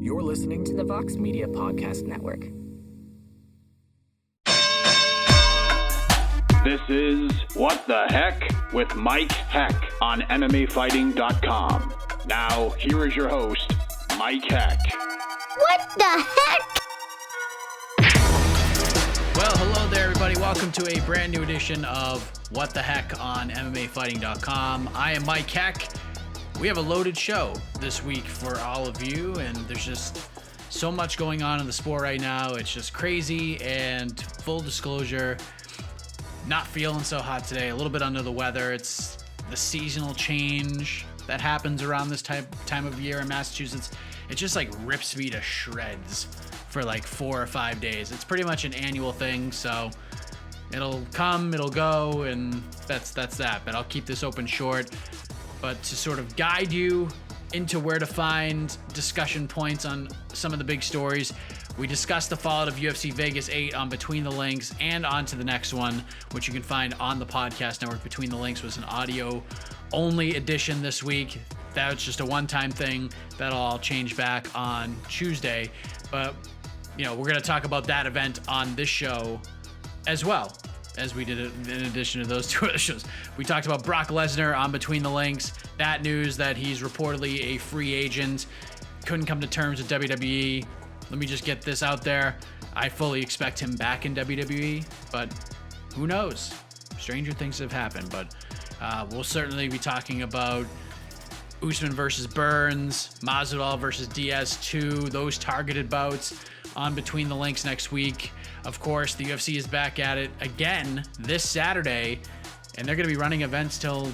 You're listening to the Vox Media Podcast Network. This is What the Heck with Mike Heck on MMAfighting.com. Now, here is your host, Mike Heck. What the heck? Well, hello there, everybody. Welcome to a brand new edition of What the Heck on MMAfighting.com. I am Mike Heck. We have a loaded show this week for all of you, and there's just so much going on in the sport right now. It's just crazy, and full disclosure, not feeling so hot today, a little bit under the weather. It's the seasonal change that happens around this time of year in Massachusetts. It just like rips me to shreds for like 4 or 5 days. It's pretty much an annual thing, so it'll come, it'll go, and that's that. But I'll keep this open short. But to sort of guide you into where to find discussion points on some of the big stories, we discussed the fallout of UFC Vegas 8 on Between the Links and on to the next one, which you can find on the podcast network. Between the Links was an audio-only edition this week. That was just a one-time thing. That'll all change back on Tuesday. But, you know, we're going to talk about that event on this show as well, as we did it in addition to those two other shows. We talked about Brock Lesnar on Between the Links. That news that he's reportedly a free agent, couldn't come to terms with WWE. Let me just get this out there. I fully expect him back in WWE, but who knows? Stranger things have happened, but we'll certainly be talking about Usman versus Burns, Masvidal versus Diaz 2, those targeted bouts on Between the Links next week. Of course, the UFC is back at it again this Saturday, and they're going to be running events till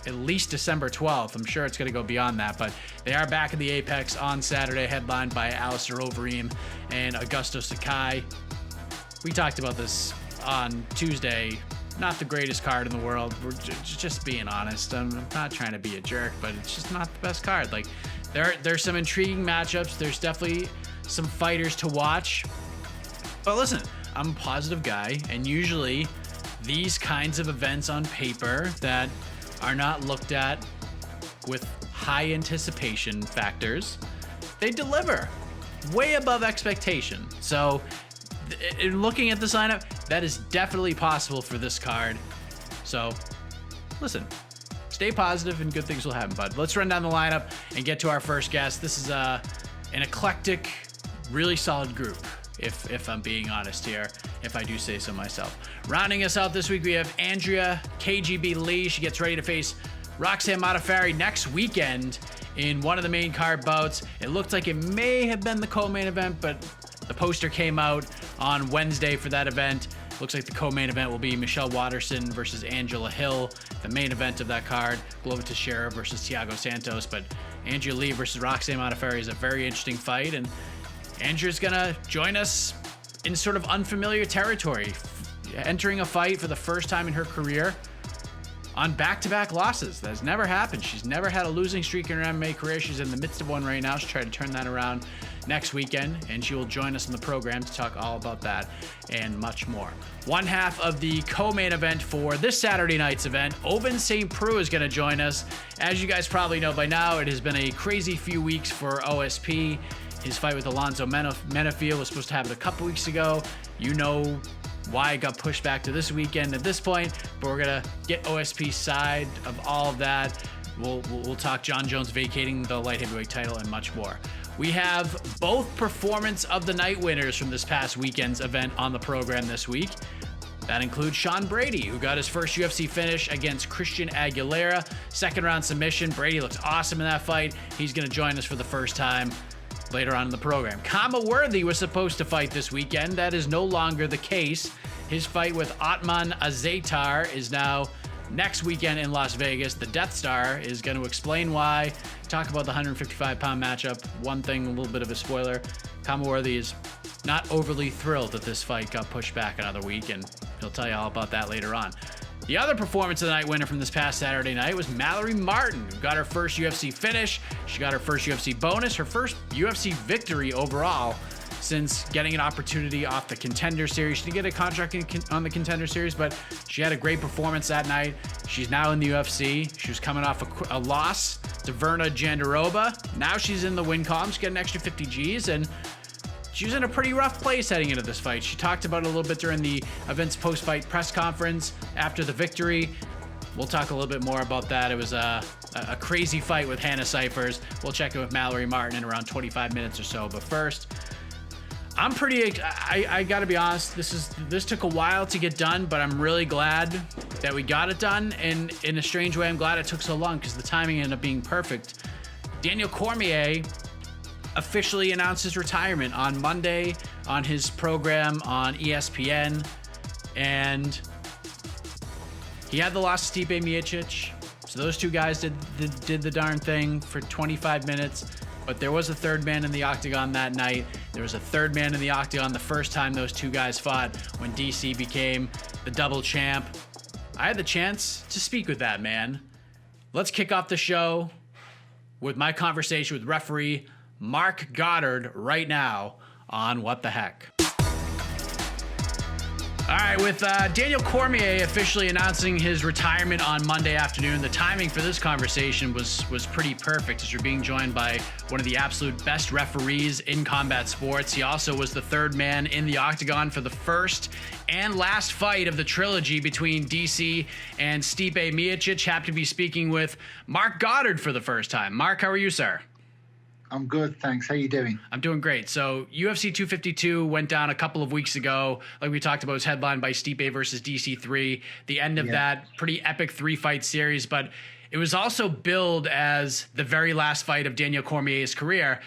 at least December 12th. I'm sure it's going to go beyond that, but they are back in the Apex on Saturday, headlined by Alistair Overeem and Augusto Sakai. We talked about this on Tuesday. Not the greatest card in the world. We're just being honest. I'm not trying to be a jerk, but it's just not the best card. Like, there's some intriguing matchups. There's definitely some fighters to watch. But listen, I'm a positive guy, and usually these kinds of events on paper that are not looked at with high anticipation factors, they deliver way above expectation. So in looking at this lineup, that is definitely possible for this card. So listen, stay positive and good things will happen, bud. Let's run down the lineup and get to our first guest. This is an eclectic, really solid group, if I'm being honest here, if I do say so myself. Rounding us out this week, we have Andrea KGB Lee. She gets ready to face Roxanne Modafferi next weekend in one of the main card bouts. It looked like it may have been the co-main event, but the poster came out on Wednesday for that event. Looks like the co-main event will be Michelle Waterson versus Angela Hill. The main event of that card, Glover Teixeira versus Thiago Santos. But Andrea Lee versus Roxanne Modafferi is a very interesting fight, and Andrea's gonna join us in sort of unfamiliar territory, entering a fight for the first time in her career on back-to-back losses. That has never happened. She's never had a losing streak in her MMA career. She's in the midst of one right now. She's trying to turn that around next weekend, and she will join us in the program to talk all about that and much more. One half of the co-main event for this Saturday night's event, Ovince Saint Preux is going to join us. As you guys probably know by now, it has been a crazy few weeks for OSP. His fight with Alonzo Menifield was supposed to happen a couple weeks ago. You know why it got pushed back to this weekend at this point, but we're going to get OSP's side of all of that. We'll talk John Jones vacating the light heavyweight title and much more. We have both performance of the night winners from this past weekend's event on the program this week. That includes Sean Brady, who got his first UFC finish against Christian Aguilera. Second round submission. Brady looks awesome in that fight. He's going to join us for the first time later on in the program. Khama Worthy was supposed to fight this weekend. That is no longer the case. His fight with Ottman Azaitar is now next weekend in Las Vegas. The Death Star is going to explain why. Talk about the 155-pound matchup. One thing, a little bit of a spoiler. Khama Worthy is not overly thrilled that this fight got pushed back another week, and he'll tell you all about that later on. The other performance of the night winner from this past Saturday night was Mallory Martin, who got her first UFC finish. She got her first UFC bonus, her first UFC victory overall since getting an opportunity off the Contender Series. She didn't get a contract on the Contender Series, but she had a great performance that night. She's now in the UFC. She was coming off a loss to Verna Jandiroba. Now she's in the win column. She's getting an extra 50 Gs, and she was in a pretty rough place heading into this fight. She talked about it a little bit during the event's post-fight press conference after the victory. We'll talk a little bit more about that. It was a crazy fight with Hannah Cifers. We'll check in with Mallory Martin in around 25 minutes or so. But first, I'm I gotta be honest, this took a while to get done, but I'm really glad that we got it done. And in a strange way, I'm glad it took so long because the timing ended up being perfect. Daniel Cormier officially announced his retirement on Monday on his program on ESPN. And he had the loss to Stipe Miocic. So those two guys did the darn thing for 25 minutes. But there was a third man in the octagon that night. There was a third man in the octagon the first time those two guys fought when DC became the double champ. I had the chance to speak with that man. Let's kick off the show with my conversation with referee Marc Goddard right now on What the Heck. All right, with Daniel Cormier officially announcing his retirement on Monday afternoon, the timing for this conversation was pretty perfect as you're being joined by one of the absolute best referees in combat sports. He also was the third man in the octagon for the first and last fight of the trilogy between DC and Stipe Miocic. Happy to be speaking with Marc Goddard for the first time. Marc, how are you, sir? I'm good, thanks. How you doing? I'm doing great. So UFC 252 went down a couple of weeks ago. Like we talked about, it was headlined by Stipe versus DC3. The end of that pretty epic 3-fight series, but it was also billed as the very last fight of Daniel Cormier's career.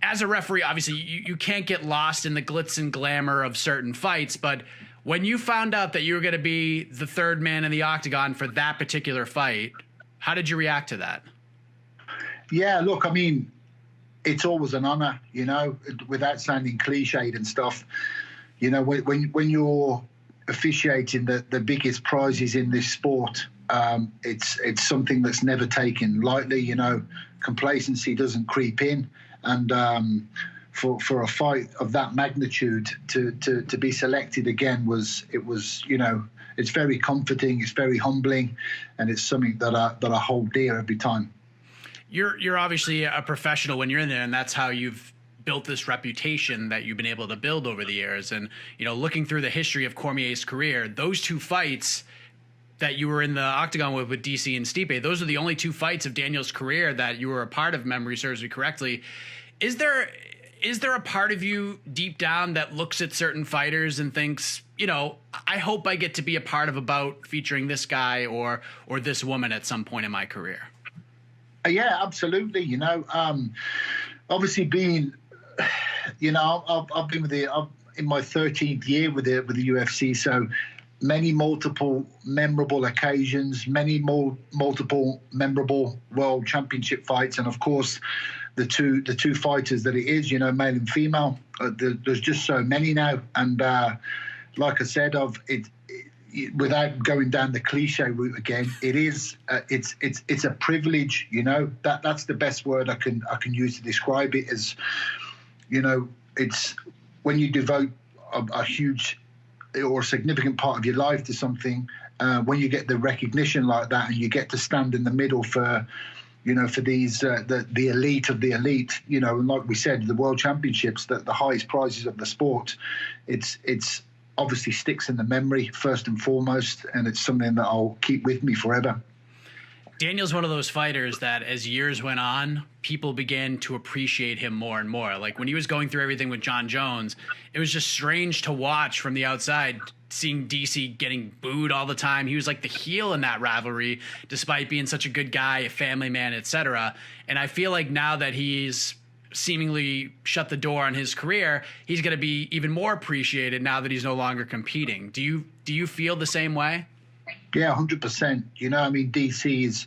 As a referee, obviously, you can't get lost in the glitz and glamour of certain fights, but when you found out that you were going to be the third man in the octagon for that particular fight, how did you react to that? Yeah, look, I mean, it's always an honor, you know, without sounding cliched and stuff. You know, when you're officiating the biggest prizes in this sport, it's something that's never taken lightly. You know, complacency doesn't creep in, and for a fight of that magnitude to be selected again was you know, it's very comforting, it's very humbling, and it's something that I hold dear every time. You're obviously a professional when you're in there, and that's how you've built this reputation that you've been able to build over the years. And, you know, looking through the history of Cormier's career, those two fights that you were in the octagon with DC and Stipe, those are the only two fights of Daniel's career that you were a part of, memory serves me correctly. Is there a part of you deep down that looks at certain fighters and thinks, you know, I hope I get to be a part of a bout featuring this guy or this woman at some point in my career? Yeah, absolutely. You know, obviously being, you know, I've been in my 13th year with the UFC, so many multiple memorable occasions, many multiple memorable world championship fights, and of course the two fighters that it is, you know, male and female. There's just so many now, and like I said, without going down the cliche route again, it's a privilege, you know. That's the best word I can use to describe it. As, you know, it's when you devote a huge or a significant part of your life to something, when you get the recognition like that and you get to stand in the middle for, you know, for these the elite of the elite, you know, and like we said, the world championships, the highest prizes of the sport, it's obviously sticks in the memory first and foremost, and it's something that I'll keep with me forever. Daniel's one of those fighters that as years went on, people began to appreciate him more and more. Like when he was going through everything with John Jones, it was just strange to watch from the outside, seeing DC getting booed all the time. He was like the heel in that rivalry, despite being such a good guy, a family man, etc. And I feel like now that he's seemingly shut the door on his career, he's going to be even more appreciated now that he's no longer competing. Do you feel the same way? Yeah, 100%. You know, I mean, DC is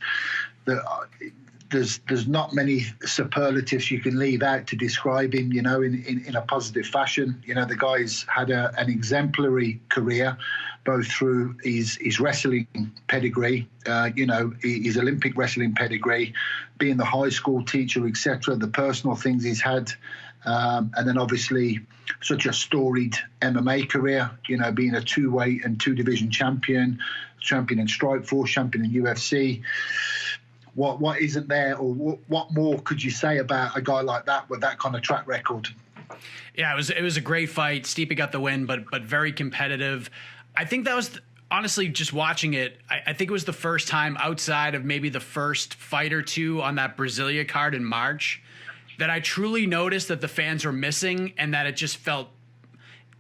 there's not many superlatives you can leave out to describe him, you know, in a positive fashion. You know, the guy's had an exemplary career, both through his wrestling pedigree, you know, his Olympic wrestling pedigree, being the high school teacher, etc., the personal things he's had, and then obviously such a storied MMA career, you know, being a 2-weight and 2-division champion in Strikeforce, champion in UFC. what isn't there, or what more could you say about a guy like that with that kind of track record? Yeah, it was a great fight. Stipe got the win, but very competitive. I think that was honestly, just watching it, I think it was the first time outside of maybe the first fight or two on that Brasilia card in March that I truly noticed that the fans were missing, and that it just felt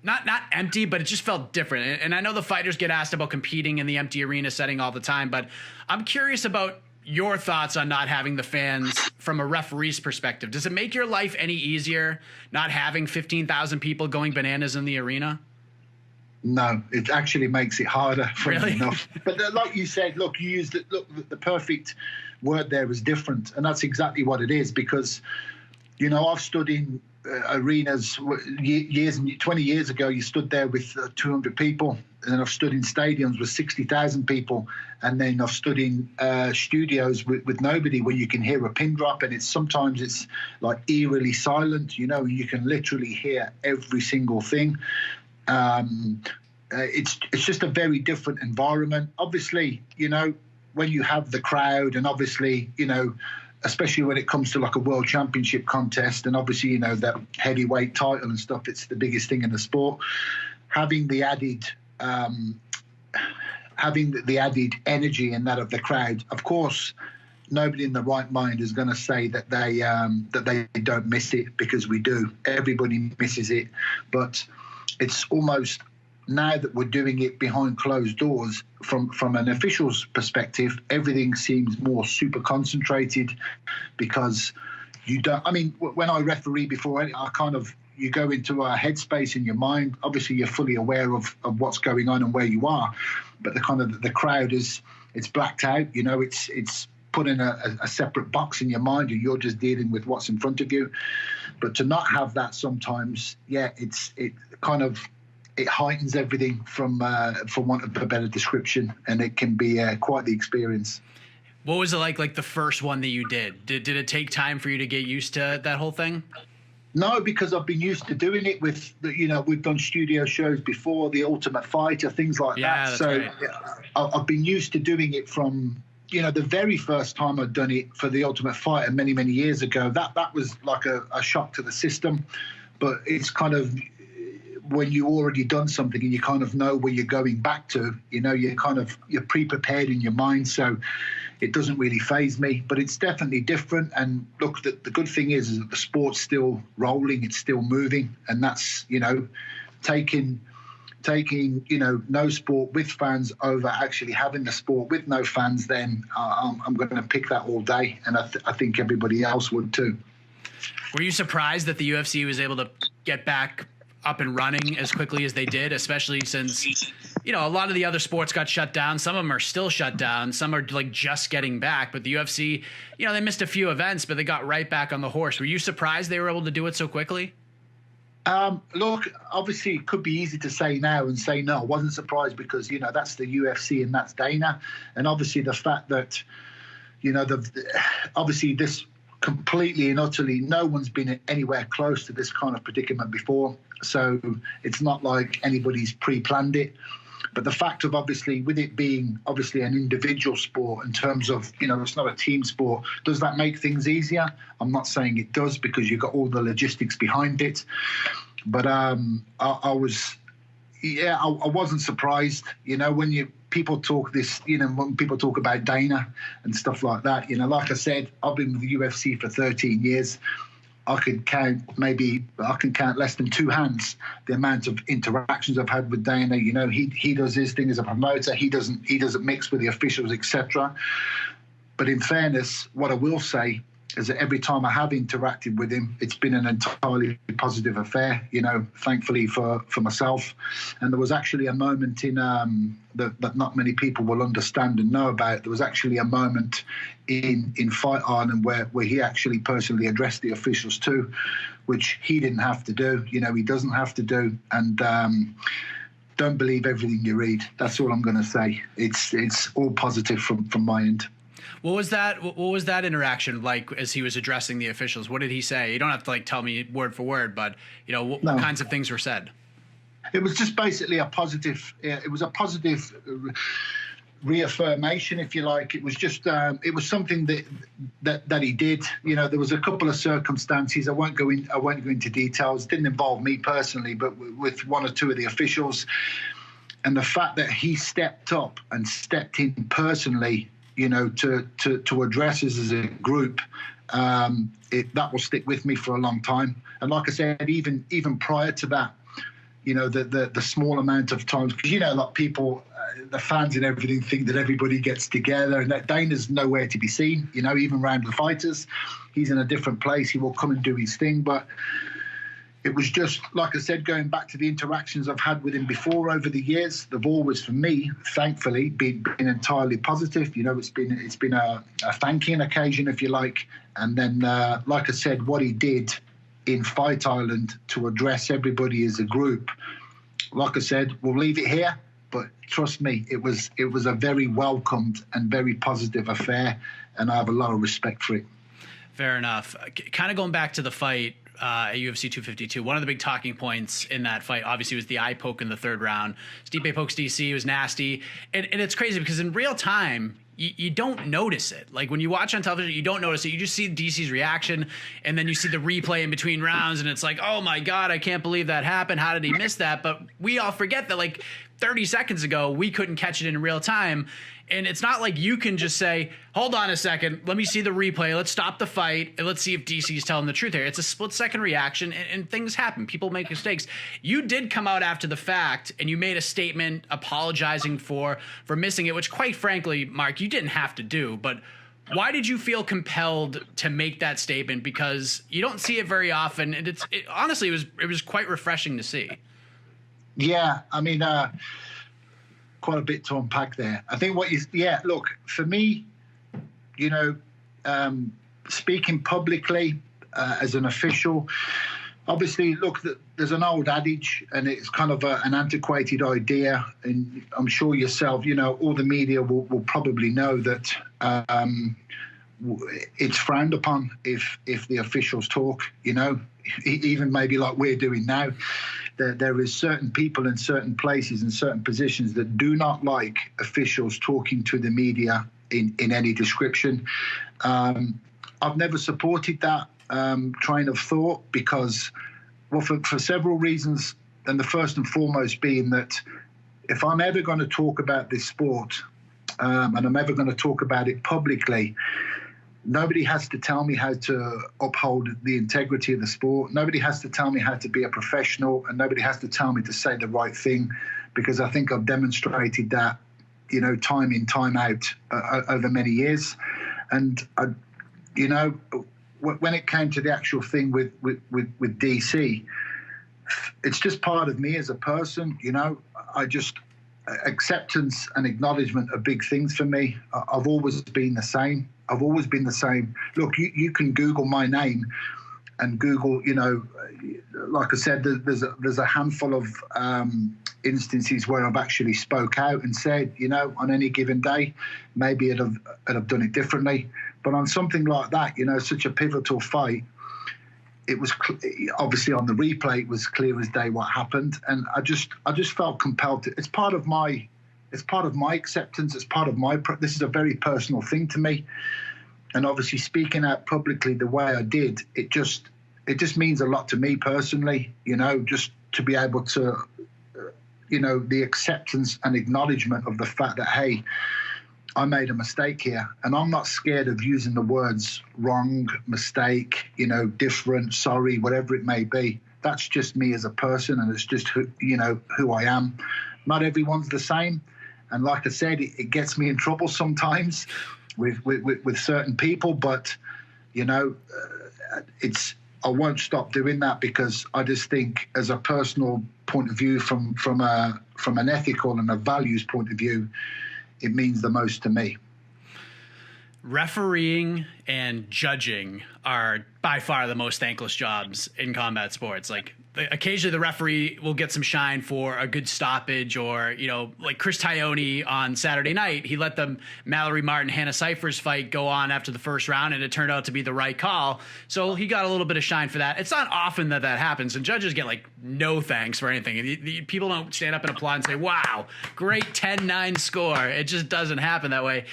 not empty, but it just felt different. And I know the fighters get asked about competing in the empty arena setting all the time, but I'm curious about your thoughts on not having the fans from a referee's perspective. Does it make your life any easier not having 15,000 people going bananas in the arena? No, it actually makes it harder, funny Really? enough. But like you said, look, you used it. Look, the perfect word there is different, and that's exactly what it is. Because, you know, I've stood in arenas 20 years ago. You stood there with 200 people, and then I've stood in stadiums with 60,000 people, and then I've stood in studios with nobody, where you can hear a pin drop, and sometimes it's like eerily silent. You know, you can literally hear every single thing. It's just a very different environment. Obviously, you know, when you have the crowd, and obviously, you know, especially when it comes to like a world championship contest, and obviously, you know, that heavyweight title and stuff, it's the biggest thing in the sport. Having the added energy and that of the crowd, of course, nobody in the right mind is going to say that they don't miss it, because we do. Everybody misses it, but it's almost, now that we're doing it behind closed doors, from an official's perspective, everything seems more super concentrated, because you don't. I mean, when I referee before, you go into a headspace in your mind. Obviously, you're fully aware of what's going on and where you are, but the crowd it's blacked out. You know, it's put in a separate box in your mind, and you're just dealing with what's in front of you. But to not have that sometimes, it heightens everything, from want of a better description, and it can be quite the experience. What was it like the first one that you did? Did it take time for you to get used to that whole thing? No, because I've been used to doing it with, you know, we've done studio shows before, The Ultimate Fighter, things like that. That's So right. I've been used to doing it from, you know, the very first time I'd done it for The Ultimate Fighter many, many years ago. That was like a shock to the system. But it's kind of, when you already done something and you kind of know where you're going back to, you know, you're pre-prepared in your mind. So it doesn't really faze me, but it's definitely different. And look, the good thing is that the sport's still rolling, it's still moving, and that's, you know, taking, you know, no sport with fans over actually having the sport with no fans, then I'm going to pick that all day, and I think everybody else would too. Were you surprised that the UFC was able to get back up and running as quickly as they did, especially since, you know, a lot of the other sports got shut down? Some of them are still shut down. Some are like just getting back, but the UFC, you know, they missed a few events, but they got right back on the horse. Were you surprised they were able to do it so quickly? Look, obviously it could be easy to say now and say no. I wasn't surprised, because, you know, that's the UFC and that's Dana. And obviously the fact that, you know, obviously this completely and utterly, no one's been anywhere close to this kind of predicament before. So it's not like anybody's pre-planned it. But the fact of, obviously, with it being obviously an individual sport in terms of, you know, it's not a team sport, does that make things easier? I'm not saying it does, because you've got all the logistics behind it. But I wasn't surprised. You know, when people talk this, you know, when people talk about Dana and stuff like that, you know, like I said, I've been with the UFC for 13 years. I can count less than two hands the amount of interactions I've had with Dana. You know, he does his thing as a promoter. He doesn't mix with the officials, etc. But in fairness, what I will say is that every time I have interacted with him, it's been an entirely positive affair, you know, thankfully for myself. And there was actually a moment in that not many people will understand and know about. There was actually a moment in Fight Island where he actually personally addressed the officials too, which he didn't have to do. You know, he doesn't have to do. And don't believe everything you read. That's all I'm going to say. It's all positive from my end. What was that interaction like as he was addressing the officials? What did he say? You don't have to like tell me word for word, but you know, what kinds of things were said? It was just basically a positive. It was a positive reaffirmation, if you like. It was just it was something that he did. You know, there was a couple of circumstances. I won't go into details. It didn't involve me personally, but with one or two of the officials. And the fact that he stepped up and stepped in personally, you know, to address us as a group, that will stick with me for a long time. And like I said, even prior to that, you know, the small amount of times, because, you know, like people, the fans and everything think that everybody gets together and that Dana's nowhere to be seen, you know, even around the fighters. He's in a different place. He will come and do his thing. But it was just, like I said, going back to the interactions I've had with him before over the years, they've always, for me, thankfully, been entirely positive. You know, it's been a thanking occasion, if you like. And then, like I said, what he did in Fight Island to address everybody as a group, like I said, we'll leave it here. But trust me, it was a very welcomed and very positive affair, and I have a lot of respect for it. Fair enough. Kind of going back to the fight at UFC 252, one of the big talking points in that fight obviously was the eye poke in the third round. Stipe pokes DC, it was nasty. And it's crazy because in real time, you don't notice it. Like when you watch on television, you don't notice it. You just see DC's reaction, and then you see the replay in between rounds, and it's like, oh my God, I can't believe that happened. How did he miss that? But we all forget that like 30 seconds ago, we couldn't catch it in real time. And it's not like you can just say, hold on a second, let me see the replay, let's stop the fight, and let's see if DC's telling the truth here. It's a split-second reaction, and things happen. People make mistakes. You did come out after the fact, and you made a statement apologizing for missing it, which, quite frankly, Marc, you didn't have to do. But why did you feel compelled to make that statement? Because you don't see it very often, and honestly, it was quite refreshing to see. Yeah, I mean, quite a bit to unpack there. I think look, for me, you know, speaking publicly as an official, obviously, look, there's an old adage, and it's kind of an antiquated idea, and I'm sure yourself, you know, all the media will probably know that it's frowned upon if the officials talk, you know, even maybe like we're doing now. There is certain people in certain places and certain positions that do not like officials talking to the media in any description. I've never supported that train of thought because, well, for several reasons, and the first and foremost being that if I'm ever going to talk about this sport and I'm ever going to talk about it publicly, nobody has to tell me how to uphold the integrity of the sport. Nobody has to tell me how to be a professional, and nobody has to tell me to say the right thing, because I think I've demonstrated that, you know, time in, time out over many years. And, you know, when it came to the actual thing with DC, it's just part of me as a person, you know. Acceptance and acknowledgement are big things for me. I've always been the same. Look, you can Google my name and Google, you know, like I said, there's a handful of instances where I've actually spoke out and said, you know, on any given day, maybe I'd have done it differently. But on something like that, you know, such a pivotal fight, it was obviously on the replay, it was clear as day what happened. And I just felt compelled to, it's part of my acceptance. It's part of this is a very personal thing to me. And obviously speaking out publicly the way I did, it just means a lot to me personally, you know, just to be able to, you know, the acceptance and acknowledgement of the fact that, hey, I made a mistake here. And I'm not scared of using the words wrong, mistake, you know, different, sorry, whatever it may be. That's just me as a person, and it's just who I am. Not everyone's the same. And like I said, it gets me in trouble sometimes with certain people, but, you know, I won't stop doing that, because I just think as a personal point of view, from an ethical and a values point of view, it means the most to me. Refereeing and judging are by far the most thankless jobs in combat sports. Like, occasionally the referee will get some shine for a good stoppage, or, like Chris Taione on Saturday night, he let the Mallory Hannah Cifers fight go on after the first round, and it turned out to be the right call. So he got a little bit of shine for that. It's not often that happens, and judges get like no thanks for anything. People don't stand up and applaud and say, wow, great 10-9 score. It just doesn't happen that way.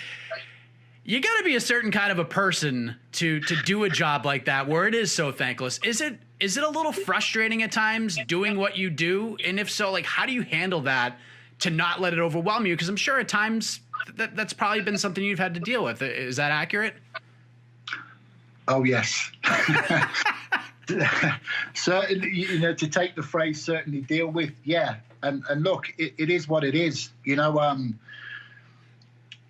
You got to be a certain kind of a person to do a job like that, where it is so thankless. Is it a little frustrating at times doing what you do? And if so, like, how do you handle that to not let it overwhelm you? Because I'm sure at times that's probably been something you've had to deal with. Is that accurate? Oh, yes. Certainly, to take the phrase "certainly deal with," yeah. And look, it is what it is.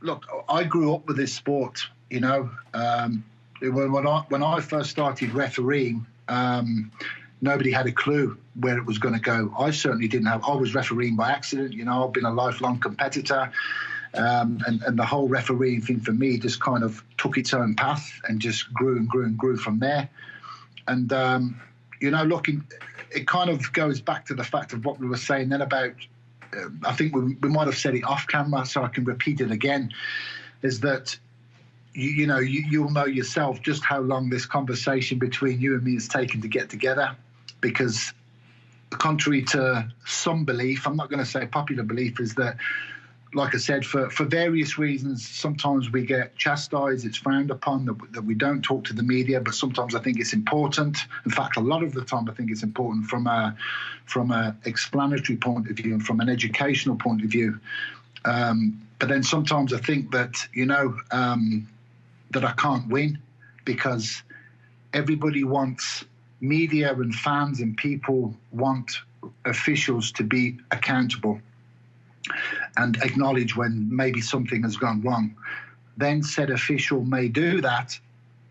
Look, I grew up with this sport. When I first started refereeing, nobody had a clue where it was going to go. I certainly didn't have. I was refereeing by accident. I've been a lifelong competitor, and the whole refereeing thing for me just kind of took its own path and just grew and grew and grew from there. And it kind of goes back to the fact of what we were saying then about. I think we might have said it off camera, so I can repeat it again, is that, you'll know yourself just how long this conversation between you and me has taken to get together, because contrary to some belief, I'm not going to say popular belief, is that, like I said, for various reasons, sometimes we get chastised, it's frowned upon that we don't talk to the media, but sometimes I think it's important. In fact, a lot of the time I think it's important from a explanatory point of view and from an educational point of view. But then sometimes I think that, that I can't win, because everybody wants, media and fans and people want officials to be accountable and acknowledge when maybe something has gone wrong. Then said official may do that,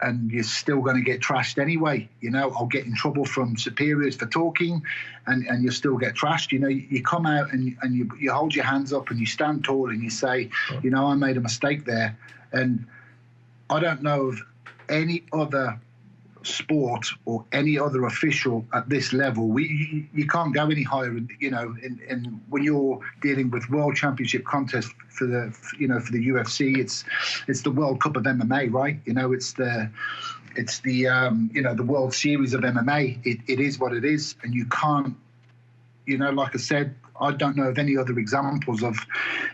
and you're still going to get trashed anyway. I'll get in trouble from superiors for talking, and you still get trashed. You come out and you hold your hands up and you stand tall and you say, I made a mistake there. And I don't know of any other sport or any other official at this level. You can't go any higher. And when you're dealing with world championship contests for the UFC, it's the World Cup of MMA, right? It's the World Series of MMA. It is what it is, and you can't. Like I said, I don't know of any other examples of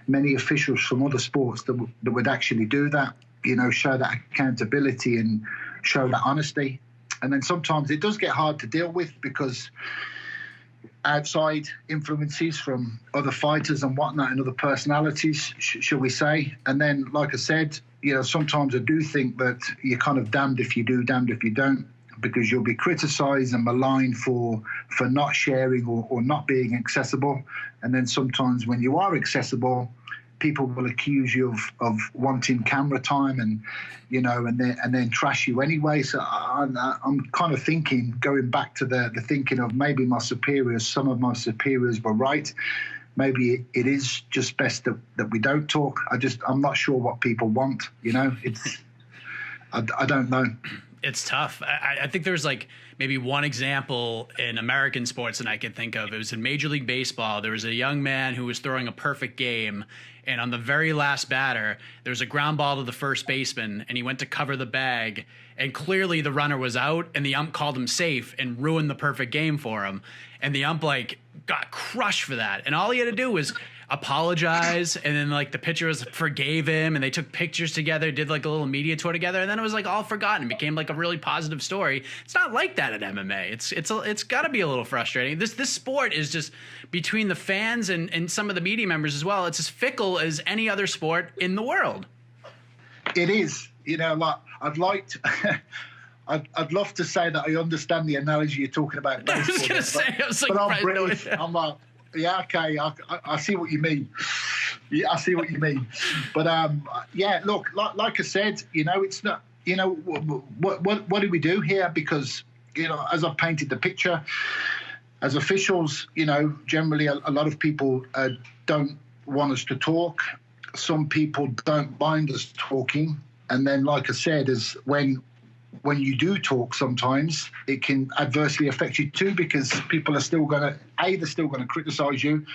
many officials from other sports that would actually do that. Show that accountability and show that honesty. And then sometimes it does get hard to deal with, because outside influences from other fighters and whatnot and other personalities, shall we say. And then, like I said, sometimes I do think that you're kind of damned if you do, damned if you don't, because you'll be criticised and maligned for not sharing or not being accessible. And then sometimes when you are accessible, people will accuse you of wanting camera time and then trash you anyway. So I'm kind of thinking, going back to the thinking of maybe some of my superiors were right. Maybe it is just best that we don't talk. I'm not sure what people want. I don't know. It's tough. I think there's like maybe one example in American sports that I could think of. It was in Major League Baseball. There was a young man who was throwing a perfect game, and on the very last batter, there was a ground ball to the first baseman, and he went to cover the bag, and clearly the runner was out, and the ump called him safe and ruined the perfect game for him. And the ump got crushed for that. And all he had to do was apologize, and then the pitchers forgave him, and they took pictures together, did a little media tour together, and then it was all forgotten. It became a really positive story. It's not like that at MMA. It's got to be a little frustrating. This sport is just, between the fans and some of the media members as well, it's as fickle as any other sport in the world. It is. I'd like to, I'd love to say that I understand the analogy you're talking about. I was going to say, but I'm British. I'm like, yeah, okay, I see what you mean. Yeah, I see what you mean. But yeah, look, like I said, it's not, what do we do here? Because, as I've painted the picture, as officials, generally a lot of people don't want us to talk. Some people don't mind us talking. And then, like I said, is when when you do talk, sometimes it can adversely affect you too, because people are still going to, A, they're still going to criticize you,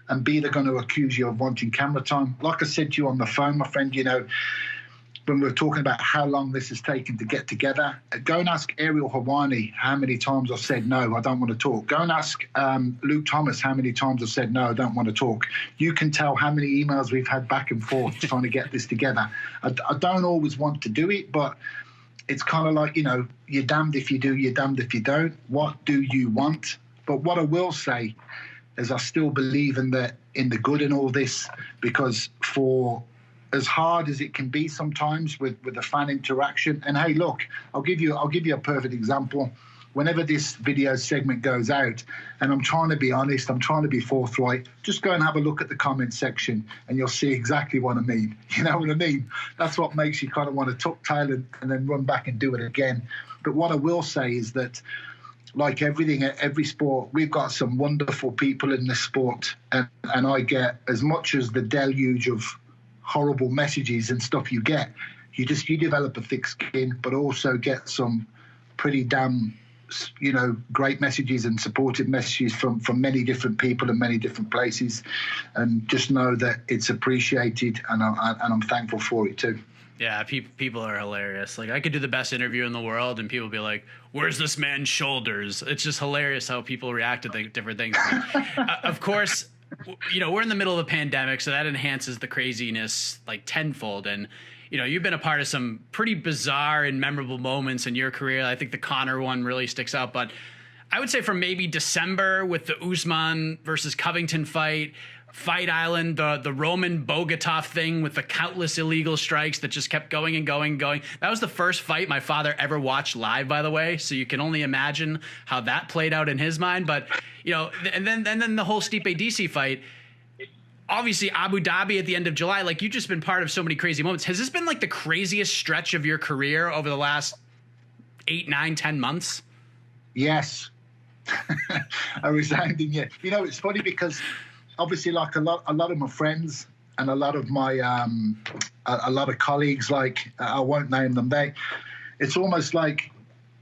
and B, they're going to accuse you of wanting camera time. Like I said to you on the phone, my friend, you know, when we were talking about how long this has taken to get together, go and ask Ariel Helwani how many times I've said, no, I don't want to talk. Go and ask Luke Thomas how many times I've said, no, I don't want to talk. You can tell how many emails we've had back and forth trying to get this together. I don't always want to do it, but it's kind of like, you know, you're damned if you do, you're damned if you don't. What do you want? But what I will say is I still believe in the good in all this, because for as hard as it can be sometimes with the fan interaction, and hey, look, I'll give you a perfect example. Whenever this video segment goes out, and I'm trying to be honest, I'm trying to be forthright, just go and have a look at the comment section and you'll see exactly what I mean. You know what I mean? That's what makes you kind of want to tuck tail and then run back and do it again. But what I will say is that, like everything at every sport, we've got some wonderful people in this sport, and I get, as much as the deluge of horrible messages and stuff you get, you develop a thick skin, but also get some pretty damn, you know, great messages and supportive messages from many different people in many different places, and just know that it's appreciated, and I'm thankful for it too. Yeah, people are hilarious. Like, I could do the best interview in the world and people be like, where's this man's shoulders? It's just hilarious how people react to different things. Of course, you know, we're in the middle of a pandemic, so that enhances the craziness like tenfold. And, you know, you've been a part of some pretty bizarre and memorable moments in your career. I think the Conor one really sticks out. But I would say from maybe December with the Usman versus Covington fight, Fight Island, the Roman Bogatov thing with the countless illegal strikes that just kept going and going and going. That was the first fight my father ever watched live, by the way. So you can only imagine how that played out in his mind. But, you know, and then the whole Stipe DC fight. Obviously, Abu Dhabi at the end of July. Like, you've just been part of so many crazy moments. Has this been like the craziest stretch of your career over the last 8, 9, 10 months? Yes. A resounding yeah. You know, it's funny because obviously, like a lot of my friends and a lot of my a lot of colleagues, like I won't name them, it's almost like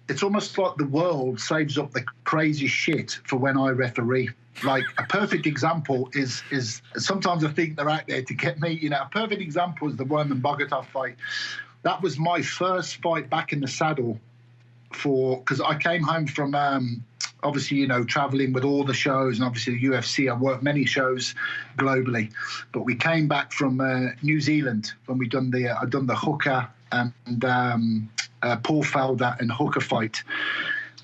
the world saves up the crazy shit for when I referee. Like, a perfect example is sometimes I think they're out there to get me. You know, a perfect example is the Roman Bogatov fight. That was my first fight back in the saddle, because I came home from obviously, you know, traveling with all the shows, and obviously the UFC. I worked many shows globally, but we came back from New Zealand when I done the Hooker and Paul Felder and Hooker fight.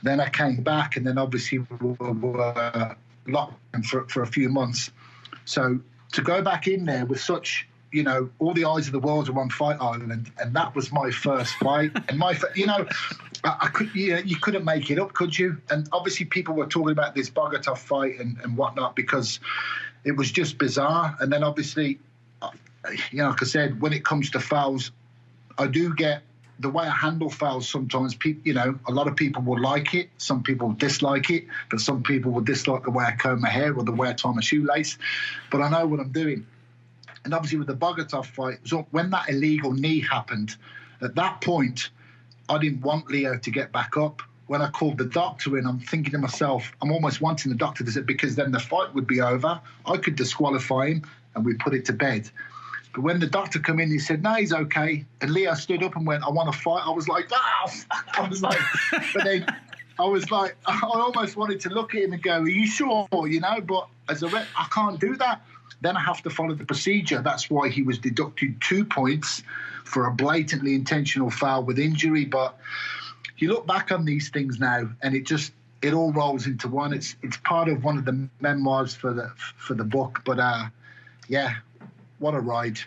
Then I came back, and then obviously we were locked for a few months. So to go back in there with such, you know, all the eyes of the world are on Fight Island, and that was my first fight. And you know, you couldn't make it up, could you? And obviously people were talking about this Bogatov fight and whatnot, because it was just bizarre. And then obviously, you know, like I said, when it comes to fouls, I do get the way I handle fouls. Sometimes people, you know, a lot of people will like it, some people dislike it, but some people will dislike the way I comb my hair or the way I tie my shoelace. But I know what I'm doing. And obviously with the Bogatov fight, so when that illegal knee happened, at that point, I didn't want Leo to get back up. When I called the doctor in, I'm thinking to myself, I'm almost wanting the doctor to say, because then the fight would be over. I could disqualify him and we put it to bed. But when the doctor came in, he said, no, he's okay. And Leo stood up and went, I want to fight. I was like, but then I was like, I almost wanted to look at him and go, are you sure? You know, but as a rep, I can't do that. Then I have to follow the procedure. That's why he was deducted 2 points for a blatantly intentional foul with injury. But you look back on these things now, and it all rolls into one. It's part of one of the memoirs for the book. But yeah, what a ride!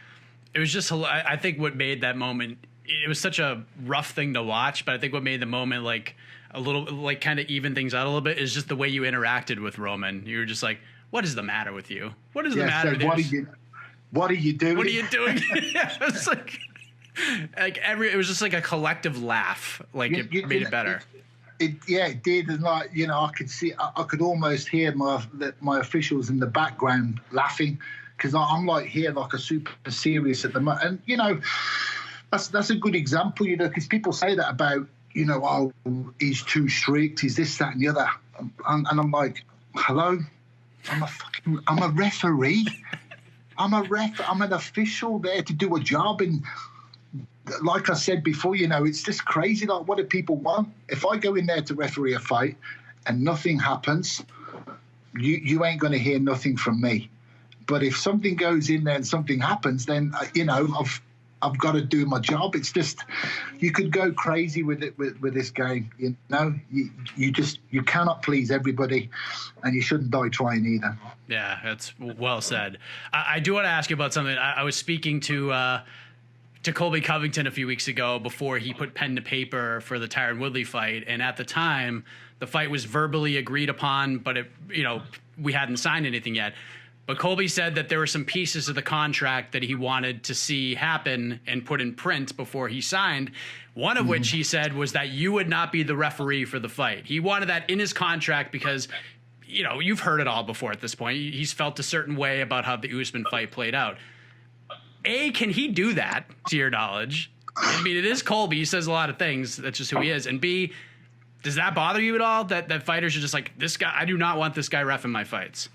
It was just, I think what made that moment, it was such a rough thing to watch, but I think what made the moment like a little, like, kind of even things out a little bit is just the way you interacted with Roman. You were just like, what is the matter with you? What is the matter with you? What are you doing? What are you doing? Yeah, it was like it was just like a collective laugh. Like, it made it better. It did. And like, you know, I could almost hear my officials in the background laughing, because I'm like here like a super serious at the moment. And, you know, that's a good example, you know, because people say that about oh, he's too strict, he's this, that, and the other. And I'm like, hello? I'm a referee. I'm an official there to do a job. And like I said before, it's just crazy. Like, what do people want? If I go in there to referee a fight and nothing happens, you ain't going to hear nothing from me. But if something goes in there and something happens, then, I've got to do my job. It's just, you could go crazy with it with this game. You cannot please everybody, and you shouldn't die trying either. Yeah, that's well said. I do want to ask you about something. I was speaking to Colby Covington a few weeks ago before he put pen to paper for the Tyron Woodley fight, and at the time, the fight was verbally agreed upon, but we hadn't signed anything yet. But Colby said that there were some pieces of the contract that he wanted to see happen and put in print before he signed, one of which he said was that you would not be the referee for the fight. He wanted that in his contract because, you've heard it all before at this point. He's felt a certain way about how the Usman fight played out. A, can he do that, to your knowledge? I mean, it is Colby. He says a lot of things. That's just who he is. And B, does that bother you at all, that fighters are just like, this guy, I do not want this guy reffing my fights?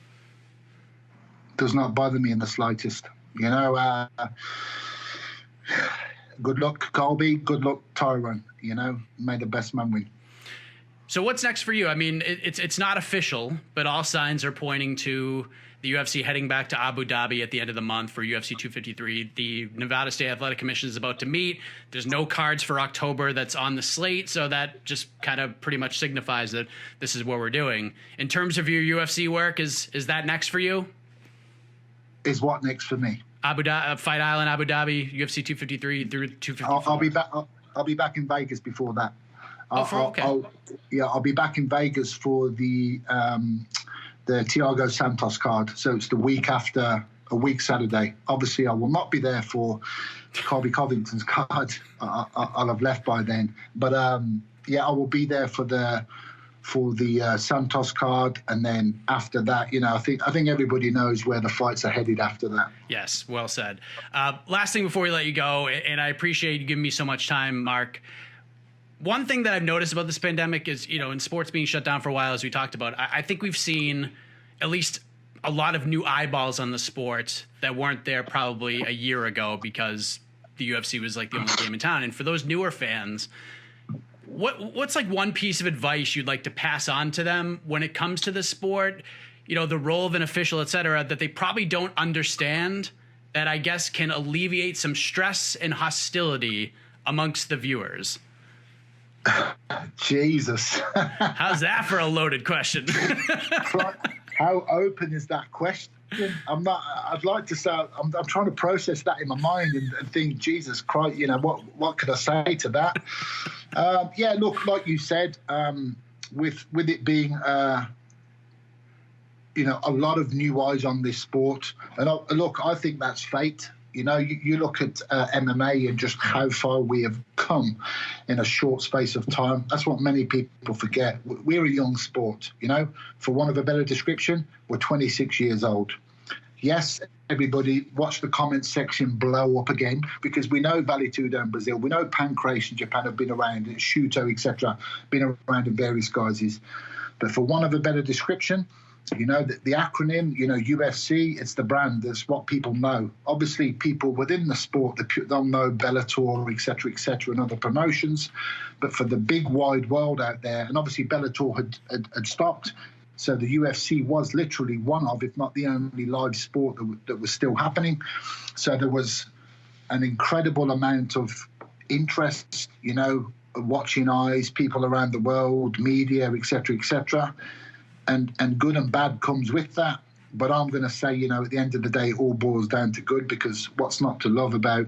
Does not bother me in the slightest. Good luck, Colby. Good luck, Tyron. May the best man win. So what's next for you? I mean, it's not official, but all signs are pointing to the UFC heading back to Abu Dhabi at the end of the month for UFC 253. The Nevada State Athletic Commission is about to meet. There's no cards for October that's on the slate, so that just kind of pretty much signifies that this is what we're doing. In terms of your UFC work, is that next for you? Is what next for me? Abu Dhabi, Fight Island, Abu Dhabi, UFC 253 through 254. I'll be back. I'll be back in Vegas before that. Okay. I'll be back in Vegas for the Thiago Santos card. So it's the week after, a week Saturday. Obviously, I will not be there for Colby Covington's card. I'll have left by then. But I will be there for the Santos card, and then after that, I think everybody knows where the fights are headed after that. Yes, well said. Last thing before we let you go, and I appreciate you giving me so much time, Marc. One thing that I've noticed about this pandemic is, in sports being shut down for a while, as we talked about, I think we've seen at least a lot of new eyeballs on the sport that weren't there probably a year ago because the UFC was like the only game in town. And for those newer fans, what's like one piece of advice you'd like to pass on to them when it comes to the sport, the role of an official, et cetera, that they probably don't understand, that I guess can alleviate some stress and hostility amongst the viewers? Jesus. How's that for a loaded question? How open is that question? I'd like to say, I'm trying to process that in my mind and think, Jesus Christ, what could I say to that? Look, like you said, with it being, a lot of new eyes on this sport. And look, I think that's fate. You look at MMA and just how far we have come in a short space of time. That's what many people forget. We're a young sport, For want of a better description, we're 26 years old. Yes, everybody watch the comment section blow up again, because we know Vale Tudo in Brazil, we know Pancrase in Japan have been around, and Shuto, etc., been around in various guises. But for want of a better description, the acronym, UFC, it's the brand. It's what people know. Obviously, people within the sport, they'll know Bellator, etc., and other promotions. But for the big, wide world out there, and obviously Bellator had stopped, so the UFC was literally one of, if not the only live sport that was still happening. So there was an incredible amount of interest, watching eyes, people around the world, media, etc., And good and bad comes with that. But I'm going to say, at the end of the day, it all boils down to good, because what's not to love about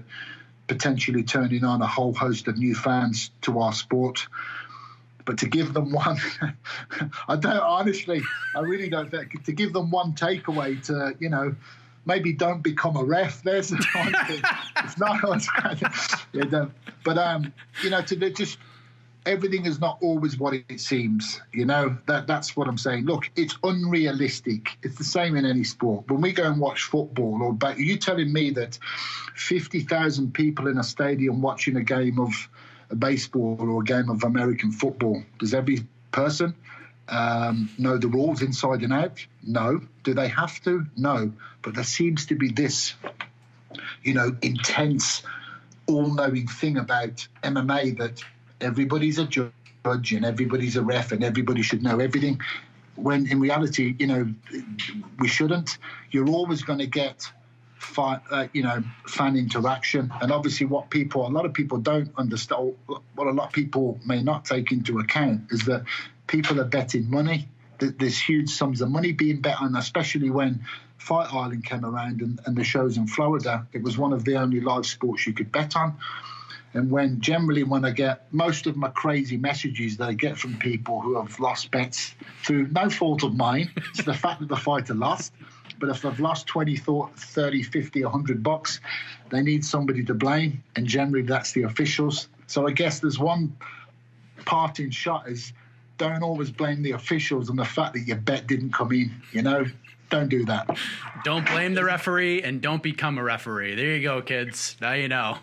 potentially turning on a whole host of new fans to our sport? But to give them one, I really don't think, to give them one takeaway to, maybe don't become a ref. There's the one thing. It's not, to just, everything is not always what it seems. That's what I'm saying. Look, it's unrealistic. It's the same in any sport. When we go and watch football, are you telling me that 50,000 people in a stadium watching a game of a baseball or a game of American football. Does every person know the rules inside and out? No. Do they have to? No. But there seems to be this, intense, all-knowing thing about MMA that everybody's a judge and everybody's a ref and everybody should know everything. When in reality, we shouldn't. You're always going to get fan interaction, and obviously what a lot of people don't understand, what a lot of people may not take into account, is that people are betting money. There's huge sums of money being bet on, especially when Fight Island came around and the shows in Florida. It was one of the only live sports you could bet on. And when I get most of my crazy messages that I get from people who have lost bets through no fault of mine, it's the fact that the fighter lost. But if they've lost 20, 30, 50, $100, they need somebody to blame. And generally that's the officials. So I guess there's one parting shot is don't always blame the officials on the fact that your bet didn't come in, Don't do that. Don't blame the referee and don't become a referee. There you go, kids. Now you know.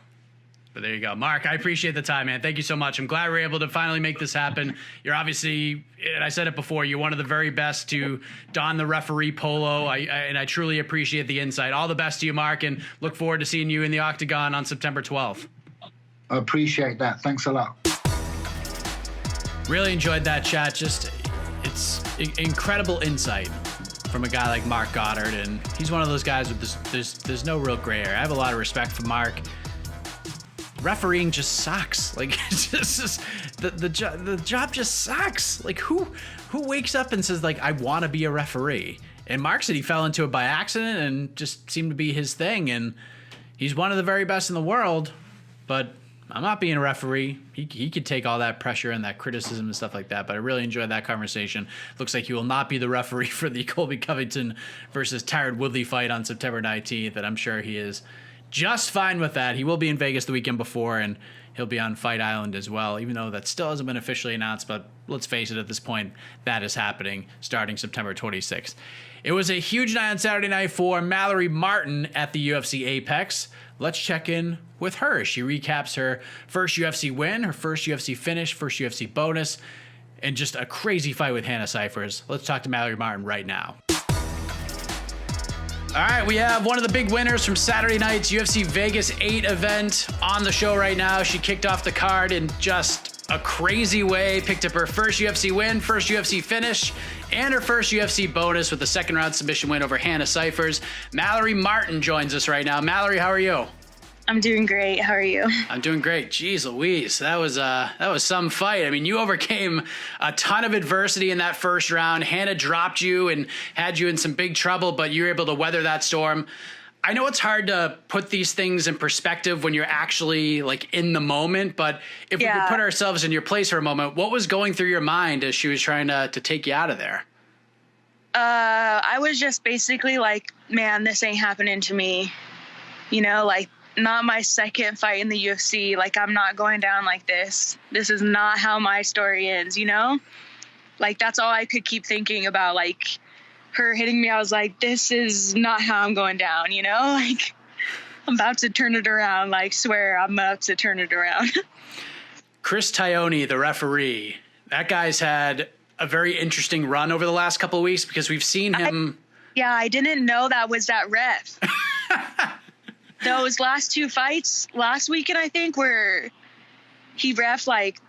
But there you go. Marc, I appreciate the time, man. Thank you so much. I'm glad we were able to finally make this happen. You're obviously, and I said it before, you're one of the very best to don the referee polo. And I truly appreciate the insight. All the best to you, Marc, and look forward to seeing you in the Octagon on September 12th. I appreciate that. Thanks a lot. Really enjoyed that chat. It's incredible insight from a guy like Marc Goddard, and he's one of those guys with this, there's no real gray area. I have a lot of respect for Marc. Refereeing just sucks. Like, the job just sucks. Like, who wakes up and says, like, I want to be a referee? And Marc said he fell into it by accident and just seemed to be his thing. And he's one of the very best in the world, but I'm not being a referee. He could take all that pressure and that criticism and stuff like that, but I really enjoyed that conversation. Looks like he will not be the referee for the Colby Covington versus Tyrone Woodley fight on September 19th, and I'm sure he is just fine with that. He will be in Vegas the weekend before, and he'll be on Fight Island as well, even though that still hasn't been officially announced, but let's face it, at this point, that is happening starting September 26th. It was a huge night on Saturday night for Mallory Martin at the UFC Apex. Let's check in with her. She recaps her first UFC win, her first UFC finish, first UFC bonus, and just a crazy fight with Hannah Cifers. Let's talk to Mallory Martin right now. All right, we have one of the big winners from Saturday night's UFC Vegas 8 event on the show right now. She kicked off the card in just a crazy way, picked up her first UFC win, first UFC finish, and her first UFC bonus with a second-round submission win over Hannah Cifers. Mallory Martin joins us right now. Mallory, how are you? I'm doing great. How are you? I'm doing great. Jeez Louise, that was some fight. I mean, you overcame a ton of adversity in that first round. Hannah dropped you and had you in some big trouble, but you were able to weather that storm. I know it's hard to put these things in perspective when you're actually like in the moment, but if we could put ourselves in your place for a moment, what was going through your mind as she was trying to take you out of there? I was just basically like, man, this ain't happening to me. Like, not my second fight in the UFC. Like, I'm not going down like this. This is not how my story ends, Like, that's all I could keep thinking about. Like, her hitting me, I was like, this is not how I'm going down, Like, I'm about to turn it around. Like, swear I'm about to turn it around. Chris Tione, the referee, that guy's had a very interesting run over the last couple of weeks because we've seen him. I didn't know that was that ref. Those last two fights last weekend, I think, where he ref like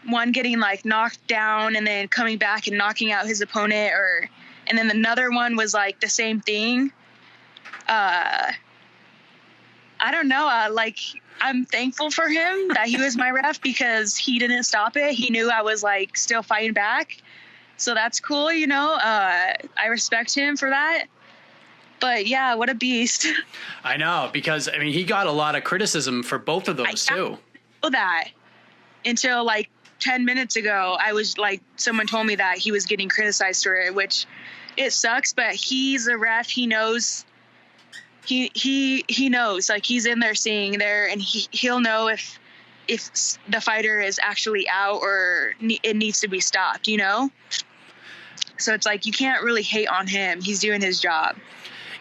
one getting like knocked down and then coming back and knocking out his opponent, and then another one was like the same thing. I don't know. I'm thankful for him that he was my ref because he didn't stop it. He knew I was like still fighting back. So that's cool. I respect him for that. But yeah, what a beast. I know, because I mean, he got a lot of criticism for both of those too. I didn't know that until like 10 minutes ago. I was like, someone told me that he was getting criticized for it, which it sucks, but he's a ref. He knows, he knows, like he's in there seeing there, and he'll know if the fighter is actually out or it needs to be stopped, So it's like, you can't really hate on him. He's doing his job.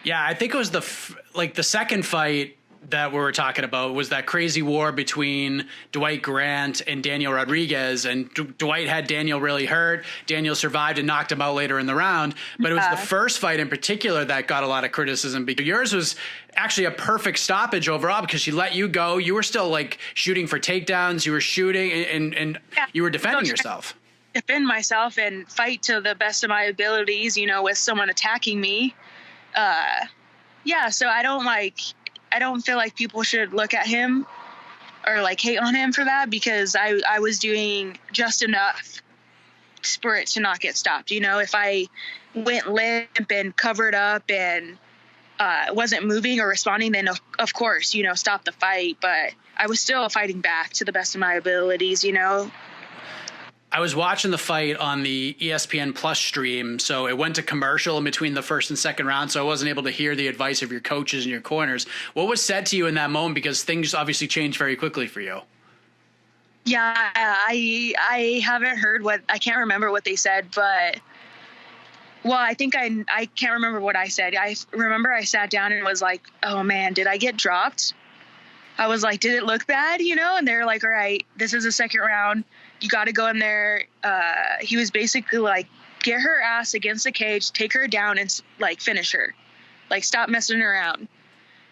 Yeah, I think it was the second fight that we were talking about was that crazy war between Dwight Grant and Daniel Rodriguez, and Dwight had Daniel really hurt. Daniel survived and knocked him out later in the round, but it was the first fight in particular that got a lot of criticism, because yours was actually a perfect stoppage overall, because she let you go. You were still like shooting for takedowns. You were shooting and you were defending yourself. Defend myself and fight to the best of my abilities, with someone attacking me. So I don't feel like people should look at him or like hate on him for that, because I was doing just enough for it to not get stopped. If I went limp and covered up and wasn't moving or responding, then of course, stop the fight. But I was still fighting back to the best of my abilities, I was watching the fight on the ESPN Plus stream, so it went to commercial in between the first and second round, so I wasn't able to hear the advice of your coaches and your corners. What was said to you in that moment? Because things obviously changed very quickly for you. Yeah, I haven't heard I can't remember what they said, but, well, I think I can't remember what I said. I remember I sat down and was like, oh man, did I get dropped? I was like, did it look bad? And they're like, all right, this is the second round. You got to go in there. He was basically like, get her ass against the cage, take her down and like finish her, like stop messing around.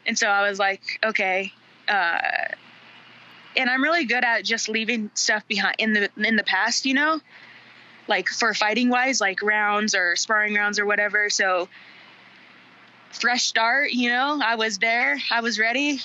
And so I was like, okay. And I'm really good at just leaving stuff behind in the past, like for fighting wise, like rounds or sparring rounds or whatever. So fresh start, I was there, I was ready,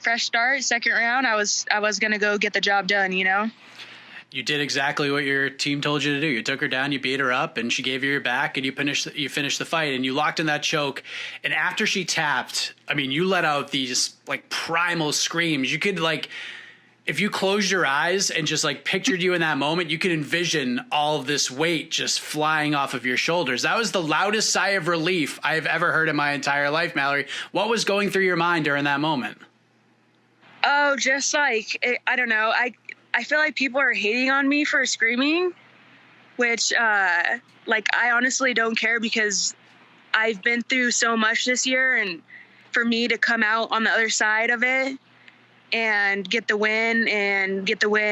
fresh start, second round. I was going to go get the job done, You did exactly what your team told you to do. You took her down, you beat her up, and she gave you your back, and you finished the fight, and you locked in that choke. And after she tapped, I mean, you let out these like primal screams. You could like, if you closed your eyes and just like pictured you in that moment, you could envision all of this weight just flying off of your shoulders. That was the loudest sigh of relief I have ever heard in my entire life, Mallory. What was going through your mind during that moment? Oh, just like, I don't know. I feel like people are hating on me for screaming, which, I honestly don't care, because I've been through so much this year, and for me to come out on the other side of it and get the win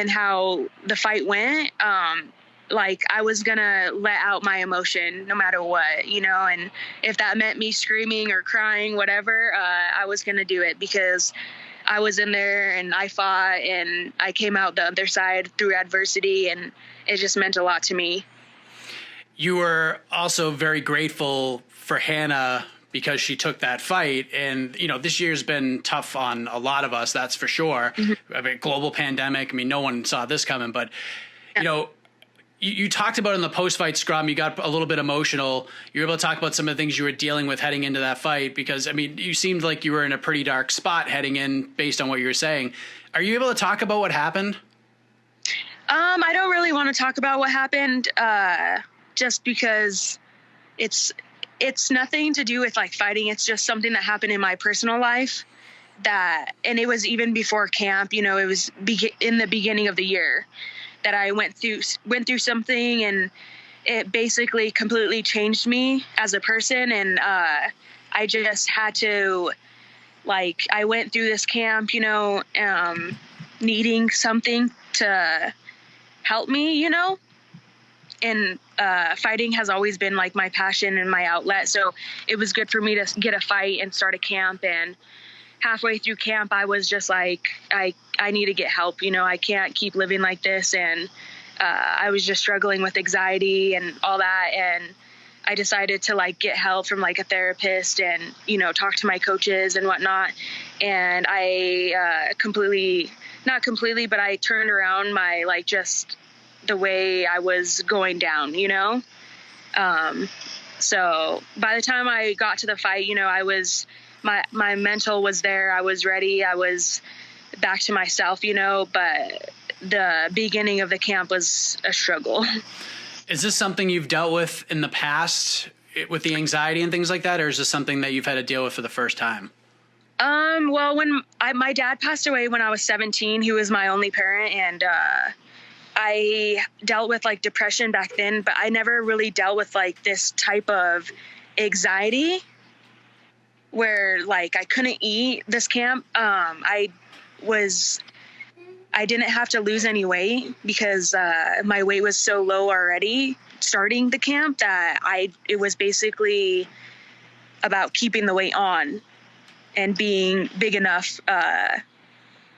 how the fight went, I was gonna let out my emotion no matter what, and if that meant me screaming or crying, whatever, I was gonna do it, because I was in there and I fought and I came out the other side through adversity, and it just meant a lot to me. You were also very grateful for Hannah because she took that fight. And, this year's been tough on a lot of us, that's for sure. Mm-hmm. I mean, global pandemic. I mean, no one saw this coming, but, you talked about in the post-fight scrum, you got a little bit emotional. You were able to talk about some of the things you were dealing with heading into that fight, because, I mean, you seemed like you were in a pretty dark spot heading in based on what you were saying. Are you able to talk about what happened? I don't really want to talk about what happened, just because it's nothing to do with like fighting. It's just something that happened in my personal life and it was even before camp, it was in the beginning of the year that I went through something, and it basically completely changed me as a person. And I just had to, I went through this camp, needing something to help me, and fighting has always been like my passion and my outlet. So it was good for me to get a fight and start a camp. And halfway through camp, I was just like, I need to get help. I can't keep living like this. And I was just struggling with anxiety and all that. And I decided to get help from a therapist and, talk to my coaches and whatnot. And I not completely, but I turned around my, just the way I was going down, So by the time I got to the fight, I was, my mental was there. I was ready. I was back to myself, but the beginning of the camp was a struggle. Is this something you've dealt with in the past with the anxiety and things like that? Or is this something that you've had to deal with for the first time? Well, when my dad passed away when I was 17, he was my only parent. And, I dealt with depression back then, but I never really dealt with this type of anxiety. where like I couldn't eat this camp. I didn't have to lose any weight because my weight was so low already starting the camp that it was basically about keeping the weight on and being big enough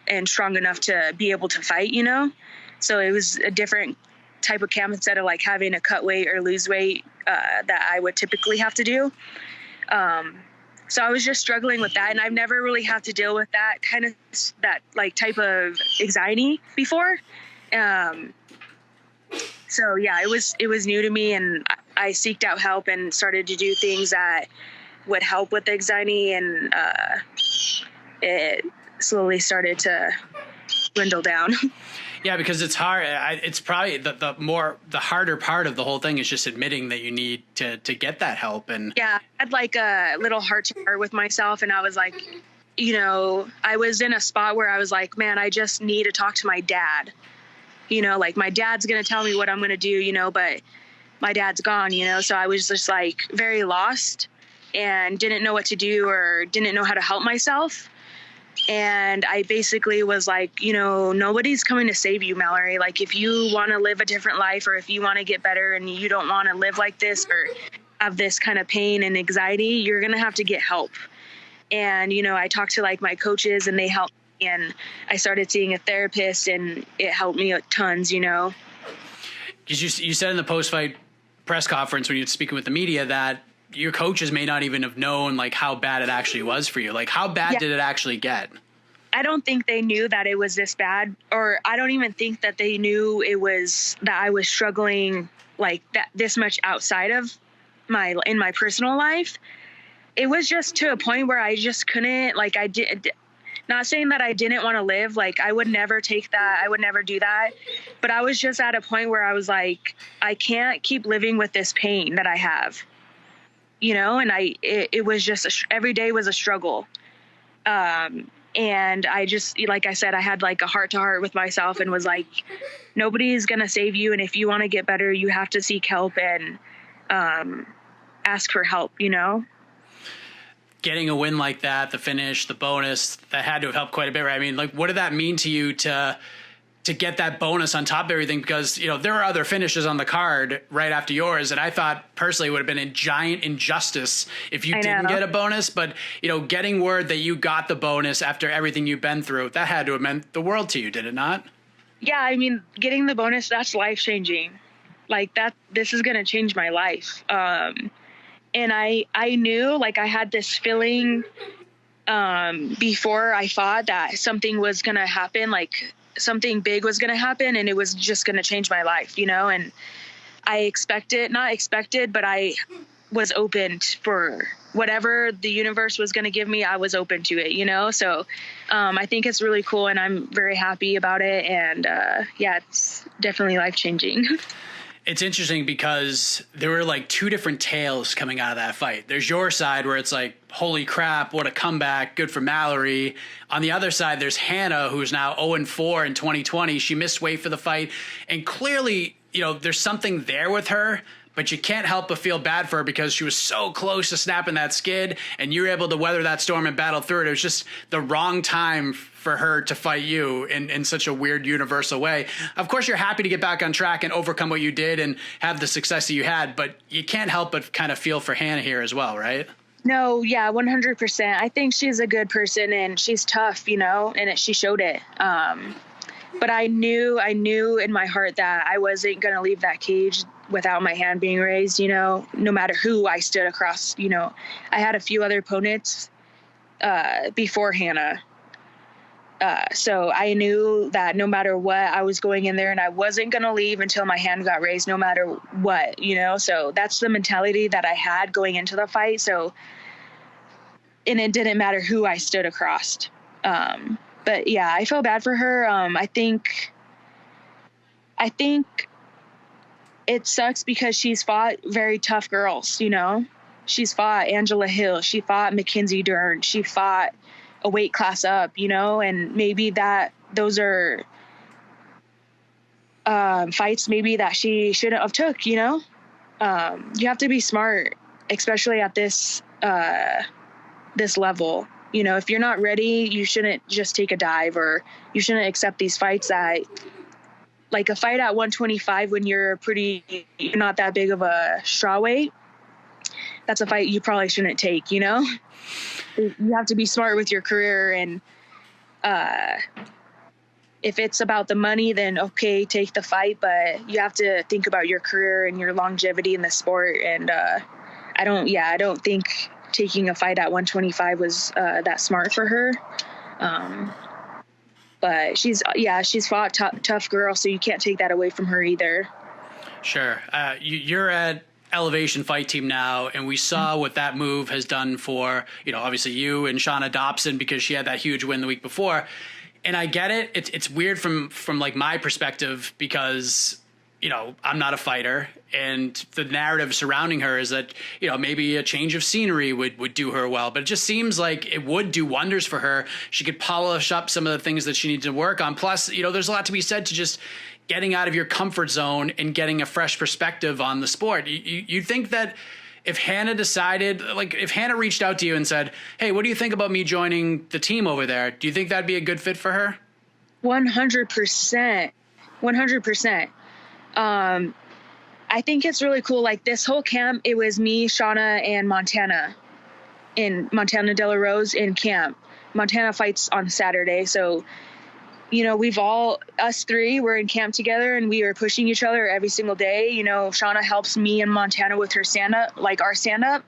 and strong enough to be able to fight, you know? So it was a different type of camp instead of like having to cut weight or lose weight that I would typically have to do. So I was just struggling with that, and I've never really had to deal with that type of anxiety before. So yeah, it was new to me, and I seeked out help and started to do things that would help with the anxiety, and it slowly started to dwindle down. Yeah, because it's hard. It's probably the harder part of the whole thing is just admitting that you need to get that help. And yeah, I had like a little heart to heart with myself, and I was like, you know, I was in a spot where I was like, man, I just need to talk to my dad. You know, like my dad's going to tell me what I'm going to do, you know, but my dad's gone, you know, so I was just like very lost and didn't know what to do or didn't know how to help myself. And I basically was like, you know, nobody's coming to save you, Mallory. Like if you want to live a different life, or if you want to get better and you don't want to live like this or have this kind of pain and anxiety, you're going to have to get help. And, you know, I talked to like my coaches and they helped me, and I started seeing a therapist and it helped me tons, you know. Because you said in the post-fight press conference when you were speaking with the media that your coaches may not even have known like how bad it actually was for you. Like how bad did it actually get? I don't think they knew that it was this bad, or I don't even think that they knew it was that I was struggling like that this much outside of in my personal life. It was just to a point where I just couldn't, like not saying that I didn't want to live. Like I would never take that. I would never do that. But I was just at a point where I was like, I can't keep living with this pain that I have, you know? And it was just, every day was a struggle. And I just, like I said, I had like a heart to heart with myself and was like, nobody's going to save you. And if you want to get better, you have to seek help and ask for help, you know? Getting a win like that, the finish, the bonus, that had to have helped quite a bit, right? I mean, like, what did that mean to you to get that bonus on top of everything? Because, you know, there were other finishes on the card right after yours, and I thought personally it would have been a giant injustice if you didn't get a bonus. But, you know, getting word that you got the bonus after everything you've been through, that had to have meant the world to you, did it not? Yeah, I mean, getting the bonus, that's life-changing. Like, this is going to change my life. And I knew, like, I had this feeling before I fought that something was going to happen, like something big was going to happen, and it was just going to change my life, you know? And I not expected, but I was open for whatever the universe was going to give me. I was open to it, you know? So I think it's really cool, and I'm very happy about it. And yeah, it's definitely life-changing. It's interesting because there were like two different tales coming out of that fight. There's your side where it's like, holy crap, what a comeback. Good for Mallory. On the other side, there's Hannah, who's now 0-4 in 2020. She missed weight for the fight. And clearly, you know, there's something there with her, but you can't help but feel bad for her because she was so close to snapping that skid, and you were able to weather that storm and battle through it. It was just the wrong time for her to fight you in such a weird universal way. Of course, you're happy to get back on track and overcome what you did and have the success that you had, but you can't help but kind of feel for Hannah here as well, right? No, yeah, 100%. I think she's a good person and she's tough, you know, and she showed it. But I knew in my heart that I wasn't going to leave that cage without my hand being raised, you know, no matter who I stood across. You know, I had a few other opponents before Hannah. So I knew that no matter what, I was going in there and I wasn't going to leave until my hand got raised, no matter what, you know? So that's the mentality that I had going into the fight. So, and it didn't matter who I stood across. But yeah, I feel bad for her. I think it sucks because she's fought very tough girls, you know? She's fought Angela Hill. She fought Mackenzie Dern. She fought a weight class up, you know, and maybe those are fights maybe that she shouldn't have took, you know. You have to be smart, especially at this this level. You know, if you're not ready, you shouldn't just take a dive, or you shouldn't accept these fights that, like a fight at 125 when you're not that big of a strawweight. That's a fight you probably shouldn't take, you know? You have to be smart with your career, and if it's about the money, then okay, take the fight, but you have to think about your career and your longevity in the sport. And I don't think taking a fight at 125 was that smart for her. But she's fought tough girl, so you can't take that away from her either. Sure. You're at Elevation Fight Team now, and we saw what that move has done for, obviously you and Shauna Dobson, because she had that huge win the week before. And I get it. It's weird from like my perspective, because, I'm not a fighter, and the narrative surrounding her is that, maybe a change of scenery would do her well, but it just seems like it would do wonders for her. She could polish up some of the things that she needs to work on. Plus, there's a lot to be said to just getting out of your comfort zone and getting a fresh perspective on the sport. You think that if Hannah decided, like if Hannah reached out to you and said, hey, what do you think about me joining the team over there? Do you think that'd be a good fit for her? 100%. 100%. I think it's really cool. Like this whole camp, it was me, Shauna, and Montana De La Rose in camp. Montana fights on Saturday. So, us three were in camp together, and we were pushing each other every single day. Shauna helps me and Montana with her stand-up, like our stand-up.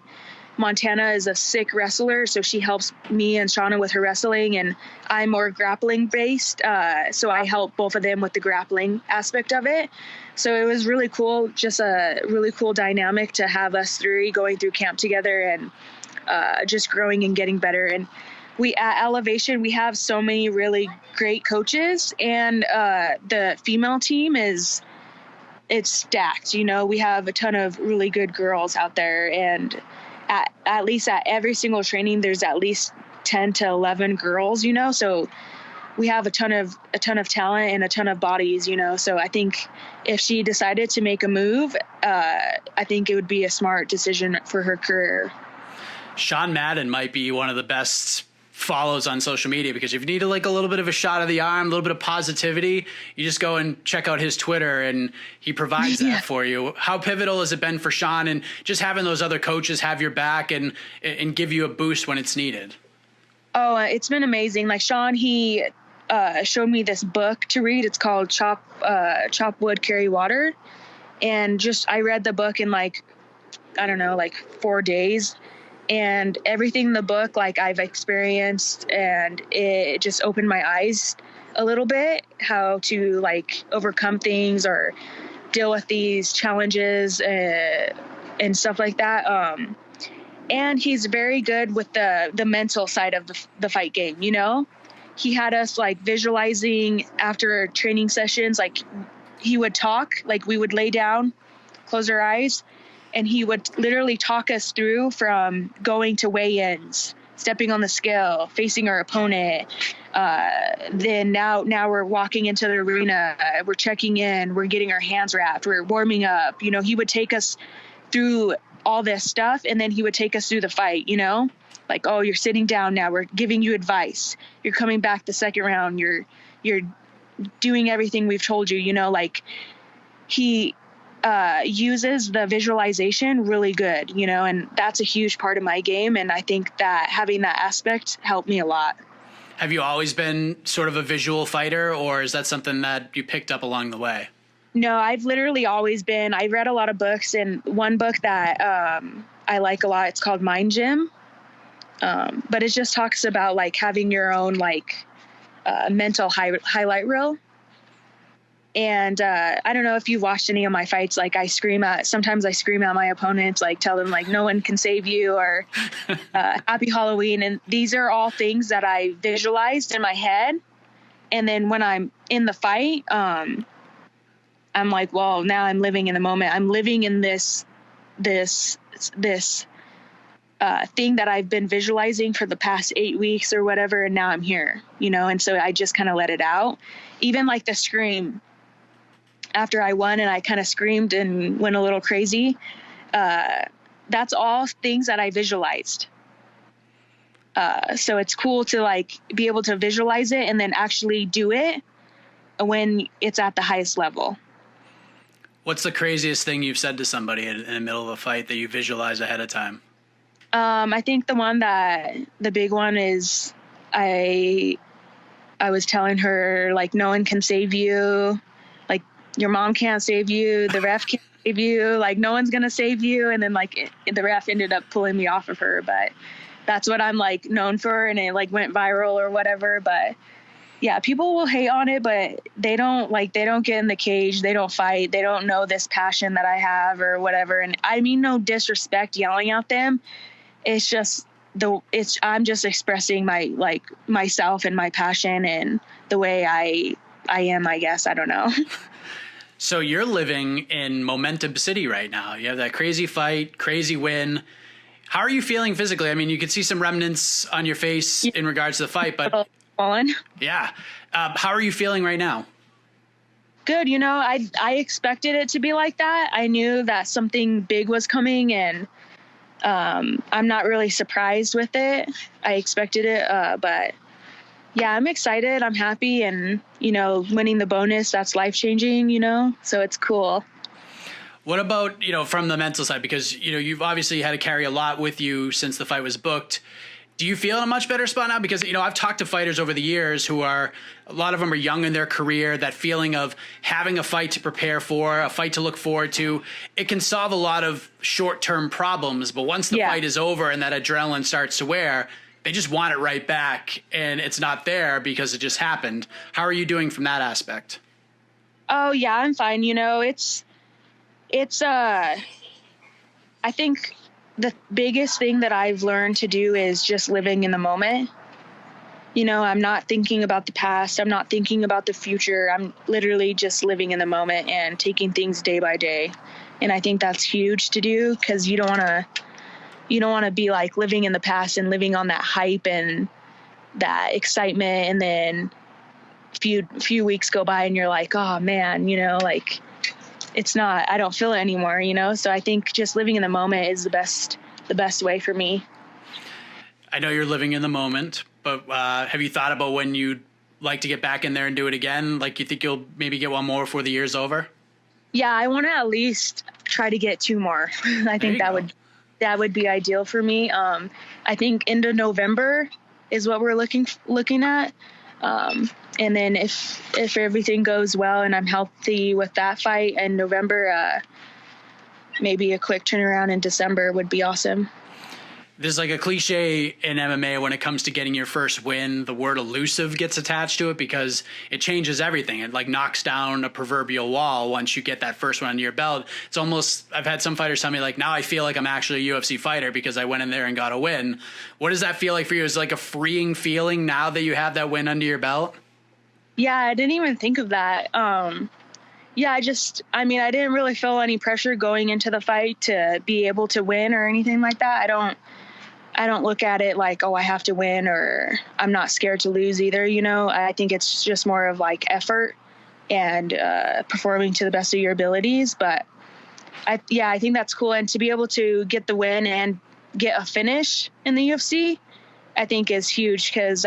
Montana is a sick wrestler, so she helps me and Shauna with her wrestling, and I'm more grappling based. So I help both of them with the grappling aspect of it. So it was really cool, just a really cool dynamic to have us three going through camp together and just growing and getting better. And we at Elevation, we have so many really great coaches, and the female team it's stacked. We have a ton of really good girls out there, and at least at every single training, there's at least 10 to 11 girls, so we have a ton of talent and a ton of bodies, so I think if she decided to make a move, I think it would be a smart decision for her career. Sean Madden might be one of the best follows on social media, because if you need a little bit of a shot of the arm, a little bit of positivity, you just go and check out his Twitter, and he provides that for you. How pivotal has it been for Sean, and just having those other coaches have your back and give you a boost when it's needed? Oh, it's been amazing. Like Sean, he showed me this book to read. It's called Chop Wood, Carry Water. And I read the book in 4 days. And everything in the book, I've experienced, and it just opened my eyes a little bit, how to overcome things or deal with these challenges and stuff like that. And he's very good with the mental side of the fight game. He had us visualizing after training sessions, he would talk, we would lay down, close our eyes, and he would literally talk us through from going to weigh-ins, stepping on the scale, facing our opponent. Then now we're walking into the arena, we're checking in, we're getting our hands wrapped, we're warming up. He would take us through all this stuff, and then he would take us through the fight, oh, you're sitting down now, we're giving you advice. You're coming back the second round, you're doing everything we've told you, he uses the visualization really good, and that's a huge part of my game. And I think that having that aspect helped me a lot. Have you always been sort of a visual fighter, or is that something that you picked up along the way? No, I've literally always been. I read a lot of books, and one book that I like a lot, it's called Mind Gym. But it just talks about having your own mental highlight reel. And I don't know if you've watched any of my fights. Sometimes I scream at my opponents, tell them no one can save you, or Happy Halloween. And these are all things that I visualized in my head. And then when I'm in the fight, I'm well, now I'm living in the moment. I'm living in this thing that I've been visualizing for the past 8 weeks or whatever. And now I'm here, and so I just kind of let it out. Even the scream after I won, and I kind of screamed and went a little crazy. That's all things that I visualized. So it's cool to like be able to visualize it and then actually do it when it's at the highest level. What's the craziest thing you've said to somebody in the middle of a fight that you visualize ahead of time? I think the big one is I was telling her, like, no one can save you. Like, your mom can't save you. The ref can't save you. Like, no one's going to save you. And then, like, the ref ended up pulling me off of her. But that's what I'm, like, known for. And it, like, went viral or whatever. But, yeah, people will hate on it, but they don't get in the cage. They don't fight. They don't know this passion that I have or whatever. And I mean no disrespect yelling at them. It's just I'm just expressing myself and my passion and the way I am, I guess. I don't know. So you're living in Momentum City right now. You have that crazy fight, crazy win. How are you feeling physically? I mean, you can see some remnants on your face in regards to the fight, but yeah. How are you feeling right now? Good. You know, I expected it to be like that. I knew that something big was coming, and I'm not really surprised with it. I expected it, but yeah, I'm excited. I'm happy, and, you know, winning the bonus, that's life-changing, you know, so it's cool. What about, you know, from the mental side? Because, you know, you've obviously had to carry a lot with you since the fight was booked. Do you feel in a much better spot now? Because, you know, I've talked to fighters over the years who a lot of them are young in their career. That feeling of having a fight to prepare for, a fight to look forward to, it can solve a lot of short-term problems. But once the fight is over and that adrenaline starts to wear, they just want it right back, and it's not there because it just happened. How are you doing from that aspect? Oh, yeah, I'm fine. You know, I think the biggest thing that I've learned to do is just living in the moment. You know, I'm not thinking about the past. I'm not thinking about the future. I'm literally just living in the moment and taking things day by day. And I think that's huge to do, because you don't want to be like living in the past and living on that hype and that excitement. And then few weeks go by and you're like, oh man, you know, like, I don't feel it anymore, you know? So I think just living in the moment is the best way for me. I know you're living in the moment, but have you thought about when you'd like to get back in there and do it again? Like, you think you'll maybe get one more before the year's over? Yeah, I want to at least try to get 2 more. I think that would be ideal for me. I think end of November is what we're looking at. And then if everything goes well and I'm healthy with that fight in November, maybe a quick turnaround in December would be awesome. There's like a cliche in MMA when it comes to getting your first win, the word elusive gets attached to it because it changes everything. It like knocks down a proverbial wall once you get that first one under your belt. It's almost, I've had some fighters tell me, like, now I feel like I'm actually a UFC fighter because I went in there and got a win. What does that feel like for you? Is it like a freeing feeling now that you have that win under your belt? Yeah, I didn't even think of that. Yeah, I didn't really feel any pressure going into the fight to be able to win or anything like that. I don't look at it like, oh, I have to win, or I'm not scared to lose either. You know, I think it's just more of like effort and performing to the best of your abilities. But I think that's cool. And to be able to get the win and get a finish in the UFC, I think is huge, because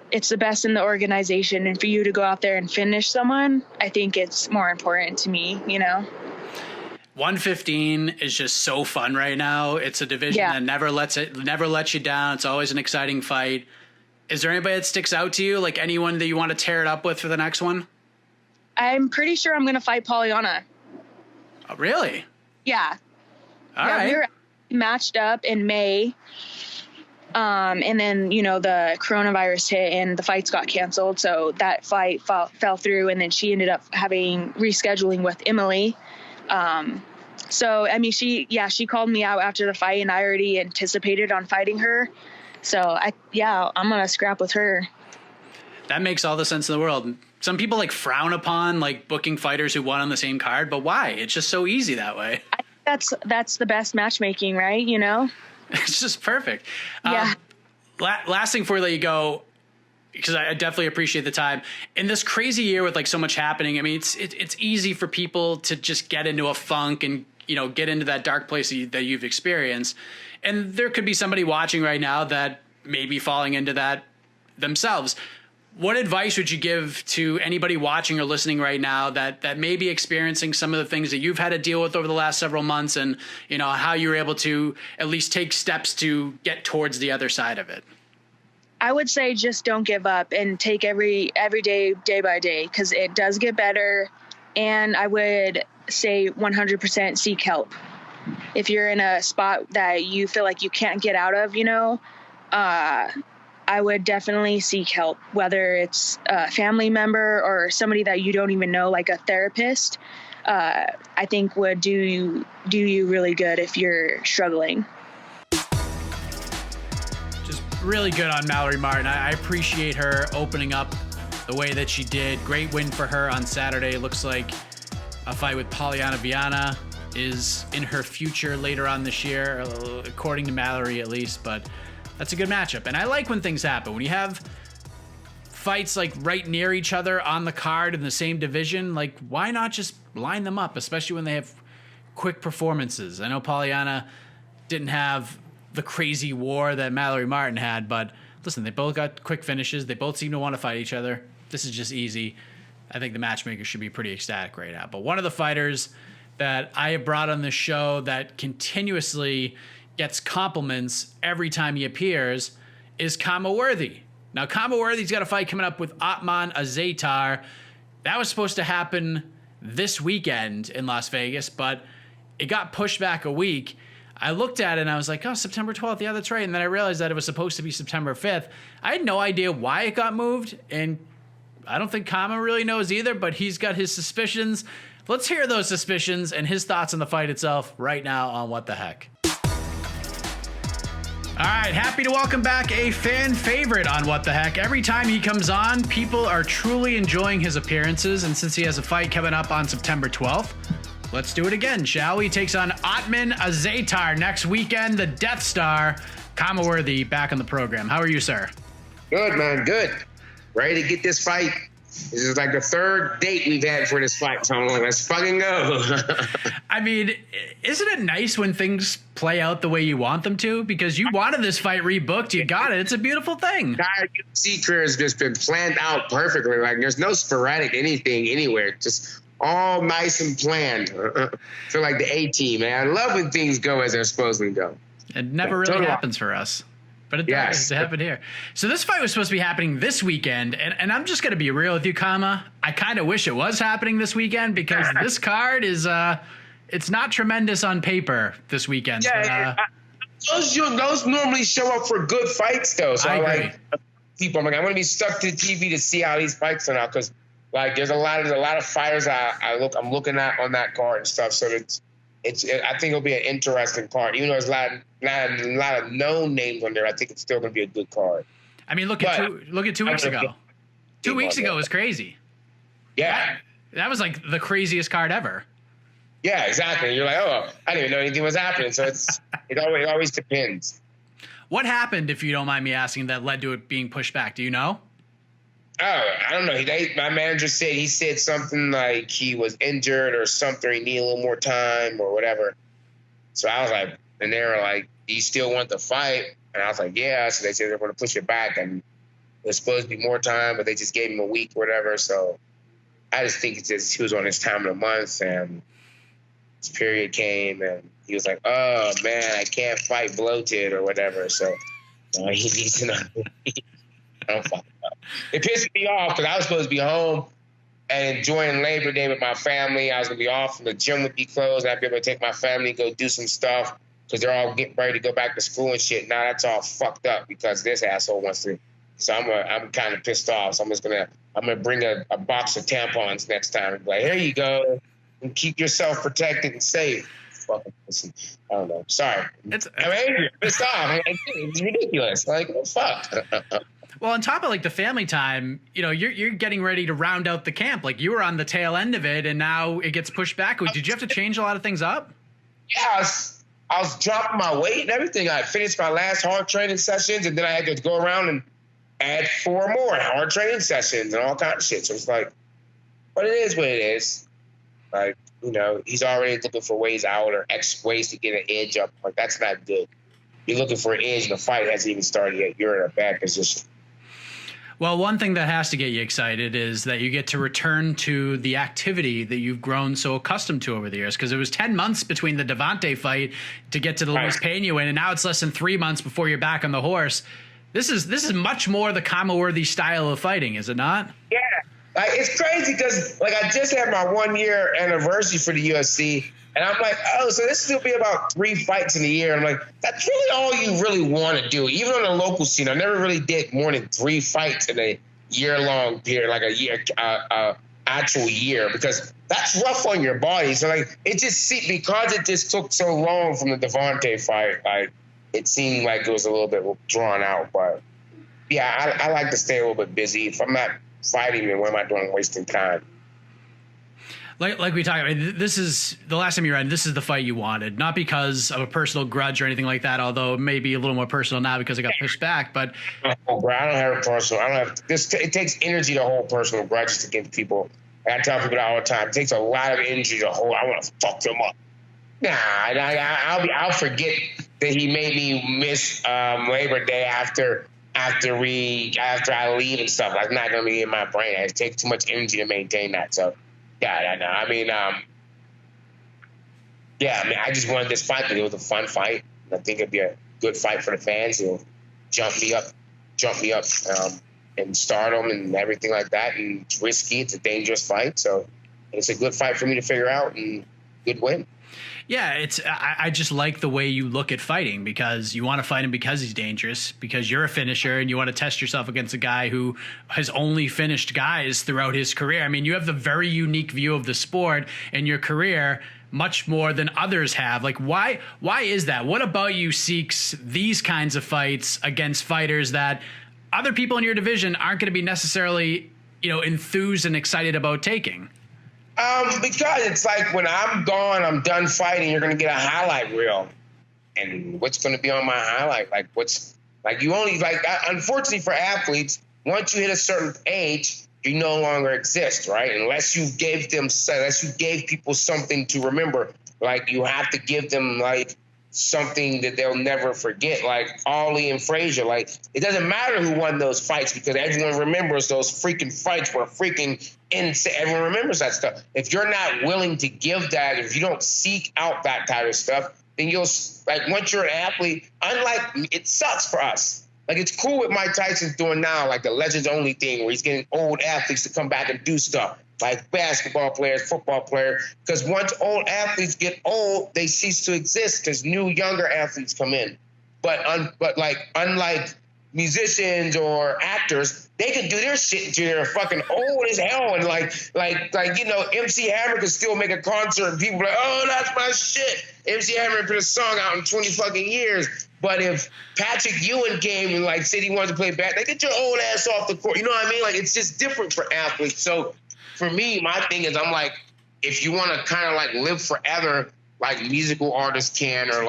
it's the best in the organization. And for you to go out there and finish someone, I think it's more important to me, you know? 115 is just so fun right now. It's a division that never lets you down. It's always an exciting fight. Is there anybody that sticks out to you? Like anyone that you want to tear it up with for the next one? I'm pretty sure I'm going to fight Polyana. Oh, really? Yeah. All right. We were matched up in May. And then, you know, the coronavirus hit and the fights got canceled. So that fight fell through, and then she ended up having rescheduling with Emily. So, I mean, she called me out after the fight, and I already anticipated on fighting her. So I'm going to scrap with her. That makes all the sense in the world. Some people like frown upon like booking fighters who won on the same card, but why? It's just so easy that way. That's the best matchmaking, right? You know? It's just perfect. Yeah. Last thing before we let you go, because I definitely appreciate the time. In this crazy year with like so much happening, I mean, it's easy for people to just get into a funk and get into that dark place that you've experienced. And there could be somebody watching right now that may be falling into that themselves. What advice would you give to anybody watching or listening right now that may be experiencing some of the things that you've had to deal with over the last several months, and how you were able to at least take steps to get towards the other side of it? I would say just don't give up and take every day, day by day, because it does get better. And I would say 100% seek help. If you're in a spot that you feel like you can't get out of, I would definitely seek help, whether it's a family member or somebody that you don't even know, like a therapist. I think would do you really good if you're struggling. Just really good on Mallory Martin. I appreciate her opening up the way that she did. Great win for her on Saturday. Looks like a fight with Polyana Viana is in her future later on this year, according to Mallory at least, but that's a good matchup. And I like when things happen. When you have fights like right near each other on the card in the same division, like why not just line them up, especially when they have quick performances? I know Polyana didn't have the crazy war that Mallory Martin had, but listen, they both got quick finishes. They both seem to want to fight each other. This is just easy. I think the matchmaker should be pretty ecstatic right now. But one of the fighters that I have brought on this show that continuously gets compliments every time he appears is Khama Worthy. Now, Khama Worthy's got a fight coming up with Ottman Azaitar. That was supposed to happen this weekend in Las Vegas, but it got pushed back a week. I looked at it and I was like, oh, September 12th. Yeah, that's right. And then I realized that it was supposed to be September 5th. I had no idea why it got moved, and I don't think Khama really knows either, but he's got his suspicions. Let's hear those suspicions and his thoughts on the fight itself right now on What the Heck. All right, happy to welcome back a fan favorite on What the Heck. Every time he comes on, people are truly enjoying his appearances, and since he has a fight coming up on September 12th, let's do it again, shall we? He takes on Ottman Azaitar next weekend, the Death Star. Khama Worthy back on the program. How are you, sir? Good, man, good. Ready to get this fight. This is like the third date we've had for this fight, so I'm like, let's fucking go. I mean, isn't it nice when things play out the way you want them to? Because you wanted this fight rebooked, you got it. It's a beautiful thing. Entire UFC career has just been planned out perfectly. Like, there's no sporadic anything anywhere. Just all nice and planned. Feel like the A-team, man. I love when things go as they're supposed to go. It never really happens for us. But it does happen here. So this fight was supposed to be happening this weekend, and I'm just going to be real with you, Khama. I kind of wish it was happening this weekend because this card is it's not tremendous on paper this weekend. Yeah, those normally show up for good fights, though. So I agree. I'm going to be stuck to the TV to see how these fights turn out because, like, there's a lot of fighters I'm looking at on that card and stuff. So I think it'll be an interesting card. Even though there's a lot of known names on there, I think it's still going to be a good card. I mean, look at 2 weeks ago. 2 weeks ago was crazy. Yeah. That was like the craziest card ever. Yeah, exactly. You're like, oh, I didn't even know anything was happening. So it always depends. What happened, if you don't mind me asking, that led to it being pushed back? Do you know? Oh, I don't know. My manager said something like he was injured or something. He needed a little more time or whatever. So I was like, and they were like, do you still want the fight? And I was like, yeah. So they said they're going to push it back. And it was supposed to be more time, but they just gave him a week or whatever. So I just think it's just he was on his time of the month and his period came and he was like, oh, man, I can't fight bloated or whatever. So he needs to know. I don't fucking know. It pissed me off because I was supposed to be home and enjoying Labor Day with my family. I was going to be off and the gym would be closed. I'd be able to take my family and go do some stuff because they're all getting ready to go back to school and shit. Now that's all fucked up because this asshole wants to. So I'm kind of pissed off. So I'm gonna bring a box of tampons next time and be like, here you go, and keep yourself protected and safe. Fucking listen. I don't know. Sorry. I'm angry. Pissed off. It's ridiculous. Like, well, fuck. Well, on top of like the family time, you're getting ready to round out the camp. Like you were on the tail end of it, and now it gets pushed back. Did you have to change a lot of things up? Yeah, I was dropping my weight and everything. I finished my last hard training sessions, and then I had to go around and add 4 more hard training sessions and all kinds of shit. So it's like, but it is what it is. Like, you know, he's already looking for ways out or ways to get an edge up. Like, that's not good. You're looking for an edge and the fight hasn't even started yet. You're in a bad position. Well, one thing that has to get you excited is that you get to return to the activity that you've grown so accustomed to over the years, because it was 10 months between the Devontae fight to get to the Luis Pena win, and now it's less than 3 months before you're back on the horse. This is much more the Khama Worthy style of fighting, is it not? Yeah. Like, it's crazy because, like, I just had my 1-year anniversary for the UFC, and I'm like, oh, so this will be about 3 fights in a year. I'm like, that's really all you really want to do. Even on the local scene, I never really did more than 3 fights in a year-long period, like a year, actual year, because that's rough on your body. So, like, it just because it just took so long from the Devontae fight, like, it seemed like it was a little bit drawn out. But, yeah, I like to stay a little bit busy. If I'm not fighting, then what am I doing wasting time? Like we talked about, this is the last time you ran. This is the fight you wanted, not because of a personal grudge or anything like that. Although it may be a little more personal now because it got pushed back. But oh, bro, I don't have a personal. I don't have this. It takes energy to hold personal grudges against people. I tell people that all the time. It takes a lot of energy to hold. I want to fuck them up. Nah, I'll forget that he made me miss Labor Day after I leave and stuff. Like, not gonna be in my brain. It takes too much energy to maintain that. So. Yeah, I know. I mean, I just wanted this fight because it was a fun fight. I think it'd be a good fight for the fans. It'll jump me up, and stardom and everything like that. And it's risky. It's a dangerous fight. So it's a good fight for me to figure out and good win. Yeah, I just like the way you look at fighting, because you want to fight him because he's dangerous, because you're a finisher and you want to test yourself against a guy who has only finished guys throughout his career. I mean, you have the very unique view of the sport in your career, much more than others have. Like, why is that? What about you seeks these kinds of fights against fighters that other people in your division aren't going to be necessarily, enthused and excited about taking? Because it's like, when I'm gone, I'm done fighting, you're going to get a highlight reel. And what's going to be on my highlight? Like, unfortunately for athletes, once you hit a certain age, you no longer exist, right? Unless you gave people something to remember. Like, you have to give them, like, something that they'll never forget, like Ollie and Frazier. Like, it doesn't matter who won those fights because everyone remembers those freaking fights were freaking insane. Everyone remembers that stuff. If you're not willing to give that, if you don't seek out that type of stuff, then you'll, like, once you're an athlete, it sucks for us. Like, it's cool what Mike Tyson's doing now, like the Legends Only thing, where he's getting old athletes to come back and do stuff, like basketball players, football players, because once old athletes get old, they cease to exist because new, younger athletes come in. But unlike musicians or actors, they can do their shit until they're fucking old as hell. And MC Hammer can still make a concert and people are like, oh, that's my shit. MC Hammer put a song out in 20 fucking years. But if Patrick Ewing came and said he wanted to play back, they get your old ass off the court. You know what I mean? Like, it's just different for athletes. So for me, my thing is, I'm like, if you want to kind of live forever, like musical artists can, or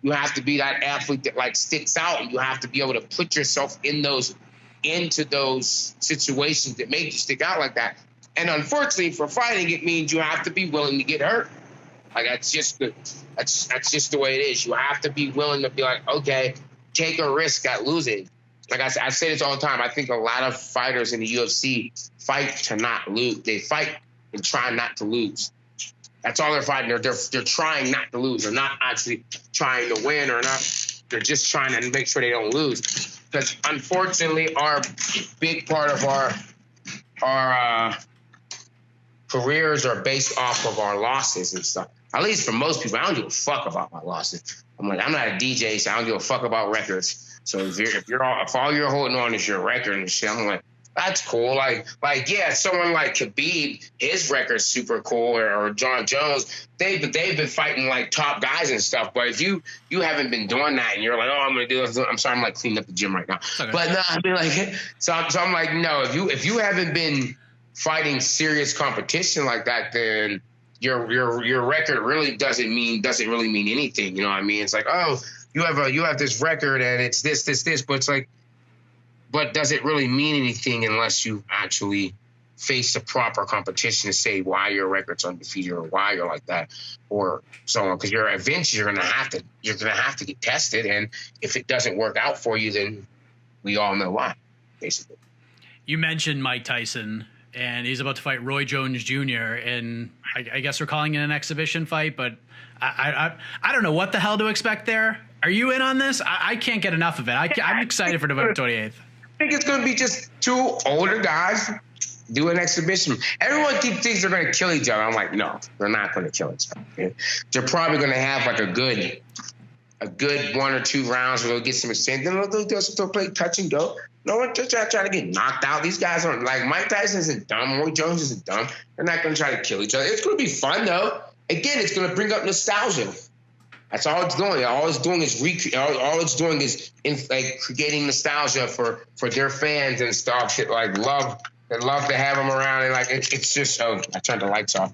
you have to be that athlete that sticks out, and you have to be able to put yourself into those situations that make you stick out like that. And unfortunately for fighting, it means you have to be willing to get hurt. Like, that's just the way it is. You have to be willing to be like, okay, take a risk at losing. Like I say this all the time. I think a lot of fighters in the UFC fight to not lose. They fight and try not to lose. That's all they're fighting. They're trying not to lose. They're not actually trying to win, or not. They're just trying to make sure they don't lose. Because unfortunately, our big part of our careers are based off of our losses and stuff. At least for most people, I don't give a fuck about my losses. I'm not a DJ, so I don't give a fuck about records. So if all you're holding on is your record and shit, I'm like, that's cool. Yeah, someone like Khabib, his record's super cool, or John Jones, they've been fighting top guys and stuff. But if you haven't been doing that and you're like, oh, I'm gonna do this, I'm sorry, I'm cleaning up the gym right now. Okay. But no, I mean so I'm like, no, if you haven't been fighting serious competition like that, then your record really doesn't really mean anything. You know what I mean? It's like, oh, you have this record and it's this, but it's like, but does it really mean anything unless you actually face the proper competition to say why your record's undefeated or why you're like that or so on. Because eventually you're gonna have to get tested, and if it doesn't work out for you, then we all know why, basically. You mentioned Mike Tyson, and he's about to fight Roy Jones Jr. and I guess we're calling it an exhibition fight, but I don't know what the hell to expect there. Are you in on this? I can't get enough of it. I'm excited for November 28th. I think it's going to be just two older guys do an exhibition. Everyone thinks they're going to kill each other. I'm like, no, they're not going to kill each other. Okay? They're probably going to have like a good 1 or 2 rounds where they'll get some extent. Then they'll play touch and go. No one just try to get knocked out. These guys aren't like Mike Tyson isn't dumb. Roy Jones isn't dumb. They're not going to try to kill each other. It's going to be fun though. Again, it's going to bring up nostalgia. That's all it's doing. All it's doing is creating nostalgia for their fans and stuff. Like love to have them around, and like it's just. Oh, I turned the lights off.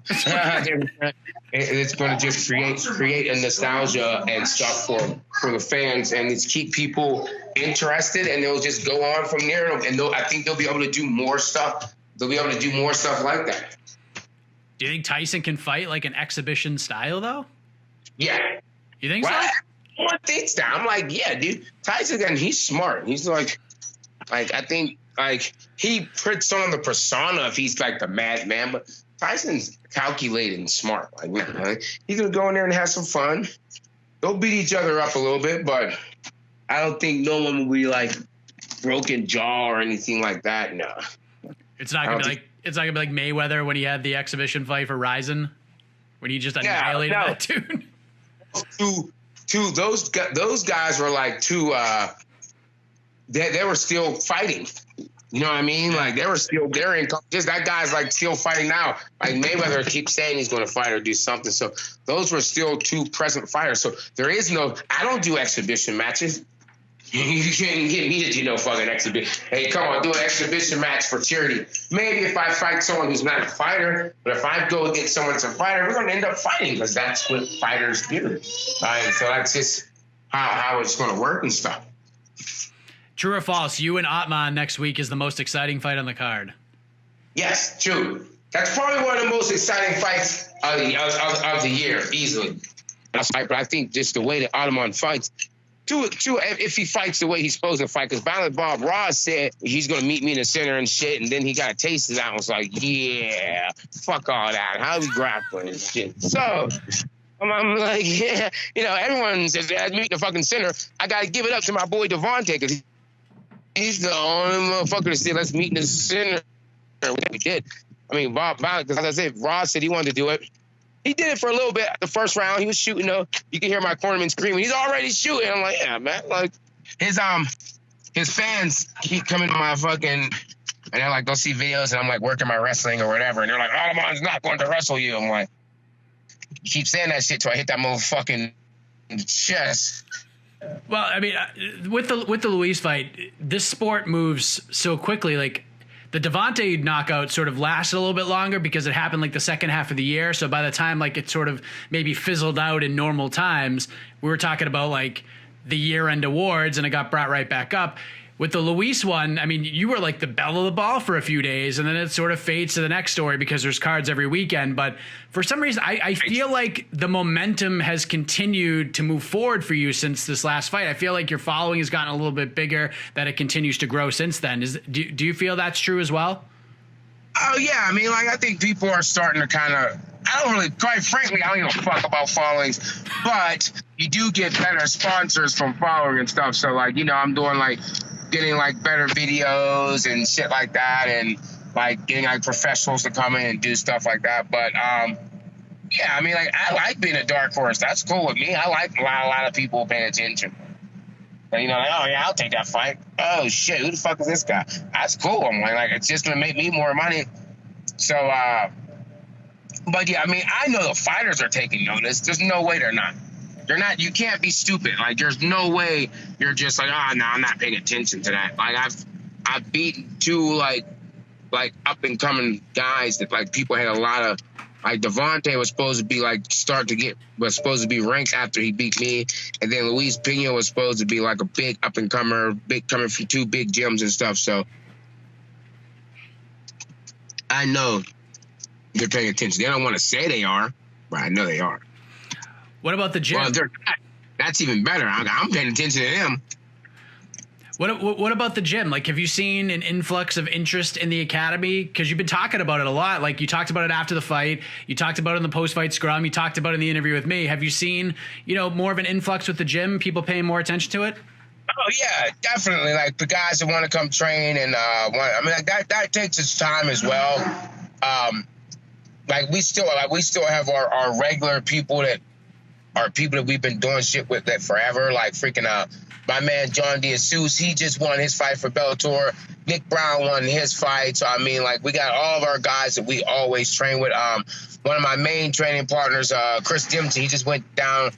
It's going to just create a nostalgia and stuff for the fans, and it's keep people interested, and they'll just go on from there. And I think they'll be able to do more stuff. They'll be able to do more stuff like that. Do you think Tyson can fight like an exhibition style though? Yeah. You think so? I think so. I'm like, yeah, dude. Tyson, and he's smart. He's like I think like he puts on the persona if he's like the madman, but Tyson's calculated and smart. Like, man, he's gonna go in there and have some fun. They'll beat each other up a little bit, but I don't think no one will be like broken jaw or anything like that. No. It's not gonna be like Mayweather when he had the exhibition fight for Ryzen, when he just annihilated that dude. Those guys were like they were still fighting. You know what I mean? Like they're in just that guy's like still fighting now. Like Mayweather keeps saying he's going to fight or do something. So those were still 2 present fighters. So there is no. I don't do exhibition matches. You can't get me to do no fucking exhibition. Hey, come on, do an exhibition match for charity. Maybe if I fight someone who's not a fighter, but if I go against someone that's a fighter, we're going to end up fighting because that's what fighters do. All right, so that's just how it's going to work and stuff. True or false? You and Ottman next week is the most exciting fight on the card. Yes, true. That's probably one of the most exciting fights of the year, easily. But I think just the way that Ottman fights. If he fights the way he's supposed to fight, because Bob Ross said he's going to meet me in the center and shit, and then he got a taste of that and was like, yeah, fuck all that. How we grappling and shit? So I'm like, yeah, everyone says, I meet the fucking center. I got to give it up to my boy Devontae, because he's the only motherfucker that said, let's meet in the center. We did. I mean, Bob, because as I said, Ross said he wanted to do it. He did it for a little bit. The first round, he was shooting though. You can hear my cornerman screaming. He's already shooting. I'm like, yeah, man. Like his fans keep coming to my fucking, and they're like, go see videos, and I'm like working my wrestling or whatever, and they're like, Ottman's not going to wrestle you. I'm like, you keep saying that shit till I hit that motherfucking chest. Well, I mean, with the Luis fight, this sport moves so quickly. Like the Devontae knockout sort of lasted a little bit longer because it happened like the second half of the year. So by the time like it sort of maybe fizzled out in normal times, we were talking about like the year-end awards, and it got brought right back up. With the Luis one, I mean, you were like the belle of the ball for a few days, and then it sort of fades to the next story because there's cards every weekend. But for some reason, I feel like the momentum has continued to move forward for you since this last fight. I feel like your following has gotten a little bit bigger, that it continues to grow since then. Do you feel that's true as well? Oh, yeah. I mean, like, I think people are starting to kind of, quite frankly, I don't give a fuck about followings, but you do get better sponsors from following and stuff. So, like, I'm doing, like, getting, like, better videos and shit like that, and, like, getting, like, professionals to come in and do stuff like that. But, yeah, I mean, like, I like being a dark horse. That's cool with me. I like a lot of people paying attention. Like, oh, yeah, I'll take that fight. Oh, shit, who the fuck is this guy? That's cool. I'm like, it's just going to make me more money. So, but, yeah, I mean, I know the fighters are taking notice. There's no way they're not. They're not. You can't be stupid. Like, there's no way you're just like, oh, no, I'm not paying attention to that. Like, I've beaten 2, like up-and-coming guys that, like, people had a lot of. Like, Devontae was supposed to be, like, was supposed to be ranked after he beat me. And then Luis Pena was supposed to be, like, a big up-and-comer, coming from 2 big gyms and stuff. So, I know they're paying attention. They don't want to say they are, but I know they are. What about the gym? Well, they're not. That's even better. I'm paying attention to them. What about the gym? Like, have you seen an influx of interest in the academy? Because you've been talking about it a lot. Like, you talked about it after the fight. You talked about it in the post-fight scrum. You talked about it in the interview with me. Have you seen, more of an influx with the gym? People paying more attention to it? Oh yeah, definitely. Like the guys that want to come train and that takes its time as well. We still have our regular people that are people that we've been doing shit with that forever. Like freaking my man John DeSuze, he just won his fight for Bellator. Nick Brown won his fight. So we got all of our guys that we always train with. One of my main training partners, Chris Dempsey, he just went down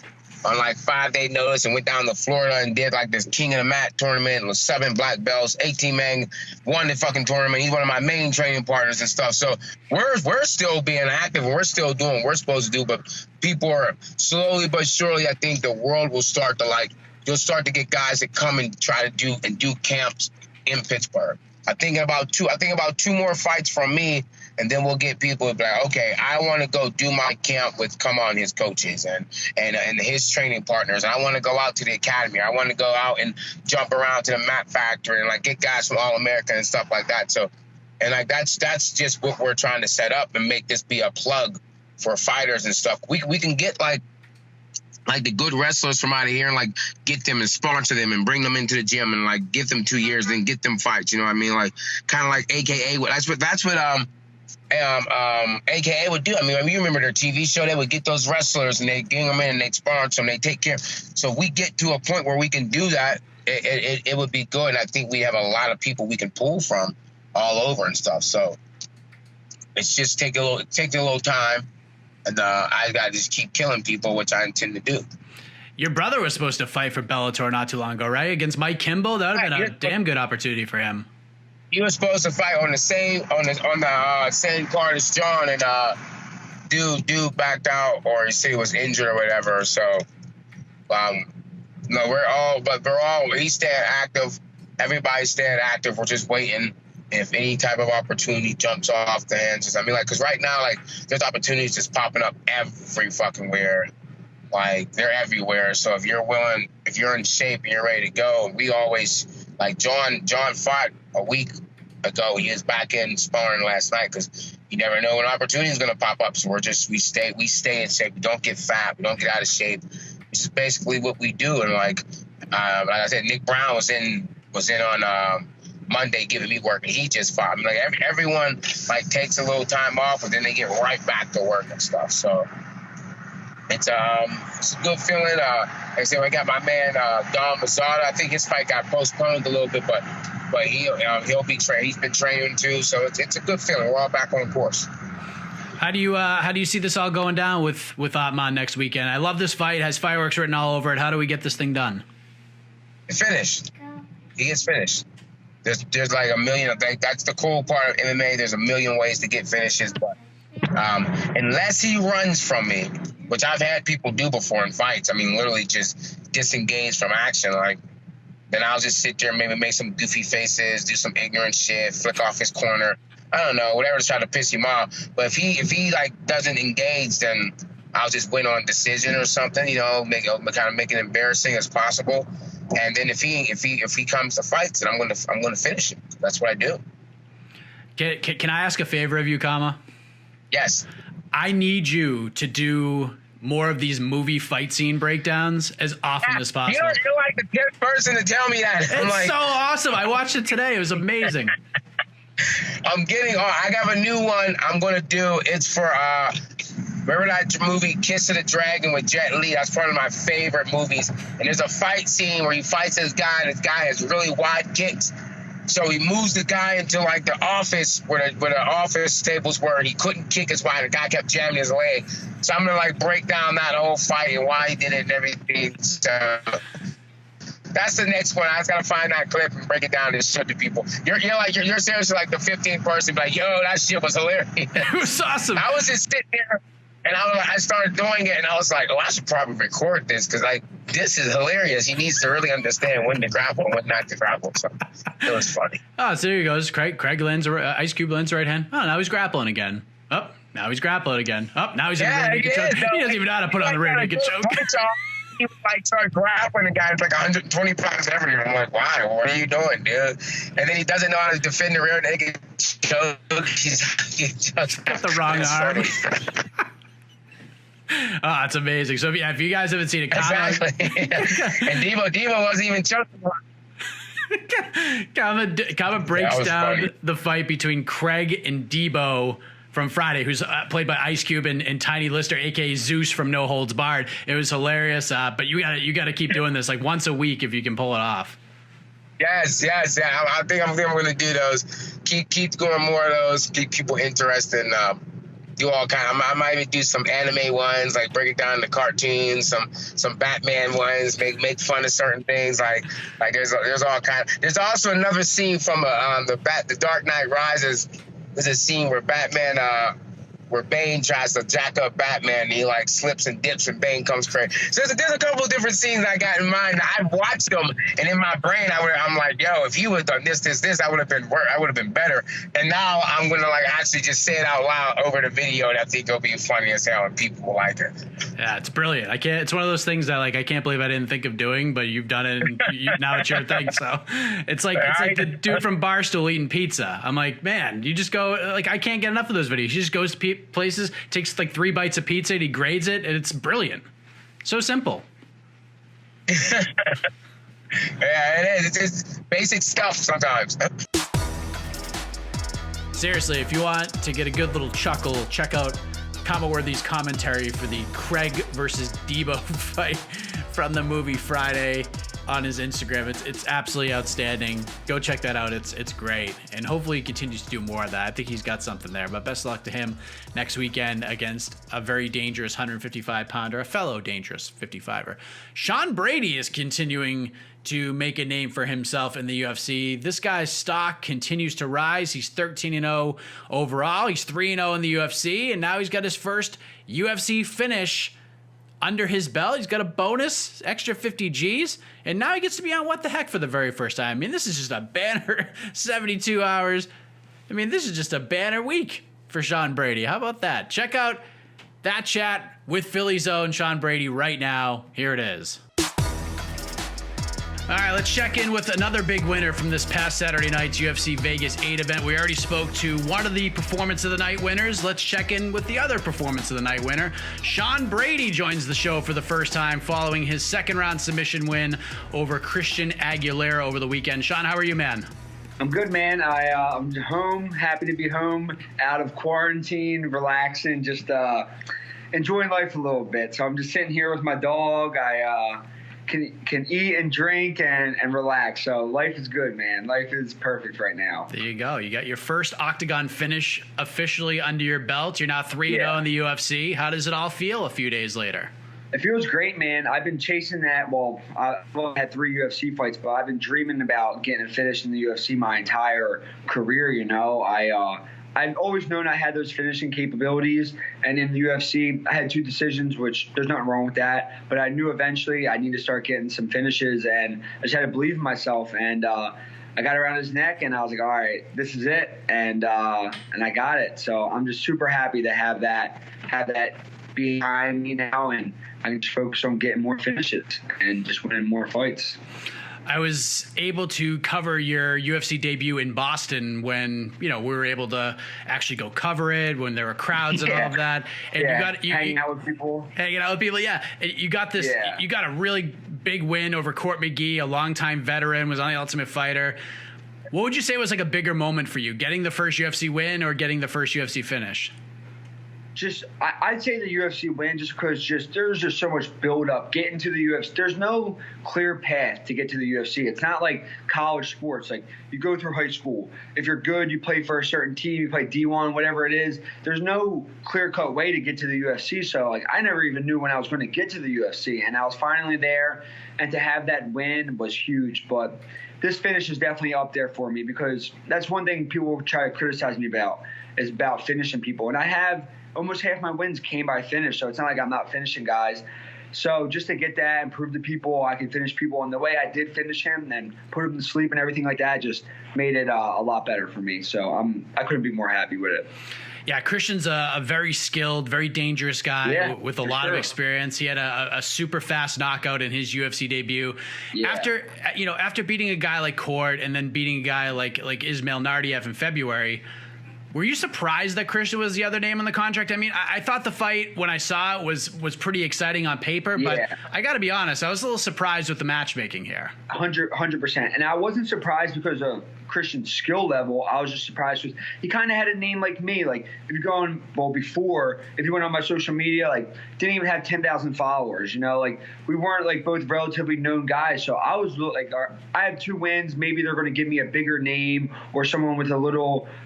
on 5-day notice and went down to Florida and did this King of the Mat tournament with 7 black belts, 18 men, won the fucking tournament. He's one of my main training partners and stuff. So we're still being active and we're still doing what we're supposed to do. But people are slowly but surely, I think the world will start to you'll start to get guys that come and try to do camps in Pittsburgh. I think about 2 more fights from me, and then we'll get people to be like, okay, I want to go do my camp with Khama and his coaches and his training partners. And I want to go out to the academy. I want to go out and jump around to the mat factory and get guys from All America and stuff like that. So, and that's just what we're trying to set up and make this be a plug for fighters and stuff. We can get the good wrestlers from out of here and get them and sponsor them and bring them into the gym and give them 2 years, then get them fights. You know what I mean? Kind of like AKA. That's what AKA would do. You remember their TV show? They would get those wrestlers and they bring them in and they sponsor them. They take care. So if we get to a point where we can do that, it would be good. And I think we have a lot of people we can pull from all over and stuff. So it's just take a little time. And I got to just keep killing people, which I intend to do. Your brother was supposed to fight for Bellator not too long ago, right? Against Mike Kimball? That would have been a damn good opportunity for him. He was supposed to fight on the same card as John, and dude backed out, or he said he was injured or whatever. So, he's staying active. Everybody's staying active. We're just waiting. If any type of opportunity jumps off the hands, because right now, there's opportunities just popping up every fucking where. They're everywhere. So if you're willing, if you're in shape and you're ready to go, we always, John fought a week ago. He was back in sparring last night because you never know when an opportunity is going to pop up. So we stay in shape. We don't get fat. We don't get out of shape. This is basically what we do. And like I said, Nick Brown was in on Monday giving me work, and he just fought. Everyone takes a little time off, but then they get right back to work and stuff. So it's a good feeling. Like I said, I got my man Dom Mazzada. I think his fight got postponed a little bit, but he'll be trained. He's been training too, so it's a good feeling. We're all back on course. How do you see this all going down with Ottman next weekend? I love this fight. It has fireworks written all over it. How do we get this thing done? It's finished. He gets finished. There's a million. That's the cool part of MMA. There's a million ways to get finishes, but unless he runs from me, which I've had people do before in fights. Literally just disengage from action. Then I'll just sit there and maybe make some goofy faces, do some ignorant shit, flick off his corner. I don't know, whatever to try to piss him off. But if he doesn't engage, then I'll just win on decision or something. Make it embarrassing as possible. And then if he comes to fights, then I'm gonna finish him. That's what I do. Can I ask a favor of you, Khama? Yes. I need you to do more of these movie fight scene breakdowns as often as possible. You're like the 10th person to tell me that. It's so awesome. I watched it today. It was amazing. I got a new one I'm gonna do. It's for remember that movie Kiss of the Dragon with Jet Li? That's one of my favorite movies. And there's a fight scene where he fights this guy, and this guy has really wide kicks. So he moves the guy into the office where the office tables were, and he couldn't kick his wide. The guy kept jamming his leg. So I'm gonna break down that whole fight and why he did it and everything. So that's the next one. I just gotta find that clip and break it down and show it to people. You're seriously the 15th person, yo, that shit was hilarious. It was awesome. I was just sitting there. And I started doing it, and I was like, I should probably record this because this is hilarious. He needs to really understand when to grapple and when not to grapple. So it was funny. Oh, so there he goes. Craig lands Ice Cube lands right hand. Oh, now he's grappling again. Oh, now he's grappling again. Oh, now he's in the rear naked choke. He doesn't even know how to put on the rear naked choke. He like started grappling the guy. It's like 120 pounds heavier. I'm like, why? What are you doing, dude? And then he doesn't know how to defend the rear naked choke. He's just got the wrong arm. Oh, it's amazing. So if you guys haven't seen it, exactly. And Debo wasn't even choking. Khama breaks down funny. The fight between Craig and Debo from Friday, who's played by Ice Cube and Tiny Lister, aka Zeus from No Holds Barred. It was hilarious, but you gotta keep doing this like once a week if you can pull it off. Yes. I think I'm gonna do those. Keep going more of those. Keep people interested. And, do all kind. I might even do some anime ones, like break it down into cartoons. Some Batman ones. Make fun of certain things. Like there's all kind. There's also another scene from the Dark Knight Rises. There's a scene where where Bane tries to jack up Batman, and he like slips and dips, and Bane comes crazy. So there's a couple of different scenes I got in mind. I've watched them, and in my brain, I'm like, yo, if you would have done this, I would have been better. And now I'm gonna like actually just say it out loud over the video, and I think it'll be funny as hell, and people will like it. Yeah, it's brilliant. It's one of those things that like I can't believe I didn't think of doing, but you've done it, and now it's your thing. So it's like the dude from Barstool eating pizza. I'm like, man, you just go like I can't get enough of those videos. He just goes to places, takes like 3 bites of pizza, and he grades it, and it's brilliant. So simple. Yeah, it is. It's basic stuff sometimes. Seriously, if you want to get a good little chuckle, check out Khama Worthy's commentary for the Craig versus Debo fight from the movie Friday on his Instagram. It's absolutely outstanding. Go check that out. It's great. And hopefully he continues to do more of that. I think he's got something there. But best of luck to him next weekend against a very dangerous 155-pounder, a fellow dangerous 55er. Sean Brady is continuing to make a name for himself in the UFC. This guy's stock continues to rise. He's 13-0 overall. He's 3-0 in the UFC, and now he's got his first UFC finish under his belt. He's got a bonus, extra 50 G's, and now he gets to be on What the Heck for the very first time. I mean, this is just a banner 72 hours. I mean, this is just a banner week for Sean Brady. How about that? Check out that chat with Philly's own Sean Brady right now. Here it is. All right, let's check in with another big winner from this past Saturday night's UFC Vegas 8 event. We already spoke to one of the Performance of the Night winners. Let's check in with the other Performance of the Night winner. Sean Brady joins the show for the first time following his second-round submission win over Christian Aguilera over the weekend. Sean, how are you, man? I'm good, man. I'm home, happy to be home, out of quarantine, relaxing, just enjoying life a little bit. So I'm just sitting here with my dog. I can eat and drink and relax. So life is good, man. Life is perfect right now. There you go. You got your first octagon finish officially under your belt. You're now 3-0 in the UFC. How does it all feel a few days later? It feels great, man. I've been chasing that. Well, I've only had 3 UFC fights, but I've been dreaming about getting a finish in the UFC my entire career, you know. I've always known I had those finishing capabilities, and in the UFC, I had 2 decisions, which there's nothing wrong with that, but I knew eventually I need to start getting some finishes, and I just had to believe in myself, and I got around his neck, and I was like, all right, this is it, and I got it. So I'm just super happy to have that behind me now, and I can just focus on getting more finishes and just winning more fights. I was able to cover your UFC debut in Boston when, we were able to actually go cover it, when there were crowds and all of that. And hanging out with people. Yeah. You got this. Yeah. You got a really big win over Court McGee, a longtime veteran, was on the Ultimate Fighter. What would you say was like a bigger moment for you, getting the first UFC win or getting the first UFC finish? I'd say the UFC win, just because there's just so much build up getting to the UFC. There's no clear path to get to the UFC. It's not like college sports. Like you go through high school. If you're good, you play for a certain team, you play D1, whatever it is. There's no clear cut way to get to the UFC. So like I never even knew when I was going to get to the UFC, and I was finally there. And to have that win was huge. But this finish is definitely up there for me, because that's one thing people try to criticize me about, is about finishing people. And I have almost half my wins came by finish, so it's not like I'm not finishing guys. So just to get that and prove to people I can finish people, and the way I did finish him and put him to sleep and everything like that just made it a lot better for me. So I couldn't be more happy with it. Yeah, Christian's a very skilled, very dangerous guy with a lot of experience. He had a super fast knockout in his UFC debut. Yeah. After beating a guy like Court and then beating a guy like Ismail Nardiev in February, were you surprised that Christian was the other name on the contract? I mean, I thought the fight when I saw it was pretty exciting on paper, but I got to be honest, I was a little surprised with the matchmaking here. 100%. And I wasn't surprised because of Christian's skill level. I was just surprised because he kind of had a name like me. Like if you're going, before, if you went on my social media, like didn't even have 10,000 followers, like we weren't like both relatively known guys. So I was like, I have 2 wins. Maybe they're going to give me a bigger name or someone with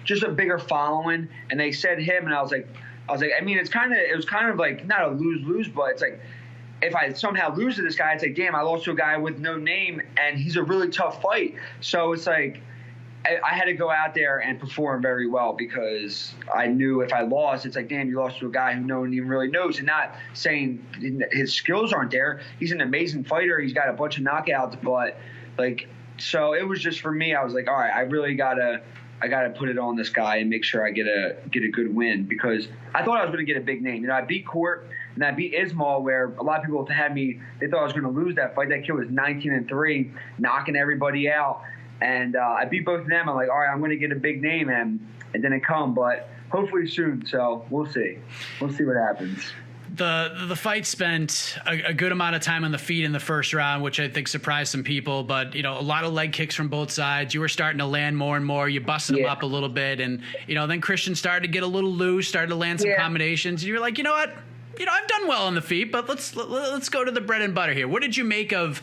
just a bigger following. And they said him, and I was like, I mean, it was kind of like not a lose-lose, but it's like, if I somehow lose to this guy, it's like, damn, I lost to a guy with no name, and he's a really tough fight. So it's like, I had to go out there and perform very well because I knew if I lost, it's like, damn, you lost to a guy who no one even really knows. And not saying his skills aren't there. He's an amazing fighter. He's got a bunch of knockouts, but so it was just for me. I was like, all right, I really gotta put it on this guy and make sure I get a good win because I thought I was going to get a big name. I beat Court and I beat Ismail, where a lot of people had me. They thought I was going to lose that fight. That kid was 19-3, knocking everybody out. And I beat both of them. I'm like, all right, I'm going to get a big name, and it didn't come, but hopefully soon. So we'll see. We'll see what happens. The fight spent a good amount of time on the feet in the first round, which I think surprised some people. But a lot of leg kicks from both sides. You were starting to land more and more. You busted them up a little bit, and then Christian started to get a little loose, started to land some combinations. And you were like, you know what? I've done well on the feet, but let's go to the bread and butter here. What did you make of,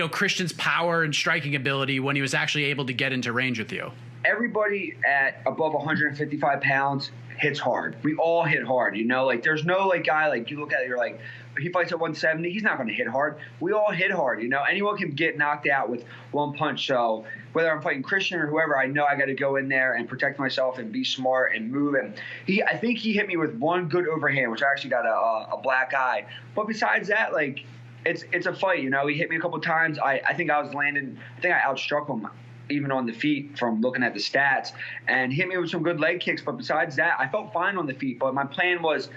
Christian's power and striking ability when he was actually able to get into range with you? Everybody at above 155 pounds hits hard. We all hit hard, there's no guy you look at it, you're like, he fights at 170, he's not going to hit hard. We all hit hard, anyone can get knocked out with one punch. So whether I'm fighting Christian or whoever, I know I got to go in there and protect myself and be smart and move. And I think he hit me with one good overhand, which I actually got a black eye. But besides that, it's a fight, he hit me a couple of times. I think I outstruck him even on the feet from looking at the stats, and hit me with some good leg kicks. But besides that, I felt fine on the feet. But my plan was,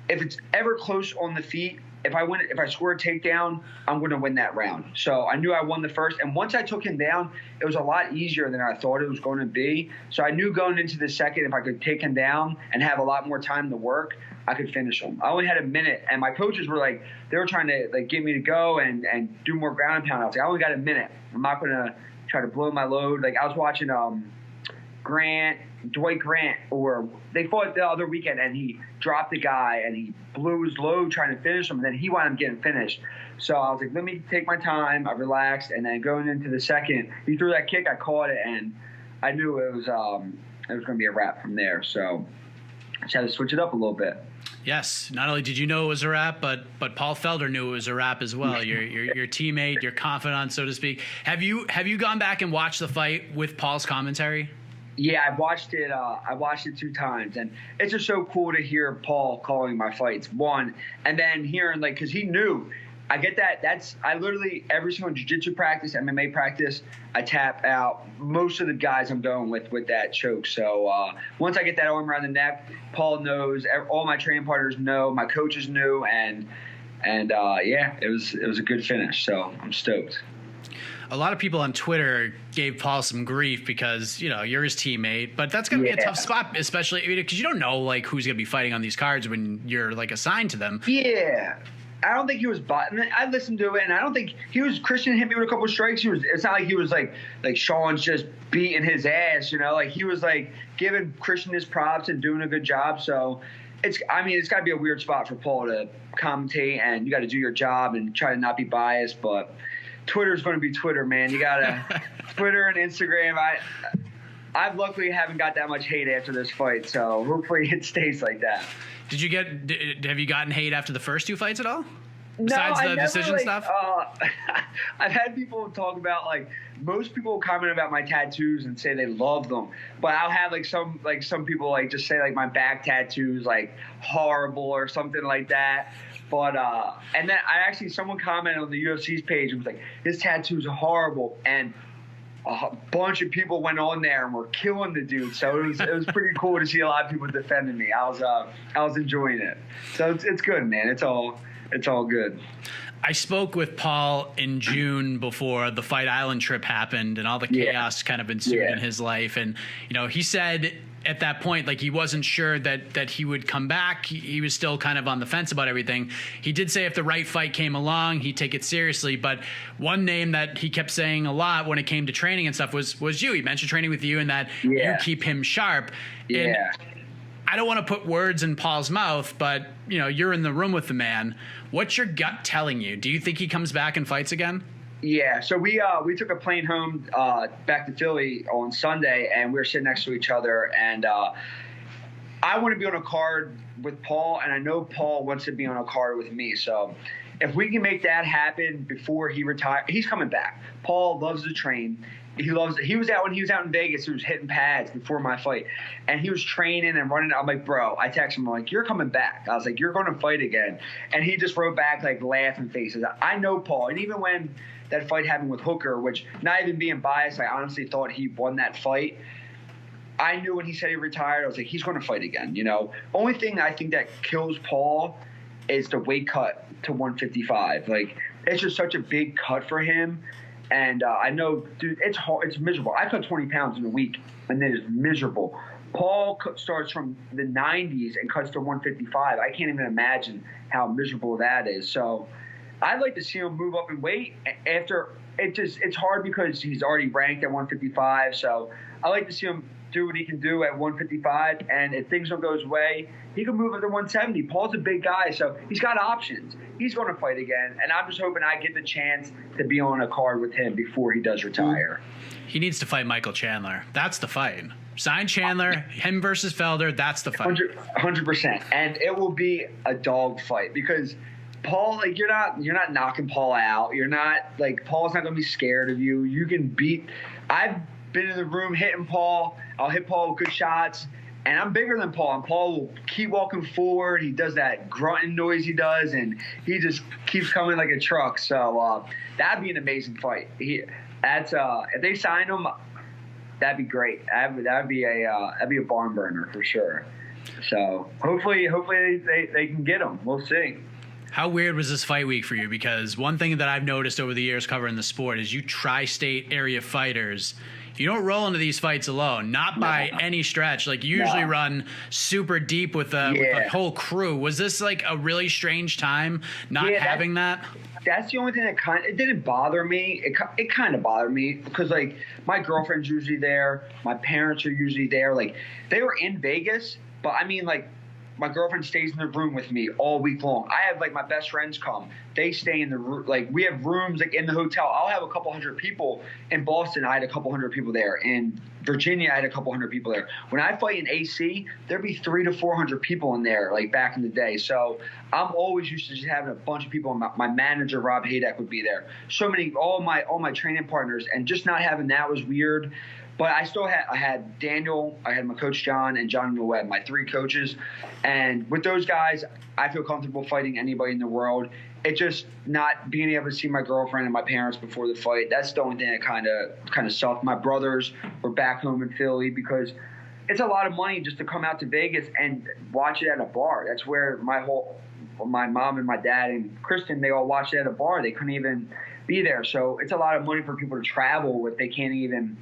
if it's ever close on the feet, if I score a takedown, I'm going to win that round. So I knew I won the first. And once I took him down, it was a lot easier than I thought it was going to be. So I knew going into the second, if I could take him down and have a lot more time to work, I could finish him. I only had a minute, and my coaches were they were trying to get me to go and do more ground and pound. I was like, I only got a minute. I'm not going to try to blow my load. I was watching Dwight Grant, or they fought the other weekend, and he dropped the guy and he blew his load trying to finish him, and then he wound up getting finished. So I was like, let me take my time. I relaxed, and then going into the second, he threw that kick, I caught it, and I knew it was going to be a wrap from there. So I just had to switch it up a little bit. Yes, not only did you know it was a wrap, but Paul Felder knew it was a wrap as well. Your teammate, your confidant, so to speak. Have you gone back and watched the fight with Paul's commentary? Yeah, I watched it 2 times, and it's just so cool to hear Paul calling my fights. One, and then hearing because he knew. I get that. I literally every single jiu-jitsu practice, MMA practice, I tap out most of the guys I'm going with that choke. So once I get that arm around the neck, Paul knows. All my training partners know. My coaches knew, and it was a good finish. So I'm stoked. A lot of people on Twitter gave Paul some grief because, you're his teammate, but that's going to be a tough spot, especially because you don't know who's going to be fighting on these cards when you're assigned to them. Yeah. I don't think he was I listened to it, and I don't think he was. Christian hit me with a couple of strikes. It's not like he was like Sean's just beating his ass, he was giving Christian his props and doing a good job. So it's got to be a weird spot for Paul to commentate, and you got to do your job and try to not be biased, but Twitter's going to be Twitter, man. You got to Twitter and Instagram. I luckily haven't got that much hate after this fight, so hopefully it stays like that. Have you gotten hate after the first 2 fights at all? Besides the decision stuff? I've had people talk about most people comment about my tattoos and say they love them, but I'll have some people just say my back tattoos horrible or something like that. But and then someone commented on the UFC's page and was like, his tattoos are horrible, and a bunch of people went on there and were killing the dude. So it was pretty cool to see a lot of people defending me. I was enjoying it. So it's good, man. It's all good. I spoke with Paul in June before the Fight Island trip happened and all the chaos kind of ensued in his life. And, he said at that point, like, he wasn't sure that he would come back. He was still kind of on the fence about everything. He did say if the right fight came along, he'd take it seriously. But one name that he kept saying a lot when it came to training and stuff was you. He mentioned training with you and that you keep him sharp. And I don't want to put words in Paul's mouth, but, you're in the room with the man. What's your gut telling you? Do you think he comes back and fights again? Yeah, so we took a plane home back to Philly on Sunday, and we were sitting next to each other. And I want to be on a card with Paul, and I know Paul wants to be on a card with me. So if we can make that happen before he retires, he's coming back. Paul loves to train. He loves it. When he was out in Vegas, he was hitting pads before my fight, and he was training and running. I'm like, bro, I text him, I'm like, you're coming back. I was like, you're going to fight again. And he just wrote back, like, laughing faces. I know Paul. And even when that fight happened with Hooker, which, not even being biased, I honestly thought he won that fight. I knew when he said he retired, I was like, he's going to fight again. Only thing I think that kills Paul is the weight cut to 155. Like, it's just such a big cut for him. And I know, dude, it's hard. It's miserable. I cut 20 pounds in a week, and it is miserable. Paul starts from the 90s and cuts to 155. I can't even imagine how miserable that is. So I'd like to see him move up in weight after it's hard because he's already ranked at 155. So I like to see him do what he can do at 155. And if things don't go his way, he can move up to 170. Paul's a big guy, so he's got options. He's going to fight again. And I'm just hoping I get the chance to be on a card with him before he does retire. He needs to fight Michael Chandler. That's the fight. Sign Chandler, him versus Felder, that's the fight. 100%. And it will be a dog fight because Paul, like, you're not knocking Paul out. You're not, like, Paul's not going to be scared of you. You can beat. I've been in the room hitting Paul. I'll hit Paul with good shots. And I'm bigger than Paul. And Paul will keep walking forward. He does that grunting noise he does, and he just keeps coming like a truck. So that'd be an amazing fight. If they sign him, that'd be great. That'd be a barn burner for sure. So hopefully they can get him. We'll see. How weird was this fight week for you? Because one thing that I've noticed over the years covering the sport is you tri-state area fighters. You don't roll into these fights alone, not by any stretch. Like, you usually run super deep with the whole crew. Was this like a really strange time not having that? That's the only thing that it didn't bother me. It kind of bothered me because, like, my girlfriend's usually there. My parents are usually there. Like, they were in Vegas, but I mean, like, my girlfriend stays in the room with me all week long. I have, like, my best friends come. They stay in the room. Like, we have rooms, like, in the hotel. I'll have a couple hundred people. In Boston, I had a couple hundred people there. In Virginia, I had a couple hundred people there. When I fight in AC, there'd be 300 to 400 people in there, like, back in the day. So I'm always used to just having a bunch of people. My manager, Rob Haydek, would be there. So many, all my training partners. And just not having that was weird. But I had Daniel, I had my coach John, and John Webb, my three coaches. And with those guys, I feel comfortable fighting anybody in the world. It's just not being able to see my girlfriend and my parents before the fight. That's the only thing that kind of sucked. My brothers were back home in Philly because it's a lot of money just to come out to Vegas and watch it at a bar. That's where my mom and my dad and Kristen, they all watched it at a bar. They couldn't even be there. So it's a lot of money for people to travel if they can't even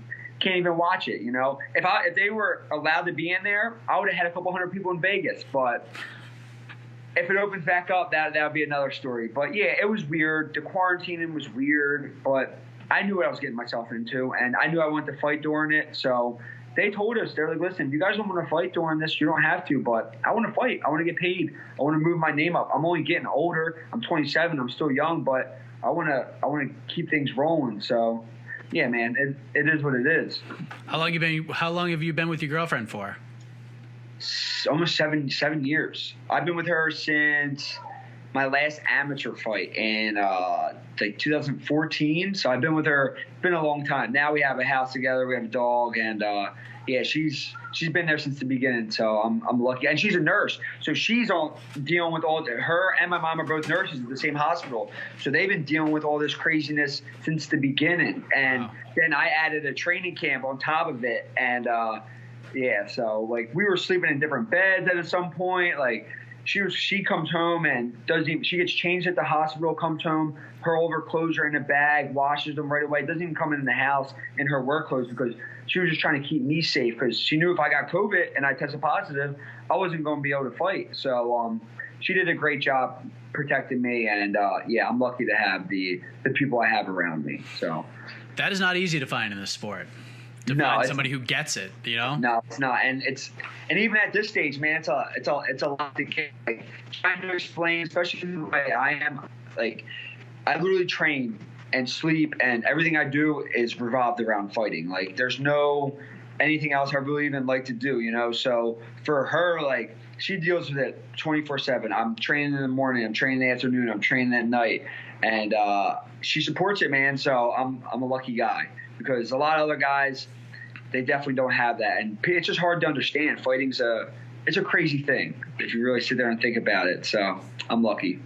watch it, you know. If they were allowed to be in there, I would have had a couple hundred people in Vegas. But if it opens back up, that would be another story. But yeah, it was weird. The quarantining was weird, but I knew what I was getting myself into, and I knew I wanted to fight during it. So they told us, they're like, listen, if you guys don't want to fight during this, you don't have to, but I want to fight. I want to get paid. I want to move my name up. I'm only getting older. I'm 27. I'm still young, but I want to keep things rolling. So yeah, man, it is what it is. How long have you been with your girlfriend for? Almost 7 years. I've been with her since my last amateur fight in like 2014. So I've been with her, been a long time. Now we have a house together, we have a dog, and yeah, she's been there since the beginning. So I'm lucky, and she's a nurse, so she's dealing with her and my mom are both nurses at the same hospital. So they've been dealing with all this craziness since the beginning, and then I added a training camp on top of it, and yeah, so like we were sleeping in different beds at some point. Like she comes home and she gets changed at the hospital, comes home, all of her clothes are in a bag, washes them right away, doesn't even come in the house in her work clothes because she was just trying to keep me safe because she knew if I got COVID and I tested positive, I wasn't going to be able to fight. So she did a great job protecting me, and yeah, I'm lucky to have the people I have around me. So that is not easy to find in this sport. To find somebody who gets it, you know? No, it's not, and even at this stage, man, it's a lot to get. Like, trying to explain, especially the way I am. Like, I literally train and sleep, and everything I do is revolved around fighting. Like, there's no anything else I really even like to do, you know? So for her, like, she deals with it 24/7. I'm training in the morning, I'm training in the afternoon, I'm training at night, and she supports it, man. So I'm a lucky guy, because a lot of other guys, they definitely don't have that, and it's just hard to understand. Fighting's it's a crazy thing if you really sit there and think about it. So I'm lucky.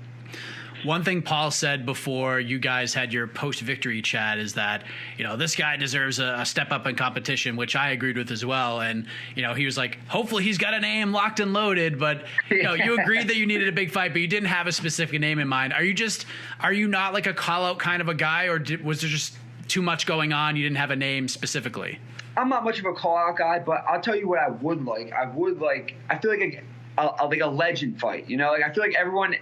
One thing Paul said before you guys had your post-victory chat is that, you know, this guy deserves a step up in competition, which I agreed with as well. And, you know, he was like, hopefully he's got a name locked and loaded. But, you know, you agreed that you needed a big fight, but you didn't have a specific name in mind. Are you not like a call-out kind of a guy, or was there just too much going on? You didn't have a name specifically? I'm not much of a call-out guy, but I'll tell you what I would like. I feel like a legend fight, you know? Like, I feel like everyone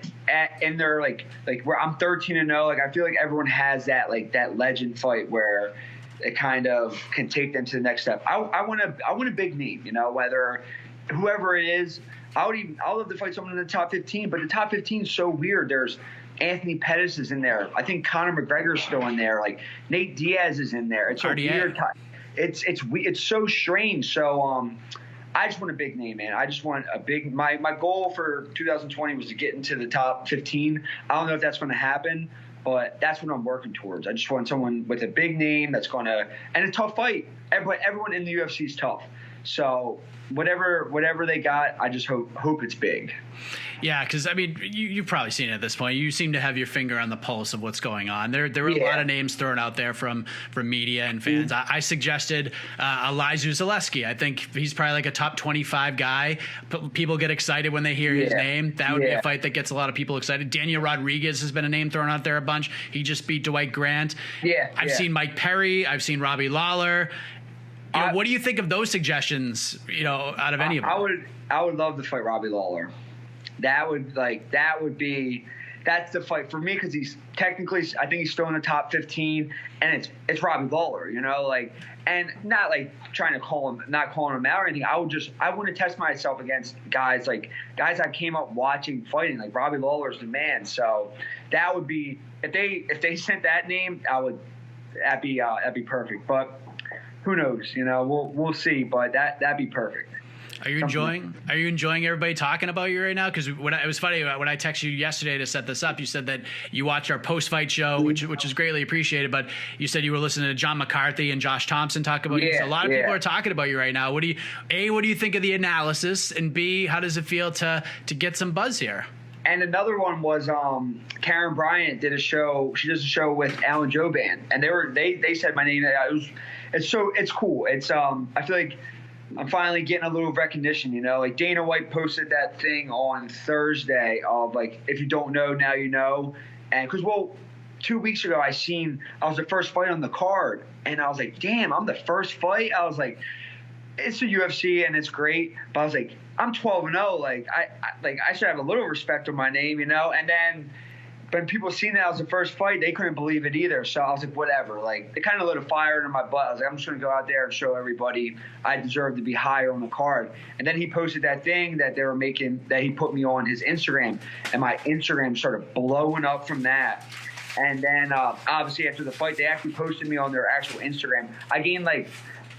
in their like where I'm 13-0, like I feel like everyone has that, like, that legend fight where it kind of can take them to the next step. I want a big name, you know, whether whoever it is. I'll love to fight someone in the top 15, but the top 15 is so weird. There's Anthony Pettis is in there. I think Conor McGregor's still in there. Like, Nate Diaz is in there. It's a weird time. It's so strange. So I just want a big name, man. I just want a big. My goal for 2020 was to get into the top 15. I don't know if that's going to happen, but that's what I'm working towards. I just want someone with a big name that's going to, and a tough fight. Everyone in the UFC is tough. So whatever they got, I just hope it's big. Yeah, because, I mean, you've probably seen it at this point. You seem to have your finger on the pulse of what's going on. There were a lot of names thrown out there from media and fans. I suggested Alonzo Zaleski. I think he's probably like a top 25 guy. People get excited when they hear his name. That would be a fight that gets a lot of people excited. Daniel Rodriguez has been a name thrown out there a bunch. He just beat Dwight Grant. I've seen Mike Perry. I've seen Robbie Lawler. You know, what do you think of those suggestions, you know, out of any of them? I would love to fight Robbie Lawler. That's the fight for me, because he's technically, I think he's still in the top 15, and it's Robbie Lawler, you know, like, and not like trying to not calling him out or anything. I want to test myself against guys I came up watching fighting, like Robbie Lawler's the man. So that would be, if they sent that name, that'd be perfect. But who knows, you know, we'll see, but that'd be perfect. Are you enjoying everybody talking about you right now? Because it was funny when I texted you yesterday to set this up. You said that you watched our post-fight show, which is greatly appreciated. But you said you were listening to John McCarthy and Josh Thompson talk about you. So a lot of people are talking about you right now. What do you think of the analysis? And B, how does it feel to get some buzz here? And another one was Karen Bryant did a show. She does a show with Alan Joban, and they said my name. It's cool. It's I feel like I'm finally getting a little recognition, you know. Like, Dana White posted that thing on Thursday of, like, if you don't know, now you know. And because, 2 weeks ago I was the first fight on the card, and I was like, damn, I'm the first fight. I was like, it's the UFC and it's great, but I was like, I'm 12-0. Like, I should have a little respect on my name, you know. And then when people seen that I was the first fight, they couldn't believe it either. So I was like, whatever. Like, it kind of lit a fire under my butt. I was like, I'm just going to go out there and show everybody I deserve to be higher on the card. And then he posted that thing that they were making, that he put me on his Instagram. And my Instagram started blowing up from that. And then obviously after the fight, they actually posted me on their actual Instagram. I gained like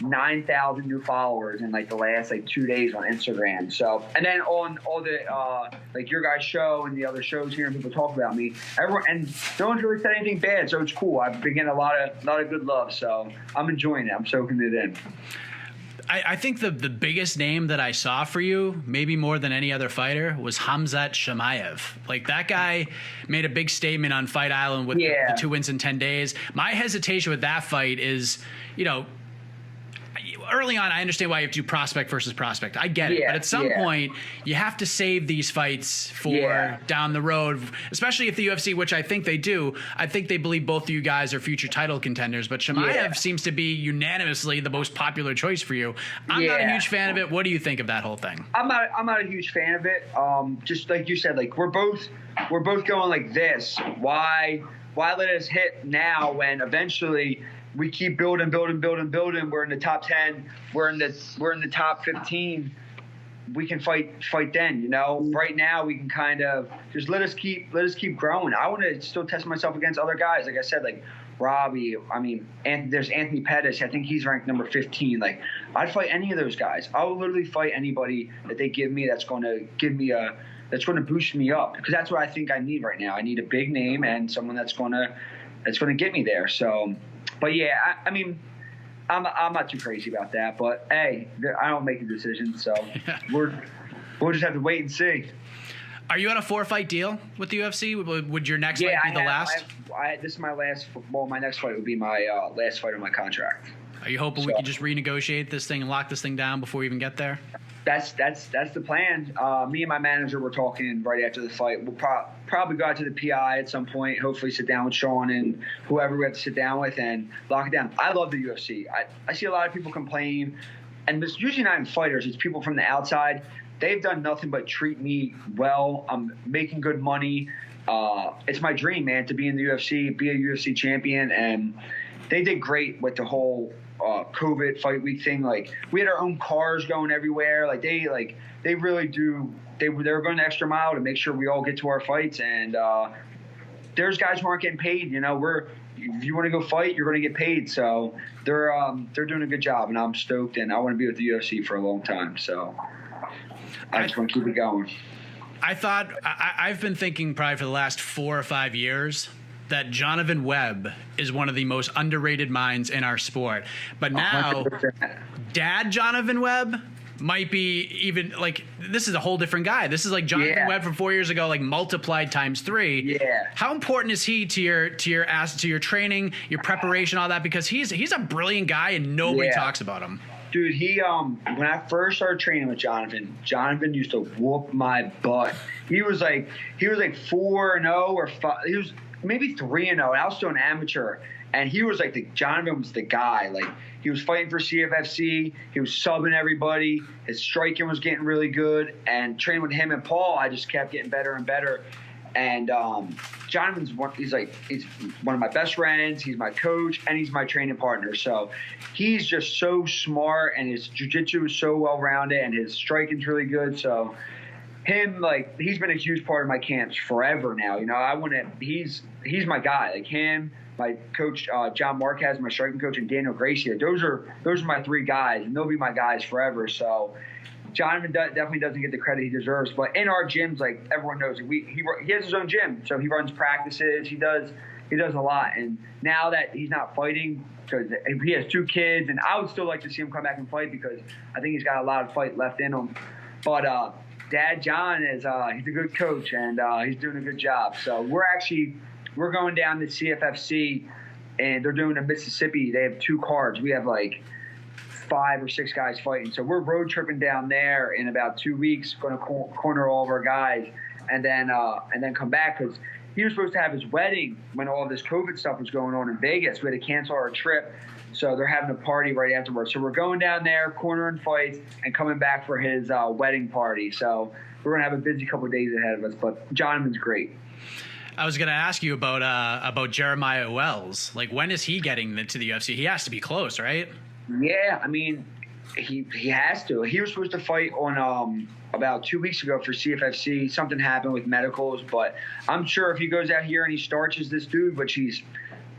9,000 new followers in like the last like 2 days on Instagram. So, and then on all the like your guys' show and the other shows here, and people talk about me. Everyone, and no one's really said anything bad, so it's cool. I've been getting a lot of good love, so I'm enjoying it. I'm soaking it in. I think the biggest name that I saw for you, maybe more than any other fighter, was Khamzat Chimaev. Like, that guy made a big statement on Fight Island with the 2 wins in 10 days. My hesitation with that fight is, you know, early on, I understand why you have to do prospect versus prospect. I get it. But at some point, you have to save these fights for down the road, especially if the UFC, which I think they do, I think they believe both of you guys are future title contenders. But Chimaev seems to be unanimously the most popular choice for you. I'm not a huge fan of it. What do you think of that whole thing? I'm not a huge fan of it. Just like you said, like we're both going like this. Why let us hit now when eventually we keep building. We're in the top 10. We're in the top 15. We can fight then, you know. Right now we can kind of just let us keep growing. I want to still test myself against other guys. Like I said, like Robbie. I mean, and there's Anthony Pettis. I think he's ranked number 15. Like, I'd fight any of those guys. I will literally fight anybody that they give me that's going to boost me up, because that's what I think I need right now. I need a big name and someone that's going to get me there. So. But yeah, I mean, I'm not too crazy about that. But hey, I don't make a decision, so we'll just have to wait and see. Are you on a 4-fight deal with the UFC? Would your next fight be the last? This is my last. Well, my next fight would be my last fight on my contract. Are you hoping we can just renegotiate this thing and lock this thing down before we even get there? That's the plan. Me and my manager were talking right after the fight. We'll probably go out to the PI at some point, hopefully sit down with Sean and whoever we have to sit down with and lock it down. I love the UFC. I see a lot of people complain, and it's usually not even fighters. It's people from the outside. They've done nothing but treat me well. I'm making good money. It's my dream, man, to be in the UFC, be a UFC champion, and they did great with the whole COVID fight week thing. Like, we had our own cars going everywhere. Like, they really do. They were going the extra mile to make sure we all get to our fights. And there's guys who aren't getting paid. You know, if you want to go fight, you're going to get paid. So they're doing a good job, and I'm stoked. And I want to be with the UFC for a long time. So I just want to keep it going. I've been thinking probably for the last 4 or 5 years that Jonathan Webb is one of the most underrated minds in our sport. But now, 100%. Dad Jonathan Webb might be even, like, this is a whole different guy. This is like Jonathan Webb from 4 years ago, like multiplied times 3. Yeah. How important is he to your training, your preparation, all that? Because he's a brilliant guy and nobody talks about him. Dude, he when I first started training with Jonathan used to whoop my butt. He was like 4-0 or 5. He was maybe 3-0, and I was still an amateur. And he was like Jonathan was the guy. Like, he was fighting for CFFC. He was subbing everybody. His striking was getting really good. And training with him and Paul, I just kept getting better and better. And Jonathan's he's one of my best friends. He's my coach, and he's my training partner. So he's just so smart, and his jiu-jitsu is so well-rounded, and his striking's really good. So him, like, he's been a huge part of my camps forever now. You know, he's my guy. Like, him, my coach John Marquez, my striking coach, and Daniel Gracie. Those are my 3 guys, and they'll be my guys forever. So Jonathan definitely doesn't get the credit he deserves. But in our gyms, like, everyone knows, he has his own gym, so he runs practices. He does a lot. And now that he's not fighting, because he has 2 kids, and I would still like to see him come back and fight because I think he's got a lot of fight left in him. But Dad John he's a good coach, and he's doing a good job. So we're going down to CFFC, and they're doing in Mississippi. They have 2 cards. We have like 5 or 6 guys fighting. So we're road tripping down there in about 2 weeks, going to corner all of our guys, and then come back, because he was supposed to have his wedding when all this COVID stuff was going on in Vegas. We had to cancel our trip. So they're having a party right afterwards. So we're going down there, cornering fights, and coming back for his wedding party. So we're going to have a busy couple of days ahead of us. But Jonathan's great. I was going to ask you about Jeremiah Wells. Like, when is he getting to the UFC? He has to be close, right? Yeah, I mean, he has to. He was supposed to fight on about 2 weeks ago for CFFC. Something happened with medicals, but I'm sure if he goes out here and he starches this dude, which he's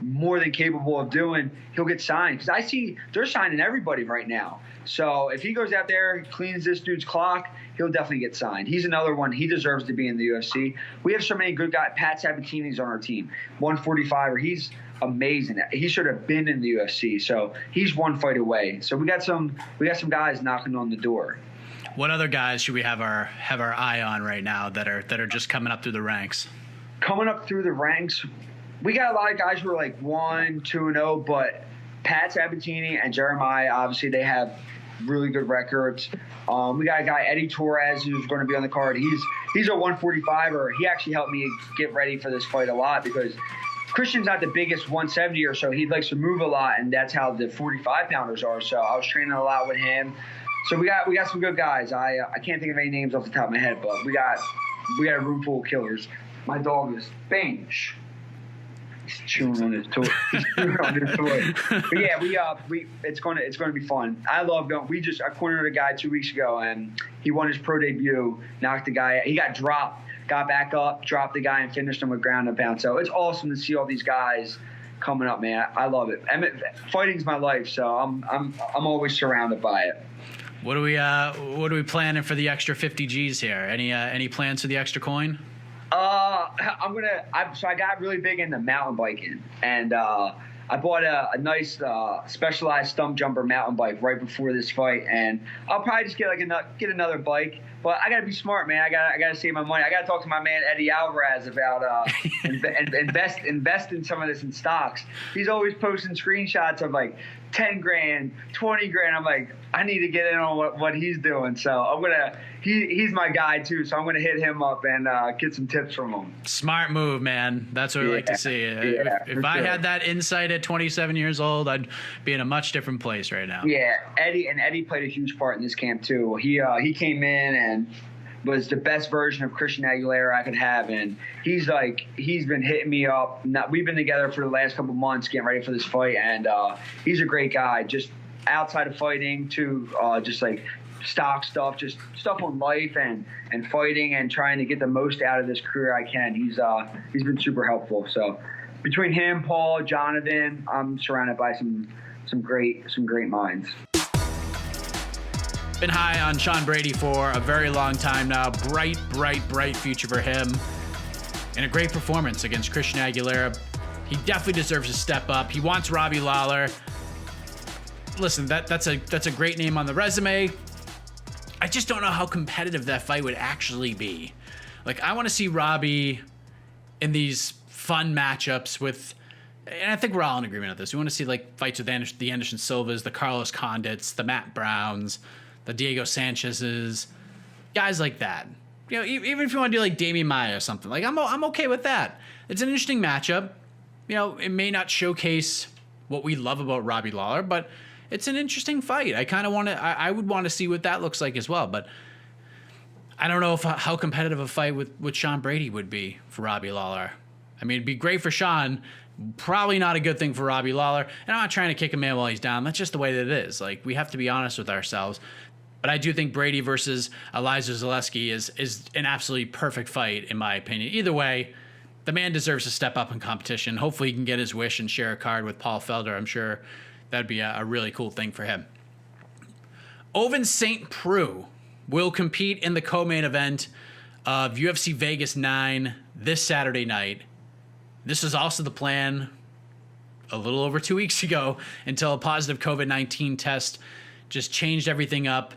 more than capable of doing, he'll get signed. Because I see they're signing everybody right now. So if he goes out there, cleans this dude's clock, he'll definitely get signed. He's another one. He deserves to be in the UFC. We have so many good guys. Pat Sabatini's on our team, 145er. He's amazing. He should have been in the UFC. So he's one fight away. So we got some guys knocking on the door. What other guys should we have our eye on right now that are just coming up through the ranks? Coming up through the ranks, we got a lot of guys who are like 1-2-0, but Pat Sabatini and Jeremiah, obviously, they have really good records. We got a guy, Eddie Torres, who's going to be on the card. He's a 145er. He actually helped me get ready for this fight a lot because Christian's not the biggest 170er, so he likes to move a lot, and that's how the 45-pounders are. So I was training a lot with him. So we got some good guys. I can't think of any names off the top of my head, but we got a room full of killers. My dog is Bange. He's chewing on his toy. But yeah, it's gonna be fun. I love going. I cornered a guy 2 weeks ago, and he won his pro debut. Knocked the guy. He got dropped. Got back up, dropped the guy, and finished him with ground and pound. So it's awesome to see all these guys coming up, man. I love it. Fighting's my life, so I'm always surrounded by it. What are we planning for the extra 50 G's here? Any plans for the extra coin? I got really big into mountain biking, and I bought a nice specialized stump jumper mountain bike right before this fight, and I'll probably just get another bike. But I gotta be smart, man. I gotta save my money. I gotta talk to my man Eddie Alvarez about invest in some of this in stocks. He's always posting screenshots of like 10 grand, 20 grand. I'm like, I need to get in on what he's doing. So he's my guy too. So I'm gonna hit him up and get some tips from him. Smart move, man. That's what we like to see. Yeah, if I had that insight at 27 years old, I'd be in a much different place right now. Yeah, Eddie played a huge part in this camp too. He came in and was the best version of Christian Aguilera I could have, and he's been hitting me up. We've been together for the last couple months getting ready for this fight, and he's a great guy. Just outside of fighting to just like stock stuff, just stuff on life and fighting and trying to get the most out of this career I can. He's been super helpful. So between him, Paul, Jonathan, I'm surrounded by some great minds. Been high on Sean Brady for a very long time now. Bright future for him. And a great performance against Christian Aguilera. He definitely deserves to step up. He wants Robbie Lawler. Listen, that's a great name on the resume. I just don't know how competitive that fight would actually be. Like, I want to see Robbie in these fun matchups with, and I think we're all in agreement on this. We want to see like fights with the Anderson Silvas, the Carlos Condits, the Matt Browns, the Diego Sanchez's, guys like that. You know, even if you want to do like Damian Maia or something, like I'm okay with that. It's an interesting matchup. You know, it may not showcase what we love about Robbie Lawler, but it's an interesting fight. I would want to see what that looks like as well. But I don't know how competitive a fight with Sean Brady would be for Robbie Lawler. I mean, it'd be great for Sean. Probably not a good thing for Robbie Lawler. And I'm not trying to kick a man while he's down. That's just the way that it is. Like, we have to be honest with ourselves. But I do think Brady versus Elizeu Zaleski is an absolutely perfect fight, in my opinion. Either way, the man deserves to step up in competition. Hopefully he can get his wish and share a card with Paul Felder. I'm sure that'd be a really cool thing for him. Ovince Saint Preux will compete in the co-main event of UFC Vegas 9 this Saturday night. This was also the plan a little over 2 weeks ago until a positive COVID-19 test just changed everything up.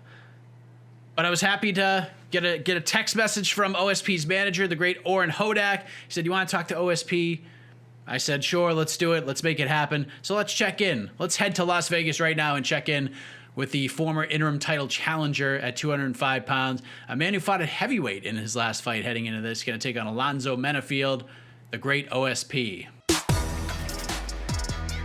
But I was happy to get a text message from OSP's manager, the great Oren Hodak. He said, "You want to talk to OSP?" I said, "Sure, let's do it. Let's make it happen." So let's check in. Let's head to Las Vegas right now and check in with the former interim title challenger at 205 pounds, a man who fought at heavyweight in his last fight heading into this. Going to take on Alonzo Menifield, the great OSP.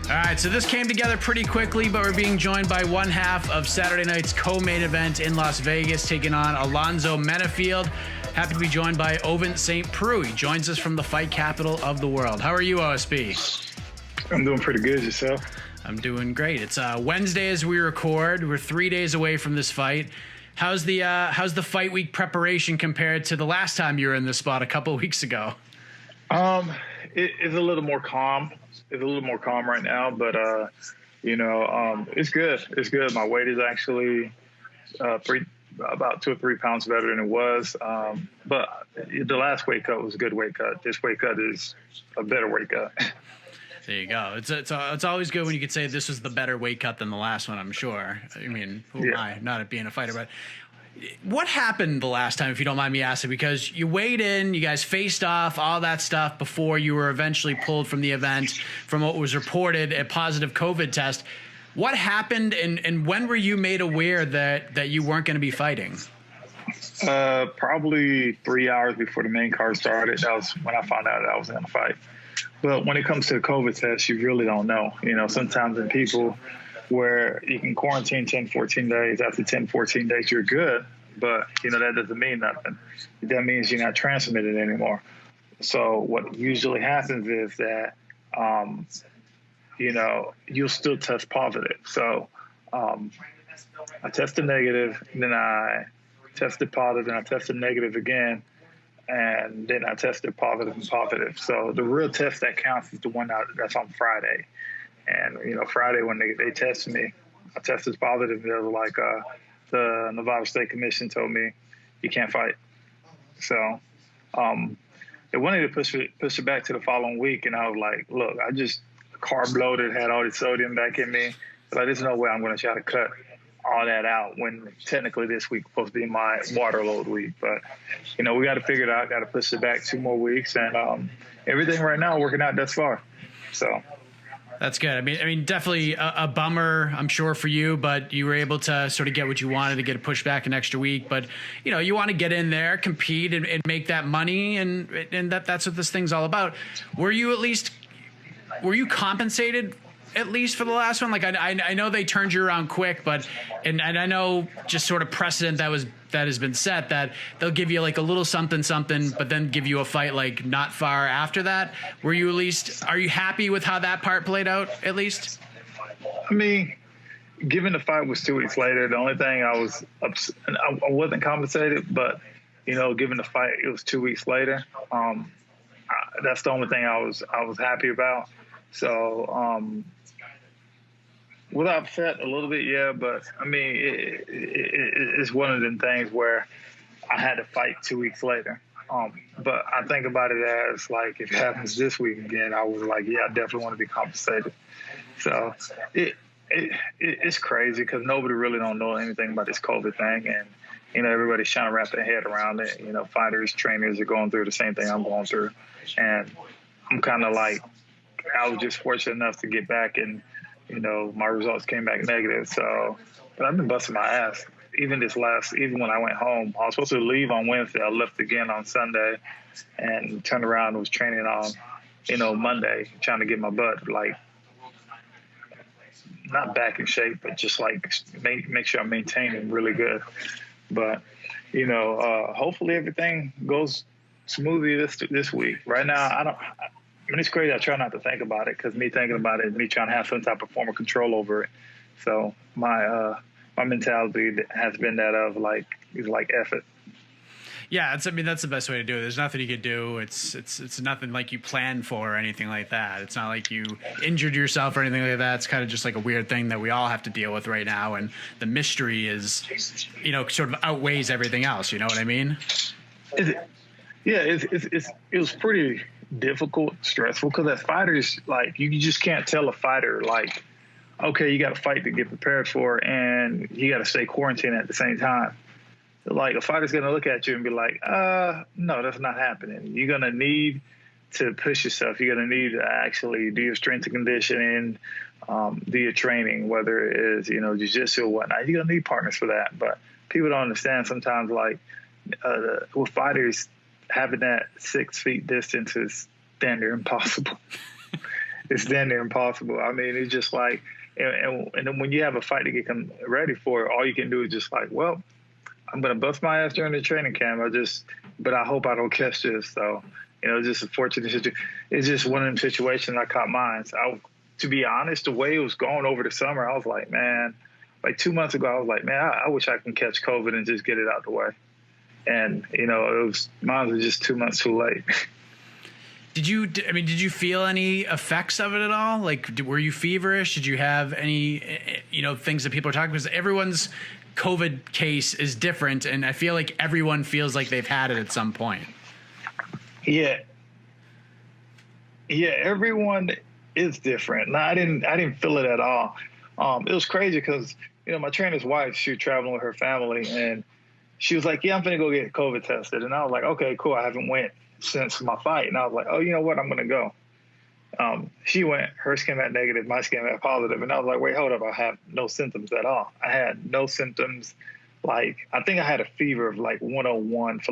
All right, so this came together pretty quickly, but we're being joined by one half of Saturday night's co-main event in Las Vegas, taking on Alonzo Menifield. Happy to be joined by Ovince Saint Preux. He joins us from the fight capital of the world. How are you, OSP? I'm doing pretty good. Yourself? I'm doing great. It's Wednesday as we record. We're 3 days away from this fight. How's the fight week preparation compared to the last time you were in this spot a couple of weeks ago? It's a little more calm. a little more calm right now, but it's good. It's good. My weight is actually about 2 or 3 pounds better than it was. But the last weight cut was a good weight cut. This weight cut is a better weight cut. There you go. It's always good when you could say this was the better weight cut than the last one, I'm sure. I mean, who am I, not at being a fighter, but what happened the last time, if you don't mind me asking? Because you weighed in, you guys faced off, all that stuff before you were eventually pulled from the event from what was reported, a positive COVID test. What happened, and when were you made aware that you weren't going to be fighting? Probably 3 hours before the main card started. That was when I found out that I was going to fight. But when it comes to the COVID test, you really don't know. Sometimes in people where you can quarantine 10, 14 days, after 10, 14 days, you're good. But, that doesn't mean nothing. That means you're not transmitted anymore. So what usually happens is that, you'll still test positive. So I tested negative, then I tested positive, and I tested negative again. And then I tested positive and positive. So the real test that counts is the one that's on Friday. And, Friday when they tested me, I tested positive. They were like, the Nevada State Commission told me you can't fight. So they wanted to push it back to the following week. And I was like, look, I just carb loaded, had all the sodium back in me. But there's no way I'm going to try to cut all that out when technically this week supposed to be my water load week. But, we got to figure it out, got to push it back 2 more weeks. And everything right now working out thus far. So that's good. I mean, definitely a bummer, I'm sure, for you, but you were able to sort of get what you wanted, to get it pushed back an extra week. But, you want to get in there, compete, and make that money, and that's what this thing's all about. Were you compensated at least for the last one? Like, I know they turned you around quick, but and I know just sort of precedent that has been set that they'll give you like a little something, but then give you a fight like not far after that. Are you happy with how that part played out at least? I mean, given the fight was 2 weeks later, the only thing I wasn't compensated, but given the fight, it was 2 weeks later. That's the only thing I was happy about. So, was I upset a little bit? Yeah, but I mean, it's one of them things where I had to fight 2 weeks later. But I think about it as like, if it happens this week again, I was like, yeah, I definitely want to be compensated. So it's crazy because nobody really don't know anything about this COVID thing, and everybody's trying to wrap their head around it. Fighters, trainers are going through the same thing I'm going through, and I'm kind of like, I was just fortunate enough to get back, and my results came back negative. So, but I've been busting my ass. Even when I went home, I was supposed to leave on Wednesday. I left again on Sunday, and turned around and was training on, Monday, trying to get my butt like not back in shape, but just like make sure I'm maintaining really good. But hopefully everything goes smoothly this week. Right now, it's crazy. I try not to think about it because me thinking about it is me trying to have some type of form of control over it. So my mentality has been that of F it. Yeah, that's the best way to do it. There's nothing you could do. It's nothing like you planned for or anything like that. It's not like you injured yourself or anything like that. It's kind of just like a weird thing that we all have to deal with right now. And the mystery is, sort of outweighs everything else. You know what I mean? It was pretty difficult, stressful, because as fighters, like, you just can't tell a fighter, like, okay, you got to fight to get prepared for, and you got to stay quarantined at the same time. Like, a fighter's going to look at you and be like, no, that's not happening. You're going to need to push yourself. You're going to need to actually do your strength and conditioning, do your training, whether it is, jiu-jitsu or whatnot. You're going to need partners for that. But people don't understand sometimes, like, with fighters, having that 6 feet distance is damn near impossible. It's damn near impossible. I mean, it's just like, and then when you have a fight to get ready for, all you can do is just like, well, I'm going to bust my ass during the training camp. But I hope I don't catch this. So, just a fortunate situation. It's just one of them situations I caught mine. So to be honest, the way it was going over the summer, I was like, man, like 2 months ago, I was like, man, I wish I can catch COVID and just get it out the way. And, mine was just 2 months too late. Did you feel any effects of it at all? Like, were you feverish? Did you have any, things that people are talking about? Because everyone's COVID case is different, and I feel like everyone feels like they've had it at some point. Yeah, everyone is different. No, I didn't feel it at all. It was crazy because, my trainer's wife, she was traveling with her family, and she was like, yeah, I'm going to go get COVID tested. And I was like, okay, cool. I haven't went since my fight. And I was like, oh, you know what? I'm going to go. She went, hers came out negative, mine came out positive. And I was like, wait, hold up. I have no symptoms at all. I had no symptoms. Like, I think I had a fever of like 101 for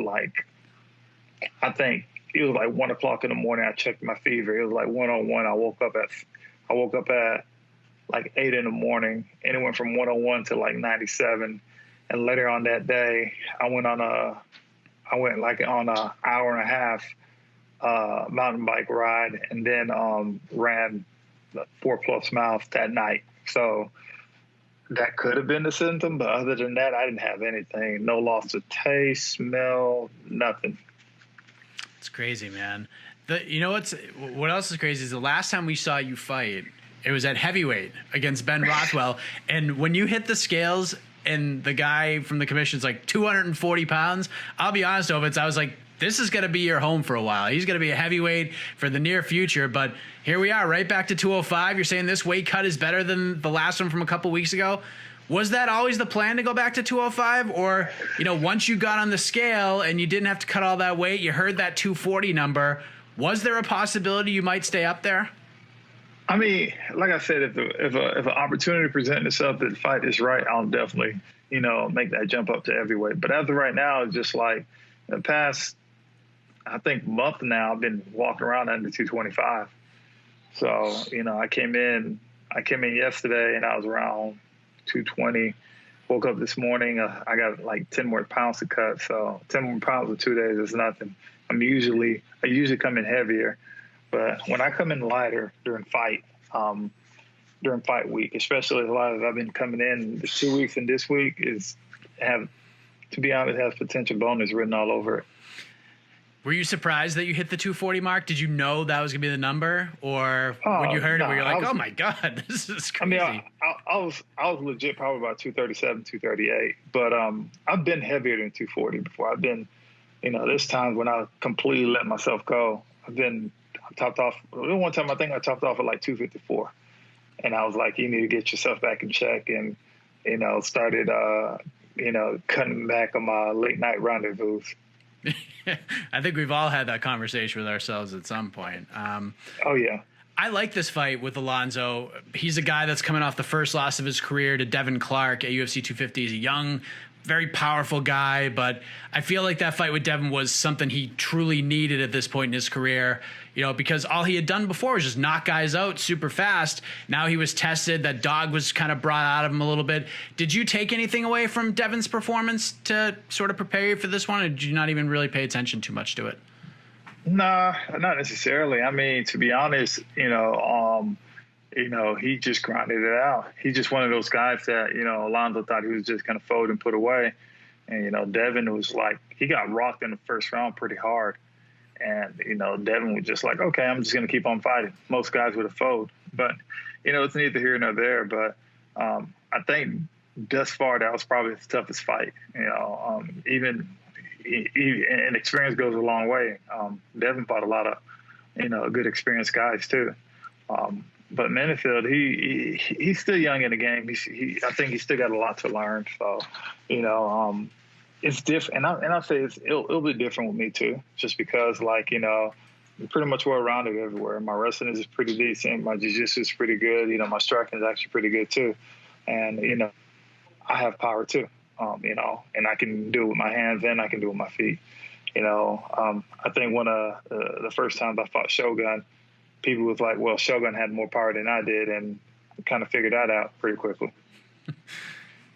I think it was like 1 o'clock in the morning. I checked my fever. It was like 101. I woke up at like 8 in the morning, and it went from 101 to like 97. And later on that day, I went on a hour and a half mountain bike ride, and then ran 4+ miles that night. So that could have been the symptom, but other than that, I didn't have anything. No loss of taste, smell, nothing. It's crazy, man. What else is crazy is the last time we saw you fight, it was at heavyweight against Ben Rothwell, and when you hit the scales and the guy from the commission's like 240 pounds, I'll be honest, Ovince, I was like, this is going to be your home for a while. He's going to be a heavyweight for the near future. But here we are, right back to 205. You're saying this weight cut is better than the last one from a couple weeks ago. Was that always the plan to go back to 205? Or, once you got on the scale and you didn't have to cut all that weight, you heard that 240 number, was there a possibility you might stay up there? I mean, like I said, if an opportunity presents itself that the fight is right, I'll definitely, make that jump up to heavyweight. But as of right now, it's just like the past, I think, month now, I've been walking around under 225. So, I came in yesterday and I was around 220. Woke up this morning, I got like 10 more pounds to cut. So 10 more pounds in 2 days is nothing. I usually come in heavier. But when I come in lighter during fight week, especially a lot of I've been coming in the 2 weeks and this week has potential bonus written all over it. Were you surprised that you hit the 240 mark? Did you know that was going to be the number? Or when you heard it, were you like, oh my God, this is crazy? I mean, I was legit probably about 237, 238. But I've been heavier than 240 before. I've been, there's times when I completely let myself go. I topped off. One time I think I topped off at like 254. And I was like, you need to get yourself back in check, and, started, cutting back on my late night rendezvous. I think we've all had that conversation with ourselves at some point. Oh, yeah. I like this fight with Alonzo. He's a guy that's coming off the first loss of his career to Devin Clark at UFC 250. He's a young, very powerful guy, but I feel like that fight with Devin was something he truly needed at this point in his career, because all he had done before was just knock guys out super fast. Now he was tested. That dog was kind of brought out of him a little bit. Did you take anything away from Devin's performance to sort of prepare you for this one, or did you not even really pay attention too much to it? Nah, not necessarily. I mean, to be honest, he just grinded it out. He's just one of those guys that, Alonzo thought he was just going to fold and put away. And, Devin was like, he got rocked in the first round pretty hard. And, Devin was just like, okay, I'm just going to keep on fighting. Most guys would have folded. But, it's neither here nor there. But I think thus far that was probably his toughest fight. Even and experience goes a long way. Devin fought a lot of, good experienced guys too. But Menifield, he's still young in the game. I think he's still got a lot to learn. So, it's different. And I'll say it'll be different with me too, just because pretty much well-rounded everywhere. My wrestling is pretty decent. My jiu-jitsu is pretty good. My striking is actually pretty good too. And, I have power too, and I can do it with my hands and I can do it with my feet. I think one of the first times I fought Shogun, people was like, well, Shogun had more power than I did, and I kind of figured that out pretty quickly.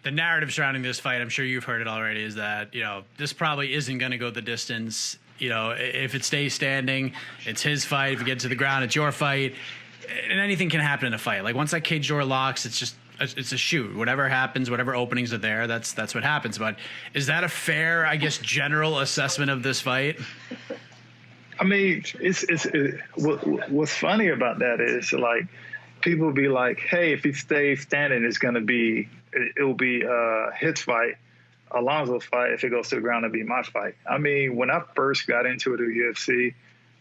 The narrative surrounding this fight, I'm sure you've heard it already, is that, this probably isn't going to go the distance. If it stays standing, it's his fight. If you get to the ground, it's your fight. And anything can happen in a fight. Like, once that cage door locks, it's a shoot. Whatever happens, whatever openings are there, that's what happens. But is that a fair, I guess, general assessment of this fight? I mean, what's funny about that is like people be like, hey, if he stays standing, it'll be his fight, Alonzo's fight. If it goes to the ground, it'll be my fight. I mean, when I first got into it at UFC,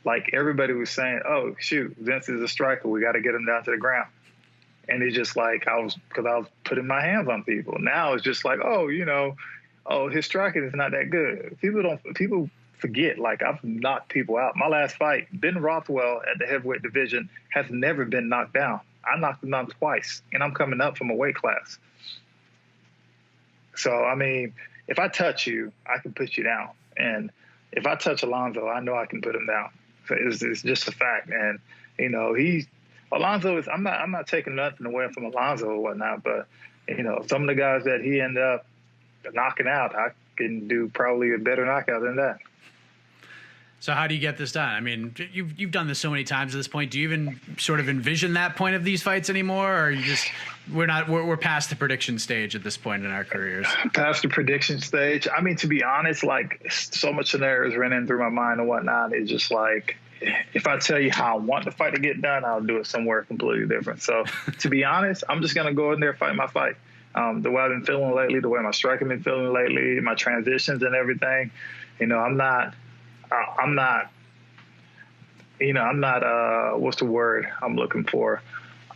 like everybody was saying, oh shoot, Vince is a striker. We got to get him down to the ground. And it's just like because I was putting my hands on people. Now it's just like, his striking is not that good. People forget, like, I've knocked people out. My last fight, Ben Rothwell at the heavyweight division has never been knocked down. I knocked him down twice, and I'm coming up from a weight class. So, I mean, if I touch you, I can put you down. And if I touch Alonzo, I know I can put him down. So it's just a fact. And, Alonzo is, I'm not taking nothing away from Alonzo or whatnot, but, some of the guys that he ended up knocking out, I can do probably a better knockout than that. So how do you get this done? I mean, you've done this so many times at this point. Do you even sort of envision that point of these fights anymore, or are you just we're past the prediction stage at this point in our careers? Past the prediction stage. I mean, to be honest, like so much scenarios running through my mind and whatnot. It's just like if I tell you how I want the fight to get done, I'll do it somewhere completely different. So to be honest, I'm just gonna go in there and fight my fight. The way I've been feeling lately, the way my striking been feeling lately, my transitions and everything. I'm not, what's the word I'm looking for?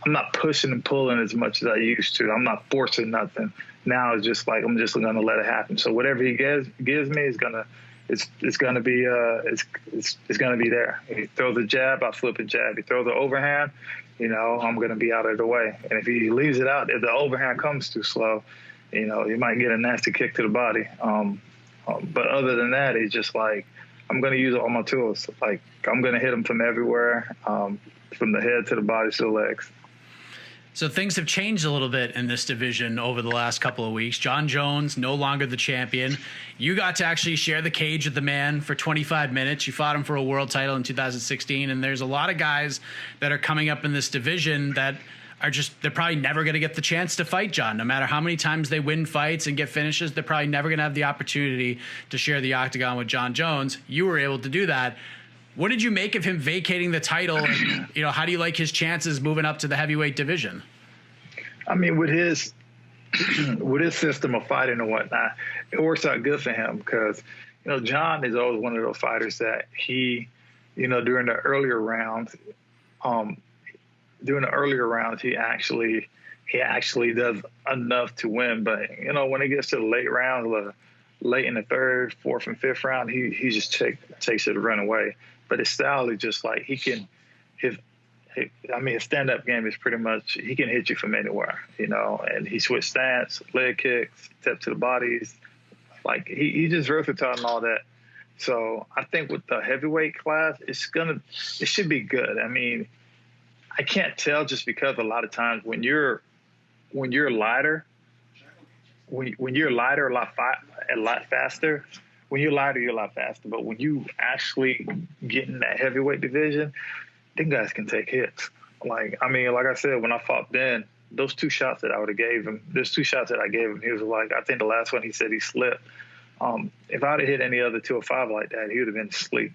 I'm not pushing and pulling as much as I used to. I'm not forcing nothing. Now it's just like, I'm just going to let it happen. So whatever he gives me is going to, it's going to be there. He throws a jab, I flip a jab. He throws the overhand, I'm going to be out of the way. And if he leaves it out, if the overhand comes too slow, he might get a nasty kick to the body. But other than that, it's just like, I'm going to use all my tools. Like, I'm going to hit him from everywhere, from the head to the body to the legs. So things have changed a little bit in this division over the last couple of weeks. Jon Jones, no longer the champion. You got to actually share the cage with the man for 25 minutes. You fought him for a world title in 2016, and there's a lot of guys that are coming up in this division that they're probably never going to get the chance to fight Jon. No matter how many times they win fights and get finishes, they're probably never going to have the opportunity to share the octagon with Jon Jones. You were able to do that. What did you make of him vacating the title? And, how do you like his chances moving up to the heavyweight division? I mean, with his system of fighting and whatnot, it works out good for him because, Jon is always one of those fighters that he, during the earlier rounds, he actually does enough to win. But, when it gets to the late rounds, late in the third, fourth, and fifth round, he just takes it to run away. But his style is just like his stand-up game is pretty much, he can hit you from anywhere, and he switched stance, leg kicks, step to the bodies. Like, he's just versatile and all that. So I think with the heavyweight class, it should be good. I mean, I can't tell just because a lot of times when you're lighter, when you're lighter, a lot faster. When you're lighter, you're a lot faster. But when you actually get in that heavyweight division, them guys can take hits. Like I said, when I fought Ben, those two shots that I gave him, he was like, I think the last one he said he slipped. If I'd have hit any other 205 like that, he would have been asleep.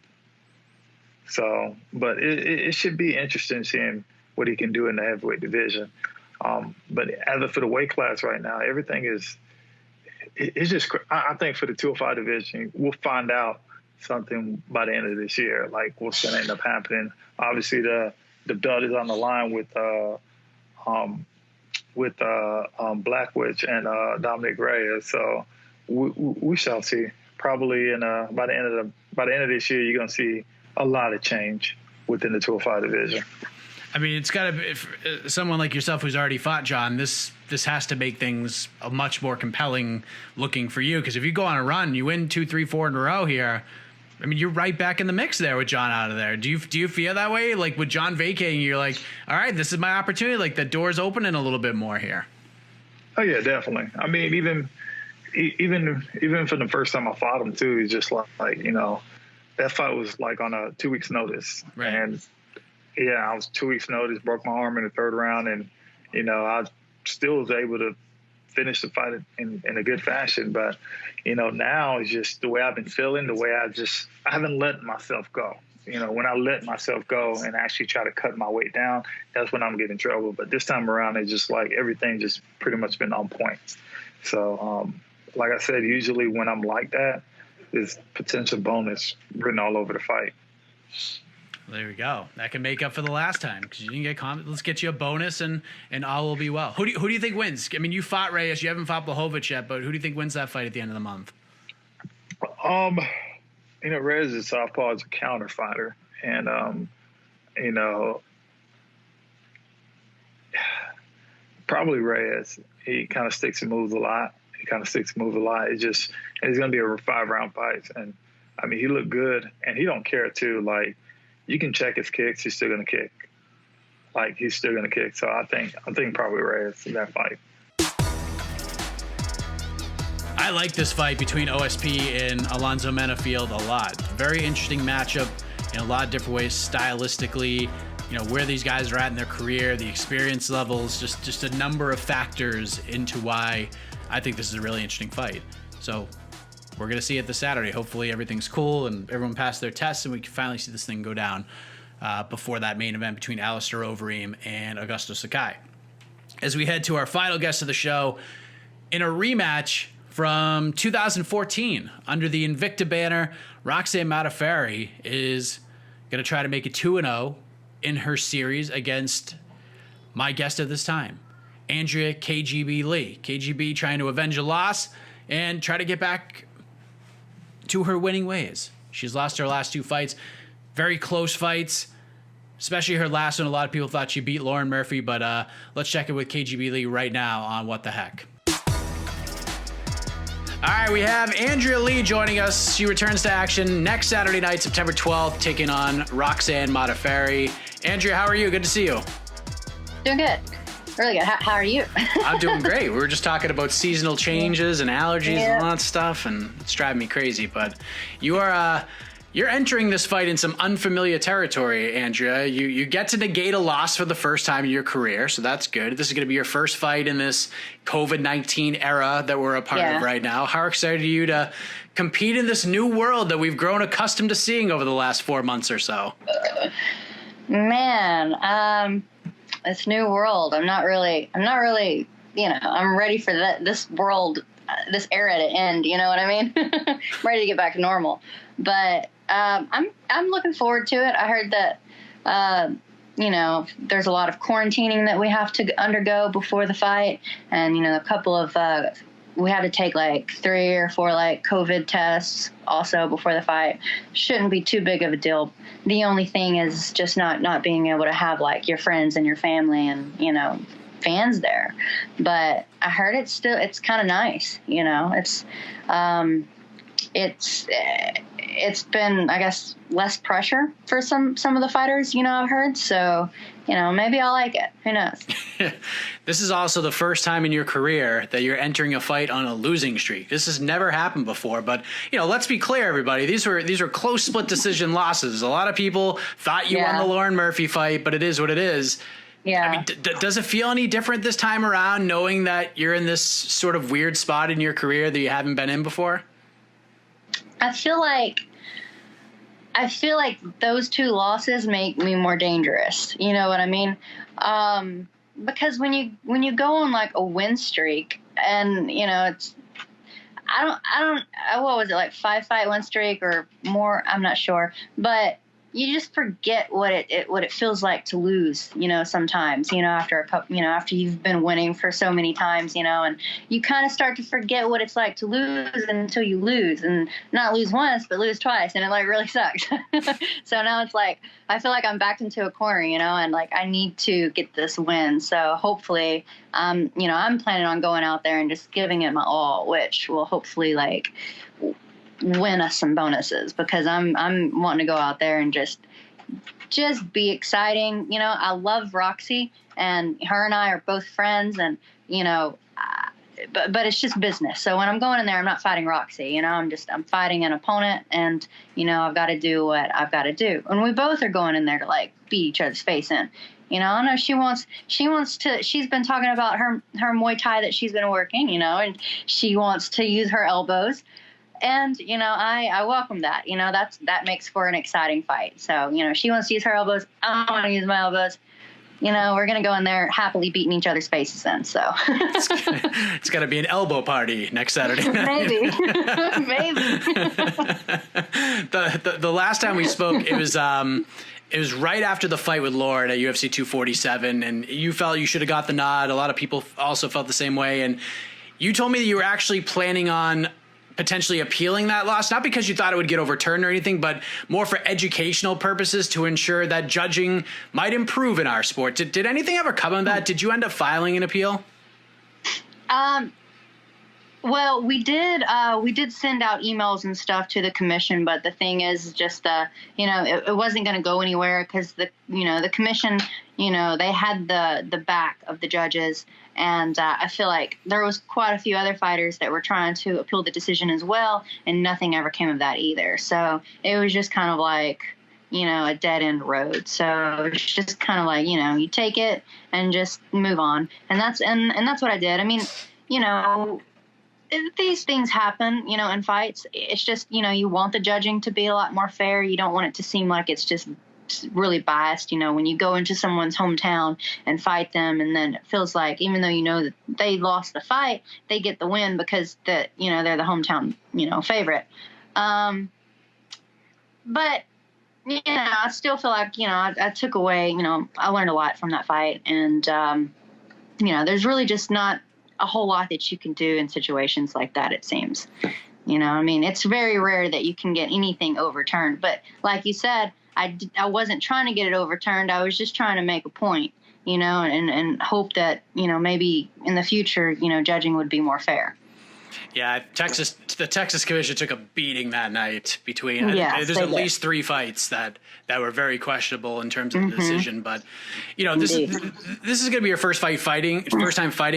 So, but it should be interesting seeing what he can do in the heavyweight division. But as for the weight class right now, everything it's just, I think for the 205 division, we'll find out something by the end of this year, like what's going to end up happening. Obviously, the belt is on the line with Blackwitch and Dominic Reyes. So we shall see. Probably by the end of this year, you're going to see a lot of change within the 205 division. I mean, it's got to be, if someone like yourself who's already fought Jon, this has to make things much more compelling looking for you. Because if you go on a run, you win 2, 3, 4 in a row here, I mean, you're right back in the mix there with Jon out of there. Do you feel that way? Like with Jon vacating, you're like, all right, this is my opportunity. Like the door's opening a little bit more here. Oh yeah, definitely. I mean, even from the first time I fought him too, he's just like that fight was like on a 2 weeks notice. Right. And yeah, I was 2 weeks notice, broke my arm in the third round, and I still was able to finish the fight in a good fashion. But now it's just the way I've been feeling, the way I haven't let myself go. when I let myself go and actually try to cut my weight down, that's when I'm getting in trouble. But this time around, it's just like everything just pretty much been on point. So, like I said, usually when I'm like that, there's potential bonus written all over the fight. There we go. That can make up for the last time because you didn't get comment. Let's get you a bonus and all will be well. Who do you think wins? I mean, you fought Reyes. You haven't fought Blachowicz yet, but who do you think wins that fight at the end of the month? Reyes is southpaw, is a counter fighter, and probably Reyes. He kind of sticks and moves a lot. It's just, and it's going to be a 5-round fight. And I mean, he looked good, and he don't care too. Like, you can check his kicks, he's still going to kick. He's still going to kick. So I think probably Reyes in that fight. I like this fight between OSP and Alonzo Menifield a lot. Very interesting matchup in a lot of different ways, stylistically, where these guys are at in their career, the experience levels, just a number of factors into why I think this is a really interesting fight. So we're going to see it this Saturday. Hopefully everything's cool and everyone passed their tests and we can finally see this thing go down before that main event between Alistair Overeem and Augusto Sakai. As we head to our final guest of the show, in a rematch from 2014 under the Invicta banner, Roxanne Modafferi is going to try to make it 2-0 in her series against my guest of this time, Andrea KGB Lee. KGB trying to avenge a loss and try to get back to her winning ways. She's lost her last 2 fights, very close fights, especially her last one. A lot of people thought she beat Lauren Murphy, but let's check it with KGB Lee right now on What the Heck. All right, we have Andrea Lee joining us. She returns to action next Saturday night, September 12th, taking on Roxanne Modafferi. Andrea, how are you? Good to see you. Doing good. Really good. How are you? I'm doing great. We were just talking about seasonal changes and allergies and all that stuff, and it's driving me crazy. But you're entering this fight in some unfamiliar territory, Andrea. You get to negate a loss for the first time in your career, so that's good. This is going to be your first fight in this COVID-19 era that we're a part of right now. How excited are you to compete in this new world that we've grown accustomed to seeing over the last 4 months or so? This new world. I'm not really, I'm ready for this world, this era to end. You know what I mean? I'm ready to get back to normal. But I'm looking forward to it. I heard that, there's a lot of quarantining that we have to undergo before the fight. And, a couple of, we had to take 3 or 4 COVID tests also before the fight. Shouldn't be too big of a deal. The only thing is just not being able to have your friends and your family and, fans there. But I heard it's kind of nice. It's been, I guess, less pressure for some of the fighters, I've heard. So, maybe I'll like it. Who knows? This is also the first time in your career that you're entering a fight on a losing streak. This has never happened before. But, let's be clear, everybody. These were close split decision losses. A lot of people thought you won the Lauren Murphy fight, but it is what it is. Yeah. I mean, does it feel any different this time around, knowing that you're in this sort of weird spot in your career that you haven't been in before? I feel like those 2 losses make me more dangerous. You know what I mean? Because when you go on a win streak, and it's what was it, 5-fight win streak or more? I'm not sure, but you just forget what it feels like to lose, sometimes, after a couple, after you've been winning for so many times, and you kind of start to forget what it's like to lose until you lose, and not lose once, but lose twice. And it really sucks. So now it's I feel like I'm backed into a corner, and I need to get this win. So hopefully, I'm planning on going out there and just giving it my all, which will hopefully win us some bonuses, because I'm wanting to go out there and just be exciting. I love Roxy, and her and I are both friends, and but it's just business. So when I'm going in there, I'm not fighting Roxy. I'm fighting an opponent, and I've got to do what I've got to do. And we both are going in there to beat each other's face in. I know she wants to. She's been talking about her Muay Thai that she's been working. And she wants to use her elbows. And, you know, I welcome that. You know, that makes for an exciting fight. So, you know, she wants to use her elbows. I want to use my elbows. You know, we're going to go in there happily beating each other's faces then. So it's got to be an elbow party next Saturday night. Maybe. Maybe. The last time we spoke, it was right after the fight with Lord at UFC 247, and you felt you should have got the nod. A lot of people also felt the same way. And you told me that you were actually planning on potentially appealing that loss, not because you thought it would get overturned or anything, but more for educational purposes to ensure that judging might improve in our sport. Did anything ever come of that? Did you end up filing an appeal? Well, we did send out emails and stuff to the commission, but the thing is just, you know, it wasn't going to go anywhere because the commission, you know, they had the back of the judges. And I feel like there was quite a few other fighters that were trying to appeal the decision as well, and nothing ever came of that either. So it was just kind of like, you know, a dead end road. So it's just kind of like, you know, you take it and just move on. And that's what I did. I mean, you know, these things happen, you know, in fights. It's just, you know, you want the judging to be a lot more fair. You don't want it to seem like it's just really biased, you know, when you go into someone's hometown and fight them, and then it feels like, even though you know that they lost the fight, they get the win because you know, they're the hometown, you know, favorite. But you know, I still feel like, you know, I took away, you know, I learned a lot from that fight, and you know, there's really just not a whole lot that you can do in situations like that, it seems. You know, I mean, it's very rare that you can get anything overturned, but like you said, I wasn't trying to get it overturned. I was just trying to make a point, you know, and hope that, you know, maybe in the future, you know, judging would be more fair. Yeah, the Texas Commission took a beating that night between. There's at least 3 fights that were very questionable in terms of the decision. But you know, this is going to be your first time fighting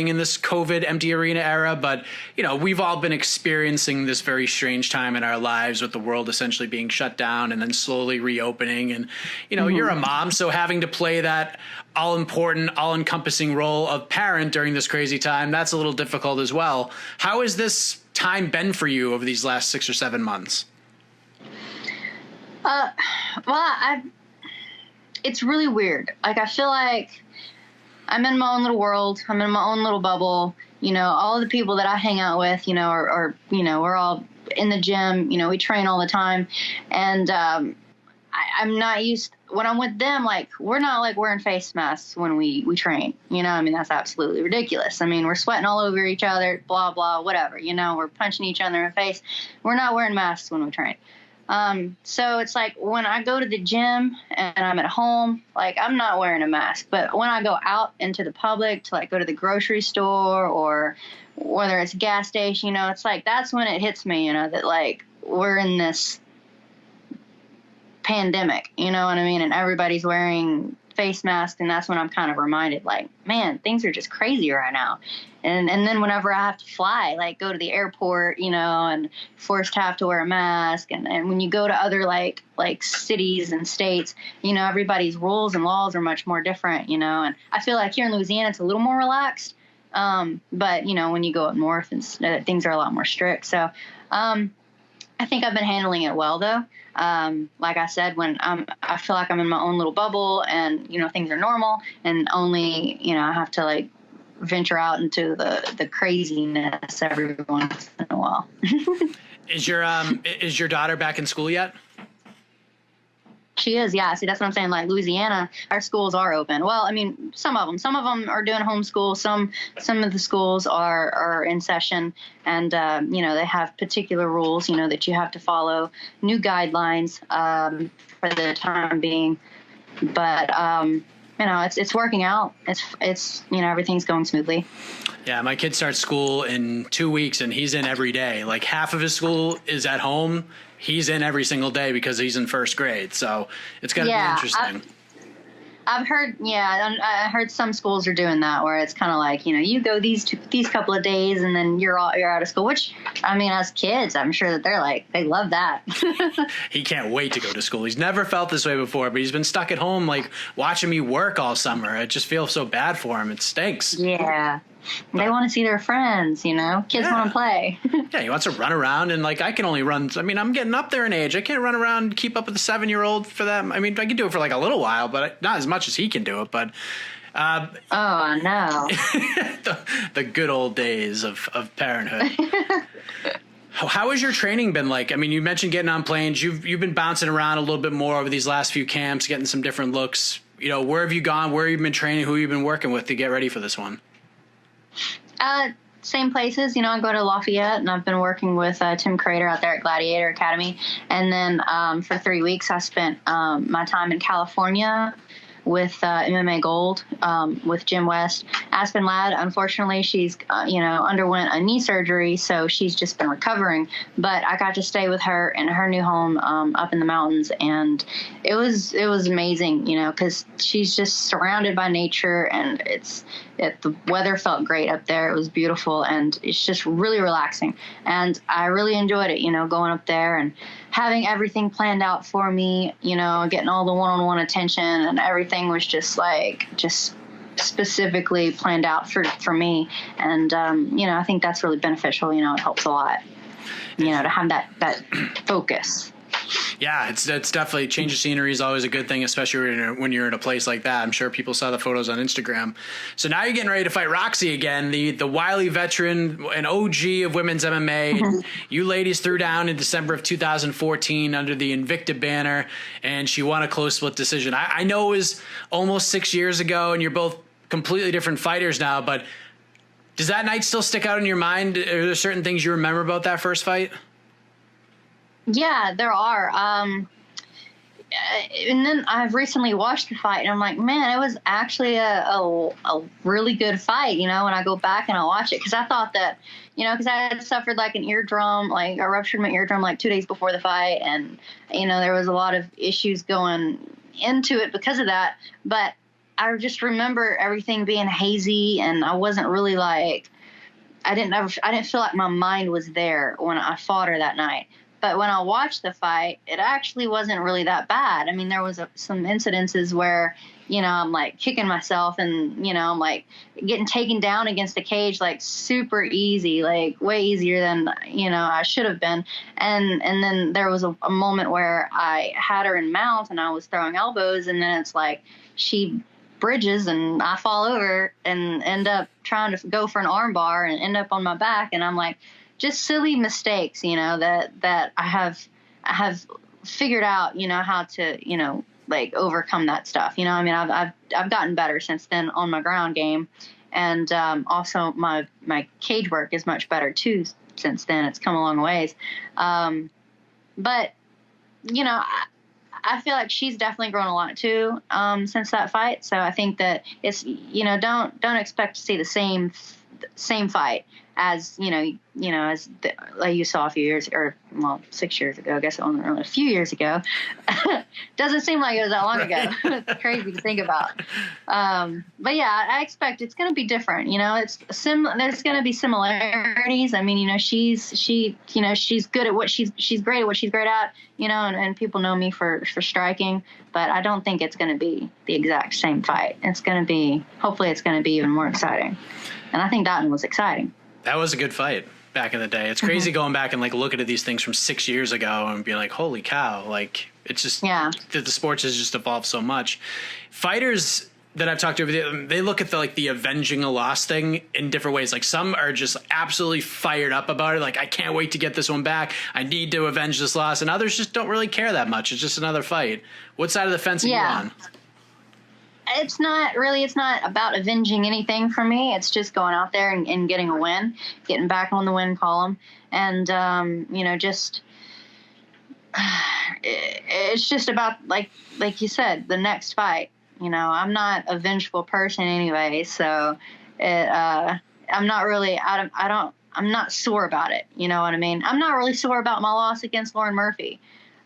in this COVID empty arena era. But you know, we've all been experiencing this very strange time in our lives with the world essentially being shut down and then slowly reopening. And you know, you're a mom, so having to play that all-important, all-encompassing role of parent during this crazy time, that's a little difficult as well. How has this time been for you over these last 6 or 7 months? It's really weird. Like, I feel like I'm in my own little world. I'm in my own little bubble. You know, all the people that I hang out with, you know, are you know, we're all in the gym. You know, we train all the time. And I'm not used, when I'm with them, like, we're not like wearing face masks when we train, you know. I mean, that's absolutely ridiculous. I mean, we're sweating all over each other, blah, blah, whatever, you know, we're punching each other in the face. We're not wearing masks when we train. So it's like when I go to the gym and I'm at home, like, I'm not wearing a mask, but when I go out into the public to, like, go to the grocery store or whether it's a gas station, you know, it's like, that's when it hits me, you know, that, like, we're in this pandemic, you know what I mean? And everybody's wearing face masks, and that's when I'm kind of reminded, like, man, things are just crazy right now. And then whenever I have to fly, like, go to the airport, you know, and forced to have to wear a mask, and when you go to other like cities and states, you know, everybody's rules and laws are much more different, you know. And I feel like here in Louisiana it's a little more relaxed, but you know, when you go up north, and things are a lot more strict. So I think I've been handling it well, though. Like I said, when I feel like I'm in my own little bubble and, you know, things are normal, and only, you know, I have to, like, venture out into the craziness every once in a while. Is your daughter back in school yet? She is, yeah. See, that's what I'm saying. Like, Louisiana, our schools are open. Well, I mean, some of them are doing homeschool. Some of the schools are in session, and you know, they have particular rules, you know, that you have to follow, new guidelines for the time being. But you know, it's working out. It's you know, everything's going smoothly. Yeah, my kid starts school in 2 weeks, and he's in every day. Like, half of his school is at home. He's in every single day because he's in first grade. So it's going to be interesting. I've heard, I heard some schools are doing that, where it's kind of like, you know, you go these couple of days and then you're out of school, which, I mean, as kids, I'm sure that they love that. He can't wait to go to school. He's never felt this way before, but he's been stuck at home, like, watching me work all summer. I just feel so bad for him. It stinks. Yeah. They want to see their friends, you know. Kids want to play. Yeah, he wants to run around, and like I can only run. I mean, I'm getting up there in age. I can't run around and keep up with a 7-year-old for them. I mean, I can do it for like a little while, but not as much as he can do it. But oh no, the good old days of parenthood. How has your training been like? I mean, you mentioned getting on planes. You've been bouncing around a little bit more over these last few camps, getting some different looks. You know, where have you gone? Where have you been training? Who have you been working with to get ready for this one? Same places. You know, I go to Lafayette, and I've been working with Tim Crater out there at Gladiator Academy. And then for 3 weeks, I spent my time in California with MMA Gold, with Jim West. Aspen Ladd, unfortunately, she's, underwent a knee surgery, so she's just been recovering. But I got to stay with her in her new home up in the mountains, and it was amazing, you know, because she's just surrounded by nature, and the weather felt great up there. It was beautiful, and it's just really relaxing. And I really enjoyed it, you know, going up there and having everything planned out for me, you know, getting all the one-on-one attention, and everything was just specifically planned out for me. And, you know, I think that's really beneficial. You know, it helps a lot, you know, to have that focus. Yeah, it's definitely change of scenery is always a good thing, especially when you're in a place like that. I'm sure people saw the photos on Instagram. So now you're getting ready to fight Roxy again, the wily veteran, an OG of women's MMA. Mm-hmm. You ladies threw down in December of 2014 under the Invicta banner, and she won a close split decision. I know it was almost 6 years ago, and you're both completely different fighters now, but does that night still stick out in your mind? Are there certain things you remember about that first fight? Yeah, there are. And then I've recently watched the fight, and I'm like, man, it was actually a really good fight, you know, when I go back and I watch it. Because I thought that, you know, because I had suffered like an eardrum, like I ruptured my eardrum like 2 days before the fight. And, you know, there was a lot of issues going into it because of that. But I just remember everything being hazy, and I wasn't really like, I didn't feel like my mind was there when I fought her that night. But when I watched the fight, it actually wasn't really that bad. I mean, there was some incidences where, you know, I'm like kicking myself, and, you know, I'm like getting taken down against the cage, like super easy, like way easier than, you know, I should have been. And then there was a moment where I had her in mount, and I was throwing elbows, and then it's like she bridges and I fall over and end up trying to go for an arm bar and end up on my back. And I'm like, just silly mistakes, you know, that I have figured out, you know, how to, you know, like overcome that stuff. You know, I mean, I've gotten better since then on my ground game, and also my cage work is much better too since then. It's come a long ways, but you know, I feel like she's definitely grown a lot too since that fight. So I think that it's, you know, don't expect to see the same fight as, as like you saw a few years, or 6 years ago. I guess it wasn't really a few years ago. Doesn't seem like it was that long ago. It's crazy to think about. But yeah, I expect it's going to be different. You know, there's going to be similarities. I mean, you know, she's good at what she's great at what she's great at. You know, and people know me for striking, but I don't think it's going to be the exact same fight. Hopefully it's going to be even more exciting. And I think that one was exciting. That was a good fight back in the day. It's crazy going back and like looking at these things from 6 years ago and being like, holy cow. Like, it's just, the sports has just evolved so much. Fighters that I've talked to, they look at the avenging a loss thing in different ways. Like, some are just absolutely fired up about it. Like, I can't wait to get this one back. I need to avenge this loss. And others just don't really care that much. It's just another fight. What side of the fence are you on? It's not about avenging anything for me. It's just going out there and getting a win, getting back on the win column. And, it's just about, like you said, the next fight. You know, I'm not a vengeful person anyway. So I'm not really, I'm not sore about it. You know what I mean? I'm not really sore about my loss against Lauren Murphy.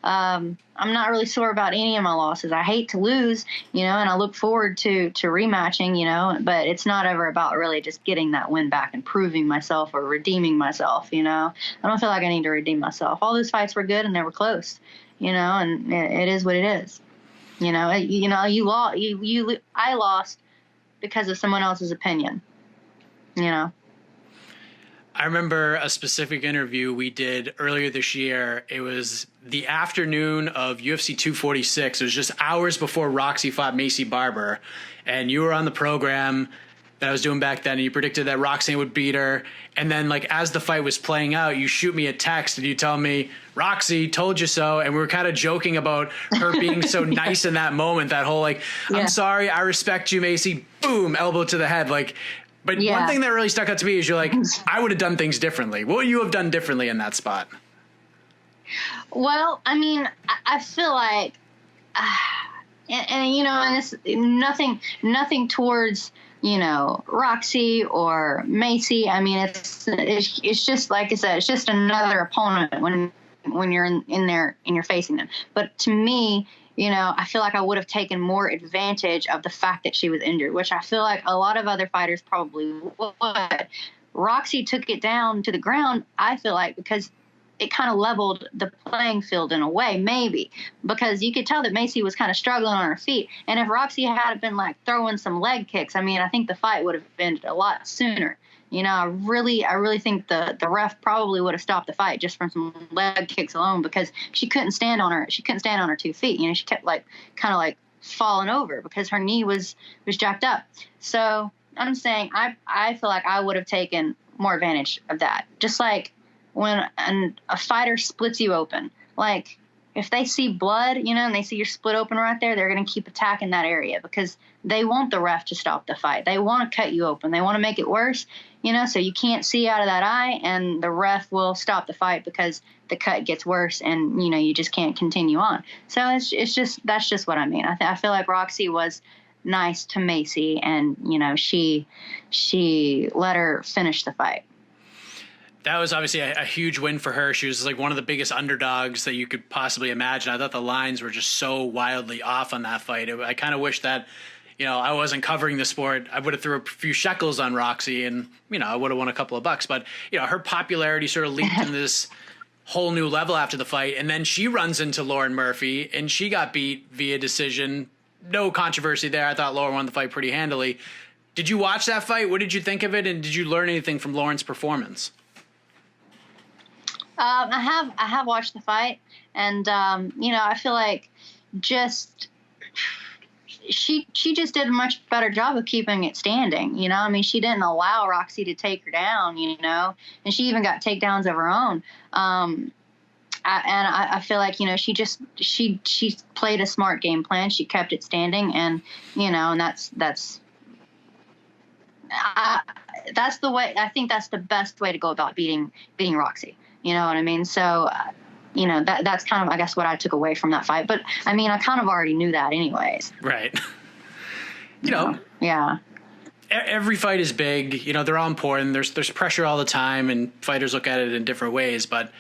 I'm not really sore about any of my losses. I hate to lose, you know, and I look forward to rematching, you know, but it's not ever about really just getting that win back and proving myself or redeeming myself, you know. I don't feel like I need to redeem myself. All those fights were good and they were close, you know, and it is what it is. You know, I lost because of someone else's opinion. you know. I remember a specific interview we did earlier this year. It was the afternoon of UFC 246. It was just hours before Roxy fought Macy Barber. And you were on the program that I was doing back then, and you predicted that Roxanne would beat her. And then, like, as the fight was playing out, you shoot me a text and you tell me, Roxy, told you so. And we were kind of joking about her being so nice in that moment, that whole, like, I'm sorry, I respect you, Macy. Boom, elbow to the head. Like, but one thing that really stuck out to me is you're like, I would have done things differently. What would you have done differently in that spot? Well, I mean, I feel like, and you know, and it's nothing towards, you know, Roxy or Macy. I mean, it's just like I said, it's just another opponent when you're in there and you're facing them. But to me, you know, I feel like I would have taken more advantage of the fact that she was injured, which I feel like a lot of other fighters probably would. Roxy took it down to the ground, I feel like, because it kind of leveled the playing field in a way, maybe, because you could tell that Macy was kind of struggling on her feet. And if Roxy had been like throwing some leg kicks, I mean, I think the fight would have ended a lot sooner. You know, I really think the ref probably would have stopped the fight just from some leg kicks alone, because she couldn't stand on her 2 feet. You know, she kept kind of falling over because her knee was jacked up. So I'm saying I feel like I would have taken more advantage of that. Just like when a fighter splits you open, like if they see blood, you know, and they see you're split open right there, they're going to keep attacking that area because they want the ref to stop the fight. They want to cut you open. They want to make it worse, you know, so you can't see out of that eye, and the ref will stop the fight because the cut gets worse and, you know, you just can't continue on. So that's just what I mean. I feel like Roxy was nice to Macy, and, you know, she let her finish the fight. That was obviously a huge win for her. She was like one of the biggest underdogs that you could possibly imagine. I thought the lines were just so wildly off on that fight. I kind of wish that, you know, I wasn't covering the sport. I would have threw a few shekels on Roxy and, you know, I would have won a couple of bucks. But, you know, her popularity sort of leaped in this whole new level after the fight. And then she runs into Lauren Murphy and she got beat via decision. No controversy there. I thought Lauren won the fight pretty handily. Did you watch that fight? What did you think of it? And did you learn anything from Lauren's performance? I have watched the fight, and you know, I feel like she just did a much better job of keeping it standing. You know, I mean, she didn't allow Roxy to take her down. You know, and she even got takedowns of her own. I feel like, you know, she played a smart game plan. She kept it standing, and, you know, and that's the way. I think that's the best way to go about beating Roxy. You know what I mean? So, you know, that's kind of, I guess, what I took away from that fight. But, I mean, I kind of already knew that anyways. Right. You know. Yeah. Every fight is big. You know, they're all important. There's pressure all the time, and fighters look at it in different ways. But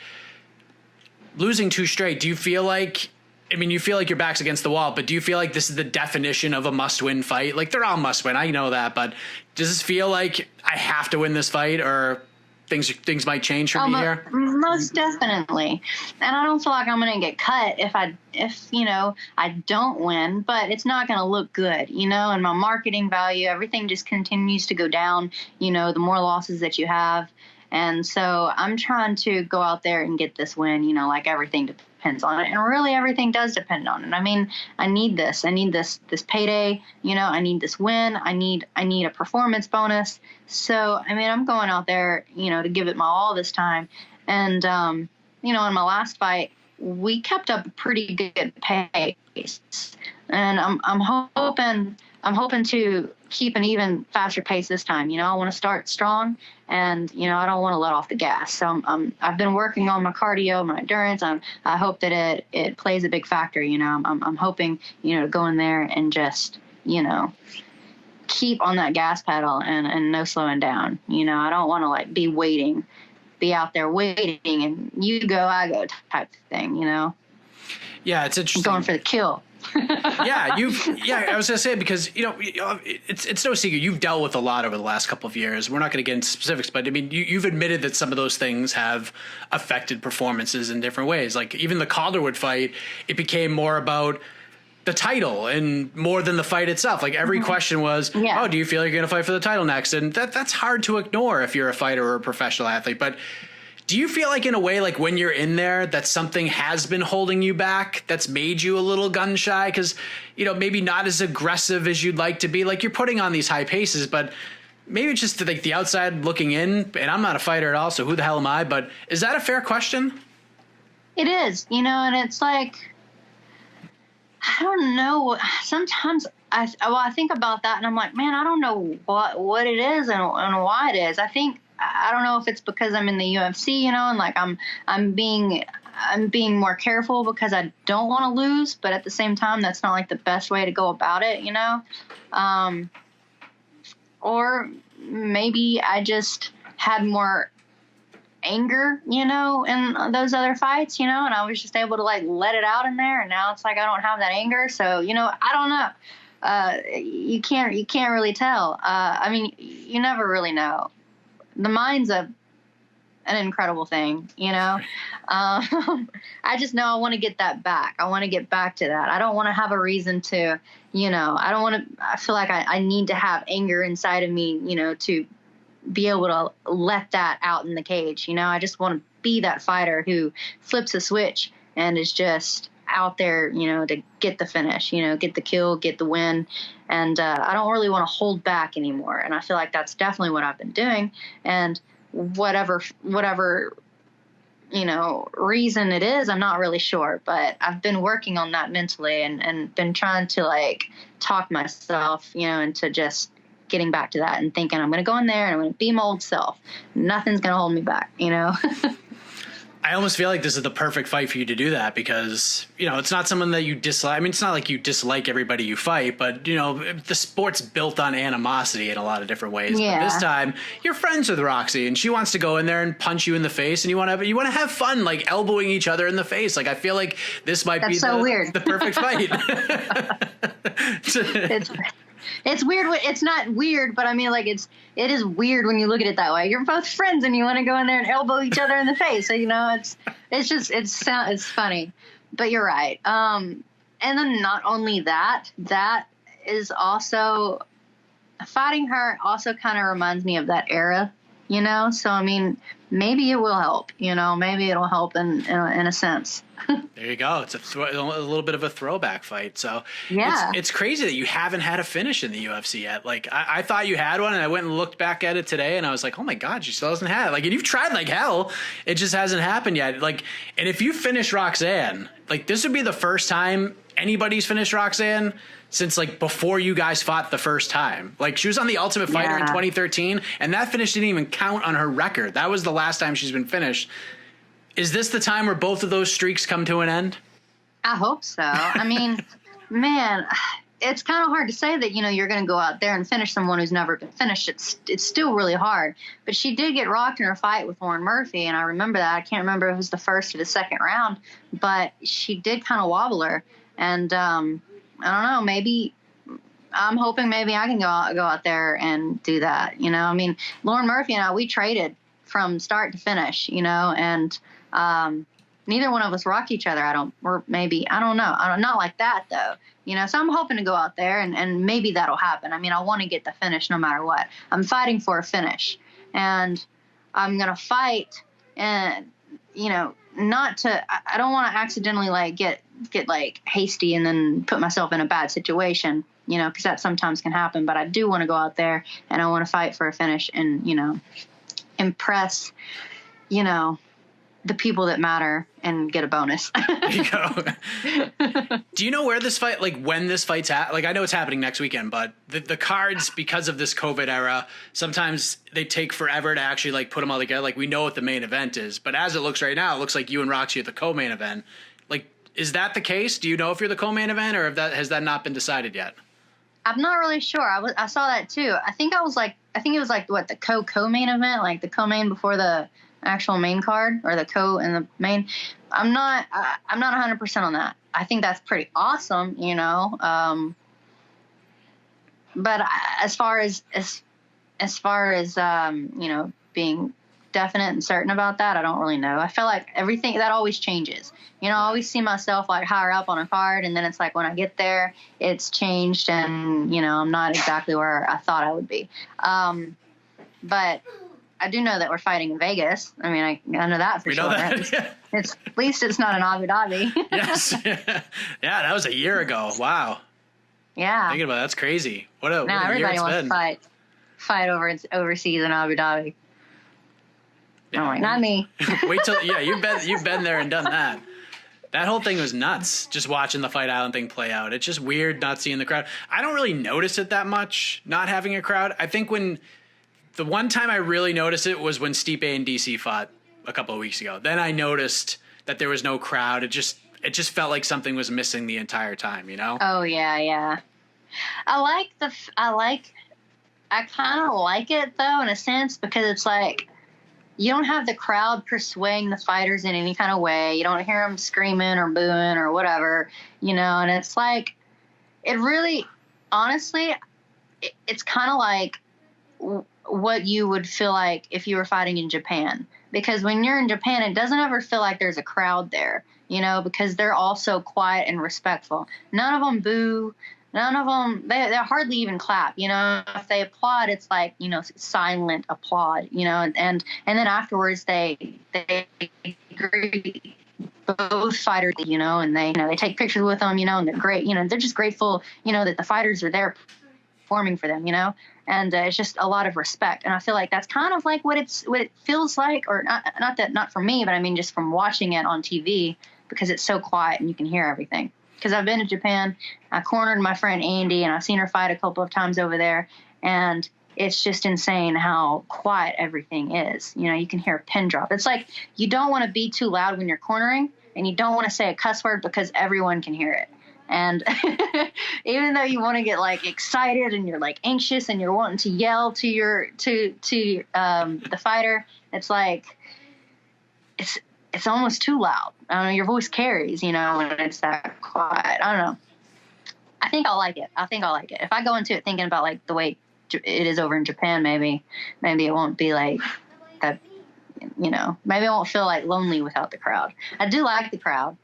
losing 2 straight, do you feel like, I mean, you feel like your back's against the wall, but do you feel like this is the definition of a must-win fight? Like, they're all must-win. I know that. But does this feel like I have to win this fight, or things might change for me here? Most definitely. And I don't feel like I'm going to get cut if you know, I don't win, but it's not going to look good, you know, and my marketing value, everything just continues to go down, you know, the more losses that you have. And so I'm trying to go out there and get this win, you know, like everything depends on it. And really everything does depend on it. I mean, I need this payday, you know, I need this win. I need a performance bonus. So, I mean, I'm going out there, you know, to give it my all this time. And, you know, in my last fight, we kept up a pretty good pace. And I'm hoping to keep an even faster pace this time. You know, I want to start strong, and, you know, I don't want to let off the gas. So I've been working on my cardio, my endurance. I hope that it plays a big factor. You know, I'm hoping, you know, to go in there and just, you know, keep on that gas pedal and no slowing down. You know, I don't want to like be out there waiting and you go, I go type thing, you know? Yeah. It's interesting. Going for the kill. I was gonna say, because, you know, it's no secret you've dealt with a lot over the last couple of years. We're not going to get into specifics, but I mean, you've admitted that some of those things have affected performances in different ways. Like even the Calderwood fight, it became more about the title and more than the fight itself. Like every question was, oh, do you feel you're going to fight for the title next? And that's hard to ignore if you're a fighter or a professional athlete. But do you feel like in a way, like when you're in there, that something has been holding you back, that's made you a little gun shy? Because, you know, maybe not as aggressive as you'd like to be. Like you're putting on these high paces, but maybe it's just like the outside looking in, and I'm not a fighter at all, so who the hell am I? But is that a fair question? It is, you know, and it's like, I don't know. Sometimes I think about that and I'm like, man, I don't know what it is and why it is. I don't know if it's because I'm in the UFC, you know, and like I'm being more careful because I don't want to lose, but at the same time, that's not like the best way to go about it, you know? Or maybe I just had more anger, you know, in those other fights, you know, and I was just able to like let it out in there. And now it's like I don't have that anger. So, you know, I don't know. You can't really tell. I mean, you never really know. The mind's an incredible thing, you know. I just know I want to get that back. I want to get back to that. I don't want to have a reason to, you know, I feel like I need to have anger inside of me, you know, to be able to let that out in the cage. You know, I just want to be that fighter who flips a switch and is just out there, you know, to get the finish, you know, get the kill, get the win. And I don't really want to hold back anymore. And I feel like that's definitely what I've been doing. And whatever, you know, reason it is, I'm not really sure, but I've been working on that mentally and been trying to like talk myself, you know, into just getting back to that and thinking I'm going to go in there and I'm going to be my old self. Nothing's going to hold me back, you know? I almost feel like this is the perfect fight for you to do that because, you know, it's not someone that you dislike. I mean, it's not like you dislike everybody you fight, but, you know, the sport's built on animosity in a lot of different ways. Yeah. But this time, you're friends with Roxy, and she wants to go in there and punch you in the face, and you want to have fun, like elbowing each other in the face. Like, I feel like this might be the perfect fight. It's weird. It's not weird, but I mean, like, it is weird when you look at it that way. You're both friends and you want to go in there and elbow each other in the face. So, you know, it's funny, but you're right. And then not only that is also fighting her also kind of reminds me of that era, you know? So, I mean, maybe it will help, you know, maybe it'll help in a sense. There you go. It's a little bit of a throwback fight. So yeah, it's crazy that you haven't had a finish in the UFC yet. Like I thought you had one, and I went and looked back at it today, and I was like, oh my God, she still hasn't had it. Like, and you've tried like hell. It just hasn't happened yet. Like, and if you finish Roxanne, like this would be the first time anybody's finished Roxanne since like before you guys fought the first time. Like she was on the Ultimate Fighter in 2013, and that finish didn't even count on her record. That was the last time she's been finished. Is this the time where both of those streaks come to an end? I hope so. I mean, man, it's kind of hard to say that, you know, you're going to go out there and finish someone who's never been finished. It's still really hard. But she did get rocked in her fight with Lauren Murphy, and I remember that. I can't remember if it was the first or the second round, but she did kind of wobble her. And I don't know, maybe I'm hoping maybe I can go out there and do that. You know, I mean, Lauren Murphy and I, we traded from start to finish, you know, and neither one of us rock each other. I don't know. Not like that though. You know, so I'm hoping to go out there and maybe that'll happen. I mean, I want to get the finish no matter what. I'm fighting for a finish, and I'm going to fight and, you know, I don't want to accidentally like get like hasty and then put myself in a bad situation, you know, because that sometimes can happen. But I do want to go out there and I want to fight for a finish and, you know, impress, you know, the people that matter and get a bonus. There you go. Do you know where this fight, like when this fight's at? Like, I know it's happening next weekend, but the cards, because of this COVID era, sometimes they take forever to actually like put them all together. Like, we know what the main event is, but as it looks right now, it looks like you and Roxy are the co-main event. Like, is that the case? Do you know if you're the co-main event, or has that not been decided yet? I'm not really sure. I saw that too. I think it was like what, the co-main event, like the co-main before the actual main card, or the co and the main. I'm not 100% on that. I think that's pretty awesome, you know. But as far as you know, being definite and certain about that. I don't really know. I feel like everything that always changes. You know, I always see myself like higher up on a card, and then it's like when I get there, it's changed, and you know, I'm not exactly where I thought I would be. But I do know that we're fighting in Vegas. I mean, I know that for sure. At least it's not in Abu Dhabi. Yes. Yeah, that was a year ago. Wow. Yeah. Thinking about it, that's crazy. What a everybody year wants it's been. to fight overseas in Abu Dhabi. Yeah. I'm like, not me. Wait till you've been there and done that. That whole thing was nuts. Just watching the Fight Island thing play out. It's just weird not seeing the crowd. I don't really notice it that much, not having a crowd. I think the one time I really noticed it was when Stipe and DC fought a couple of weeks ago. Then I noticed that there was no crowd. It just felt like something was missing the entire time, you know? Oh yeah. I kind of like it though, in a sense, because it's like you don't have the crowd persuading the fighters in any kind of way. You don't hear them screaming or booing or whatever, you know. And it's like, it really, honestly, it's kind of like what you would feel like if you were fighting in Japan. Because when you're in Japan, it doesn't ever feel like there's a crowd there, you know, because they're all so quiet and respectful. None of them boo. None of them, they hardly even clap, you know. If they applaud, it's like, you know, silent applaud, you know, and then afterwards they greet both fighters, you know, and they take pictures with them, you know, and they're great, you know, they're just grateful, you know, that the fighters are there performing for them, you know, and it's just a lot of respect. And I feel like that's kind of like what it feels like, or not for me, but I mean just from watching it on TV, because it's so quiet and you can hear everything. Because I've been to Japan, I cornered my friend Andy, and I've seen her fight a couple of times over there, and it's just insane how quiet everything is. You know, you can hear a pin drop. It's like you don't want to be too loud when you're cornering, and you don't want to say a cuss word because everyone can hear it. And even though you want to get like excited and you're like anxious and you're wanting to yell to the fighter, it's like it's almost too loud. I don't know, your voice carries, you know, when it's that quiet. I don't know. I think I'll like it. If I go into it thinking about like the way it is over in Japan, maybe it won't be like that, you know, maybe I won't feel like lonely without the crowd. I do like the crowd.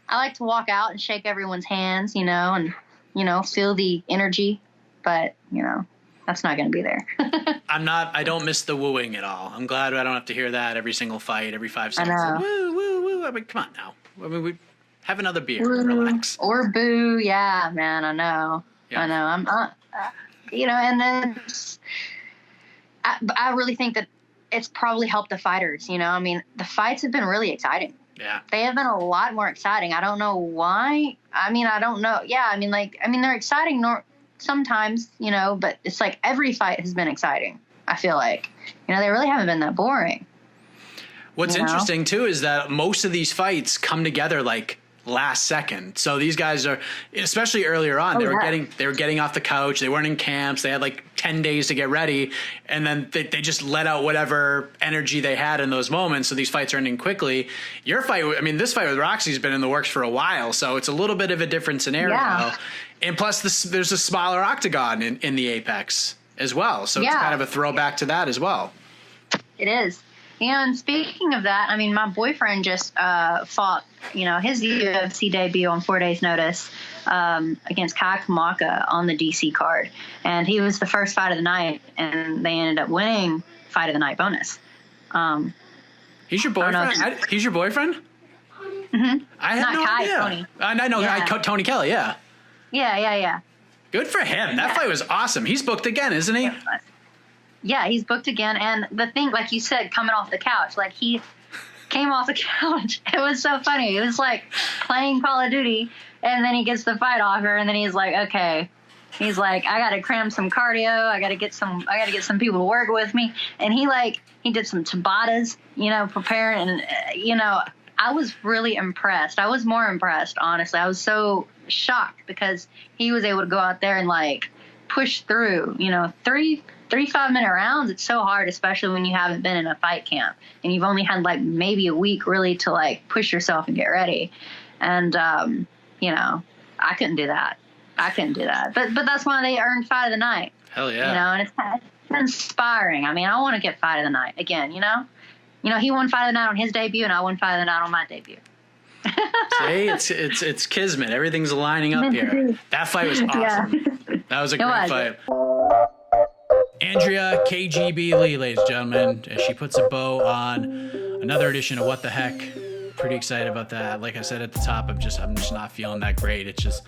I like to walk out and shake everyone's hands, you know, and, you know, feel the energy, but, you know, that's not going to be there. I don't miss the wooing at all. I'm glad I don't have to hear that every single fight, every 5 seconds. I know. Woo, woo, woo. I mean, come on now. I mean, we have another beer. Woo, relax. or boo. Yeah, man. I know. Yeah. I know. I'm not, you know, and then I really think that it's probably helped the fighters, you know. I mean, the fights have been really exciting. Yeah. They have been a lot more exciting. I don't know why. I mean, I don't know. Yeah, I mean, they're exciting sometimes, you know, but it's like every fight has been exciting, I feel like. You know, they really haven't been that boring. What's interesting, too, is that most of these fights come together like last second. So these guys are, especially earlier on, they were getting off the couch. They weren't in camps. They had like 10 days to get ready. And then they just let out whatever energy they had in those moments. So these fights are ending quickly. Your fight, I mean, this fight with Roxy's been in the works for a while. So it's a little bit of a different scenario. Yeah. And plus there's a smaller octagon in the Apex as well. So it's kind of a throwback to that as well. It is. And speaking of that, I mean, my boyfriend just fought, you know, his UFC debut on 4 days' notice against Kai Kamaka on the DC card. And he was the first fight of the night, and they ended up winning fight of the night bonus. He's your boyfriend? He's your boyfriend? Mm-hmm. I had no idea. Tony. I know. Yeah. Tony Kelly, yeah. Yeah. Good for him. That fight was awesome. He's booked again, isn't he? Yeah, he's booked again. And the thing, like you said, coming off the couch, like he came off the couch. It was so funny. It was like playing Call of Duty, and then he gets the fight offer, and then he's like, okay. He's like, I got to cram some cardio. I got to get some people to work with me. And he did some Tabatas, you know, preparing. And, you know, I was really impressed. I was more impressed, honestly. I was so shocked because he was able to go out there and like push through, you know, 3 5-minute rounds. It's so hard, especially when you haven't been in a fight camp and you've only had like maybe a week really to like push yourself and get ready. And, you know, I couldn't do that. But that's why they earned fight of the night. Hell yeah. You know, and inspiring. I mean, I want to get fight of the night again, you know? He won fight of the night on his debut, and I won fight of the night on my debut. See, it's kismet. Everything's lining up here. That fight was awesome. Yeah. That was a great fight. Andrea KGB Lee, ladies and gentlemen, as she puts a bow on another edition of What the Heck. Pretty excited about that. Like I said at the top, I'm just not feeling that great. It's just,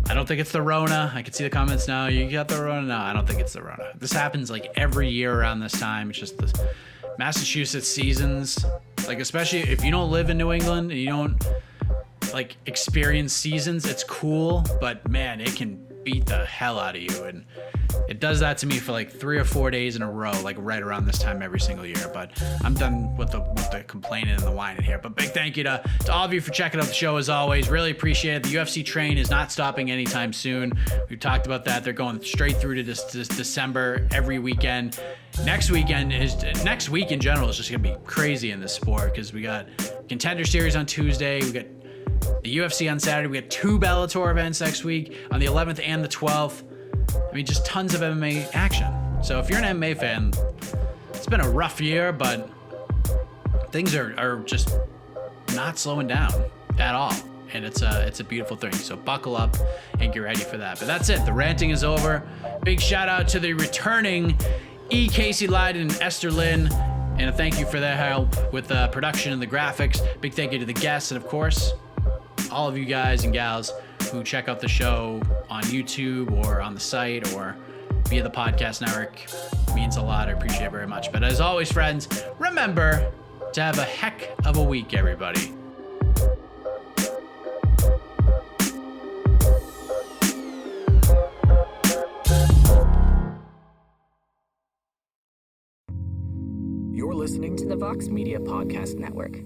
I don't think it's the Rona. I can see the comments now. You got the Rona? No, I don't think it's the Rona. This happens like every year around this time. It's just the Massachusetts seasons. Like, especially if you don't live in New England and you don't like experience seasons, it's cool, but man, it can beat the hell out of you. And it does that to me for like 3 or 4 days in a row, like right around this time every single year. But I'm done with the complaining and the whining here. But big thank you to all of you for checking out the show as always. Really appreciate it. The UFC train is not stopping anytime soon. We talked about that. They're going straight through to this December every weekend. Next week in general is just gonna be crazy in this sport because we got Contender Series on Tuesday. We got the UFC on Saturday. We got 2 Bellator events next week on the 11th and the 12th. I mean, just tons of MMA action. So if you're an MMA fan, it's been a rough year, but things are just not slowing down at all. And it's a beautiful thing. So buckle up and get ready for that. But that's it. The ranting is over. Big shout out to the returning E. Casey Lyden and Esther Lynn. And a thank you for their help with the production and the graphics. Big thank you to the guests. And of course, all of you guys and gals who check out the show on YouTube or on the site or via the podcast network. It means a lot. I appreciate it very much. But as always, friends, remember to have a heck of a week, everybody. You're listening to the Vox Media Podcast Network.